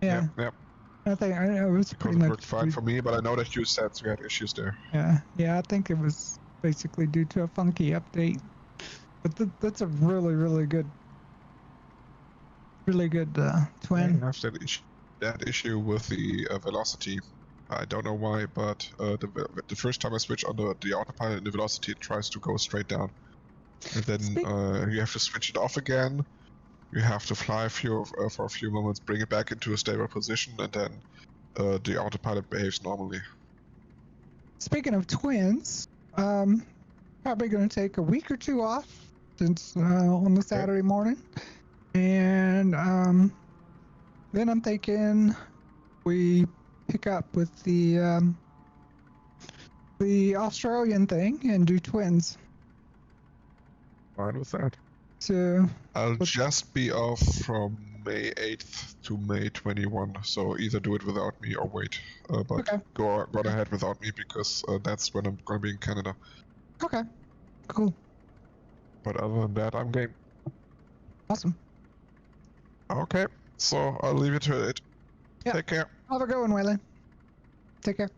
yeah. Yep. I think it was Because pretty it much worked fine for me, but I know that you said you had issues there. Yeah, I think it was basically due to a funky update. But that's a really good twin. I have that issue with the velocity. I don't know why, but the first time I switch on the autopilot and the velocity, it tries to go straight down. And then you have to switch it off again. You have to fly for a few moments, bring it back into a stable position, and then the autopilot behaves normally. Speaking of twins, probably going to take a week or two off since on the Saturday morning, and then I'm thinking we pick up with the Australian thing and do twins. Fine with that. So I'll just be off from May 8th to May 21, so either do it without me or wait. But okay. go ahead without me, because that's when I'm going to be in Canada. Okay. Cool. But other than that, I'm game. Awesome. Okay, so I'll leave you to it. Yeah. Take care. Have a good one, Waylon. Take care.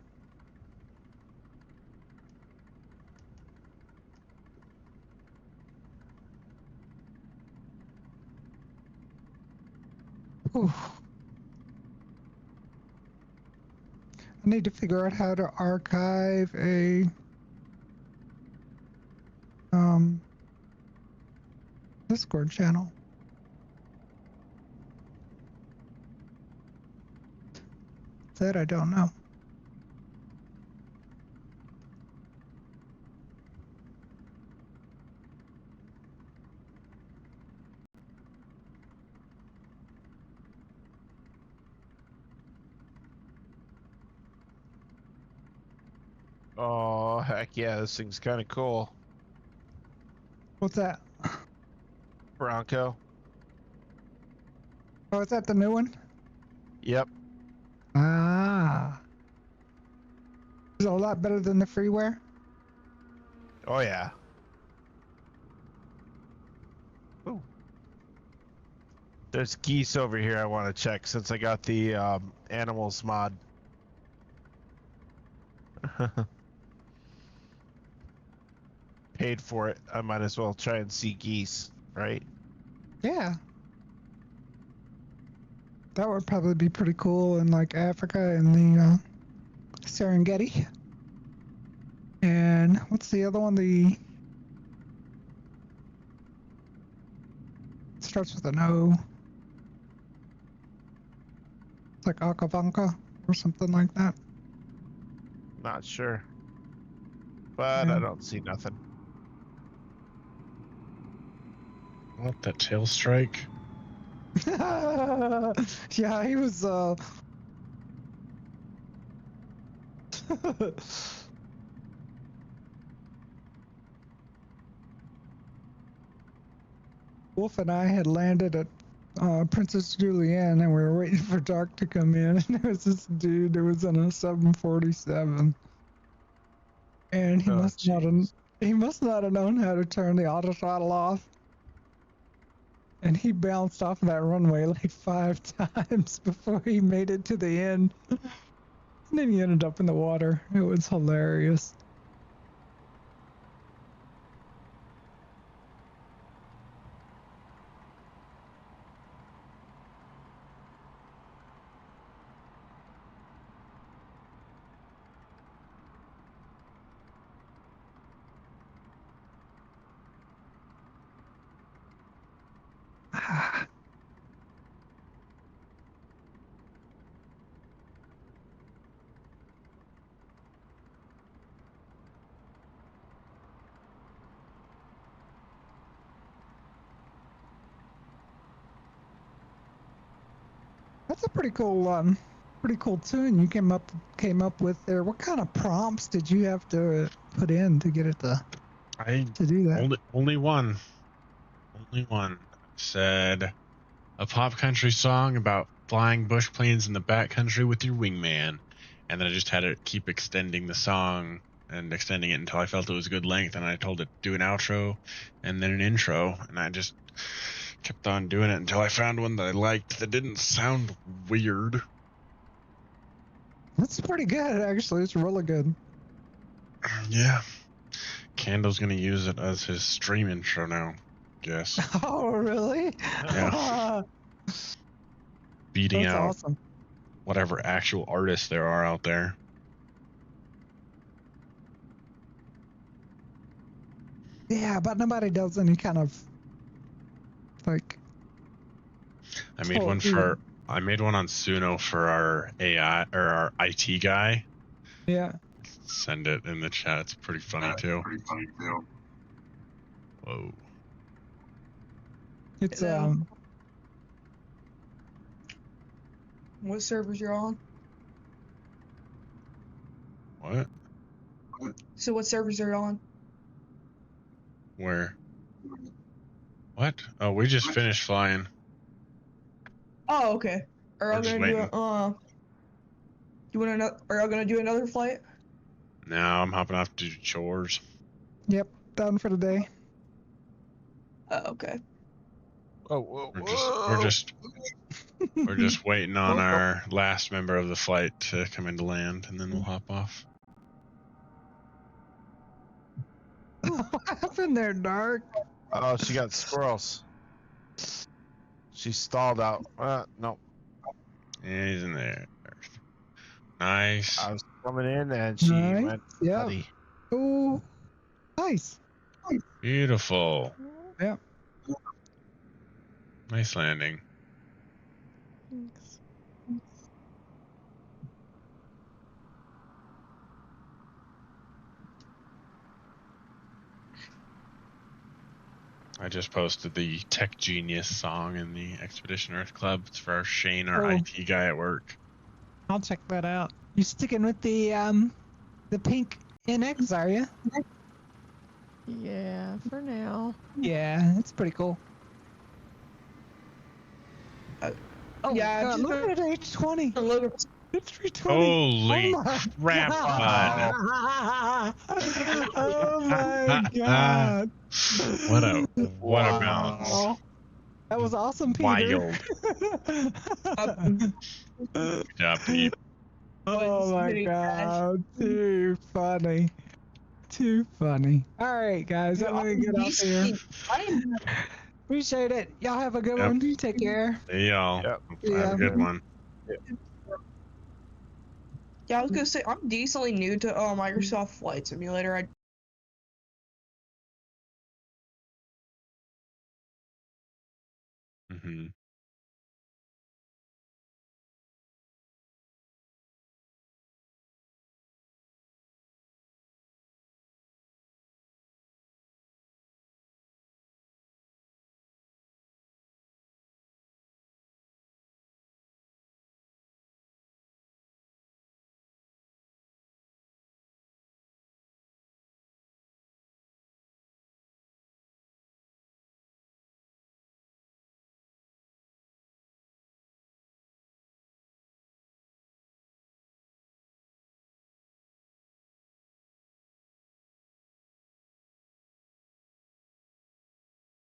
Ooh. I need to figure out how to archive a Discord channel. That I don't know. Oh, heck yeah, this thing's kind of cool. What's that? Bronco. Oh, is that the new one? Yep. Ah. Is it a lot better than the freeware? Oh yeah. Ooh. There's geese over here I want to check since I got the animals mod. Paid for it. I might as well try and see geese, right? Yeah. That would probably be pretty cool in like Africa and the Serengeti. And what's the other one? The starts with an O. It's like Akavanka or something like that. Not sure. But Yeah. I don't see nothing. What, that tail strike? Yeah, he was Wolf and I had landed at Princess Julienne and we were waiting for dark to come in, and there was this dude that was on a 747. And he Oh, must not have known how to turn the auto throttle off. And he bounced off that runway like 5 times before he made it to the end. And then he ended up in the water. It was hilarious. That's a pretty cool tune you came up with there. What kind of prompts did you have to put in to get it to do that? Only one. Only one. Said a pop country song about flying bush planes in the backcountry with your wingman. And then I just had to keep extending the song and extending it until I felt it was a good length. And I told it to do an outro and then an intro. And I just kept on doing it until I found one that I liked that didn't sound weird. That's pretty good, actually. It's really good. Yeah. Candle's gonna use it as his stream intro now, guess. Oh, really? Yeah. Beating That's out awesome. whatever actual artists there are out there. Yeah, but nobody does any kind of like. I made one on Suno for our AI or our IT guy. Yeah. Send it in the chat. It's pretty funny too. Whoa. It's Hello. What servers you're on? What? So what servers are you on? Where? What? Oh, we just finished flying. Oh, okay. Are y'all We're just gonna do waiting. are y'all gonna do another flight? Now I'm hopping off to do chores. Yep, done for the day. Oh, okay. Oh, We're just waiting on our last member of the flight to come into land, and then we'll hop off. What happened there, Dark? Oh, she got squirrels. She stalled out. No. Yeah, he's in there. Nice. I was coming in and she Nice. went Yeah. nutty. Oh, nice. Beautiful. Yeah. Nice landing. Thanks. I just posted the Tech Genius song in the Expedition Earth Club. It's for our Shane, our Oh. IT guy at work. I'll check that out. You sticking with the pink NX, are you? Yeah, for now. Yeah, it's pretty cool. Oh Yeah, God, just look at H20. the logo. It's 320. Holy Oh my crap, bud. Oh my God. What a Wow. bounce. That was awesome, Peter. Wild. Good job, Pete. Oh my Pretty God. Too funny. Too funny. All right, guys. I'm going to get off here. Appreciate it. Y'all have a good Yep. one. Take care. See y'all. Yep. Have Yeah. a good one. Yeah, I was gonna say I'm decently new to Microsoft Flight Simulator. Mm-hmm.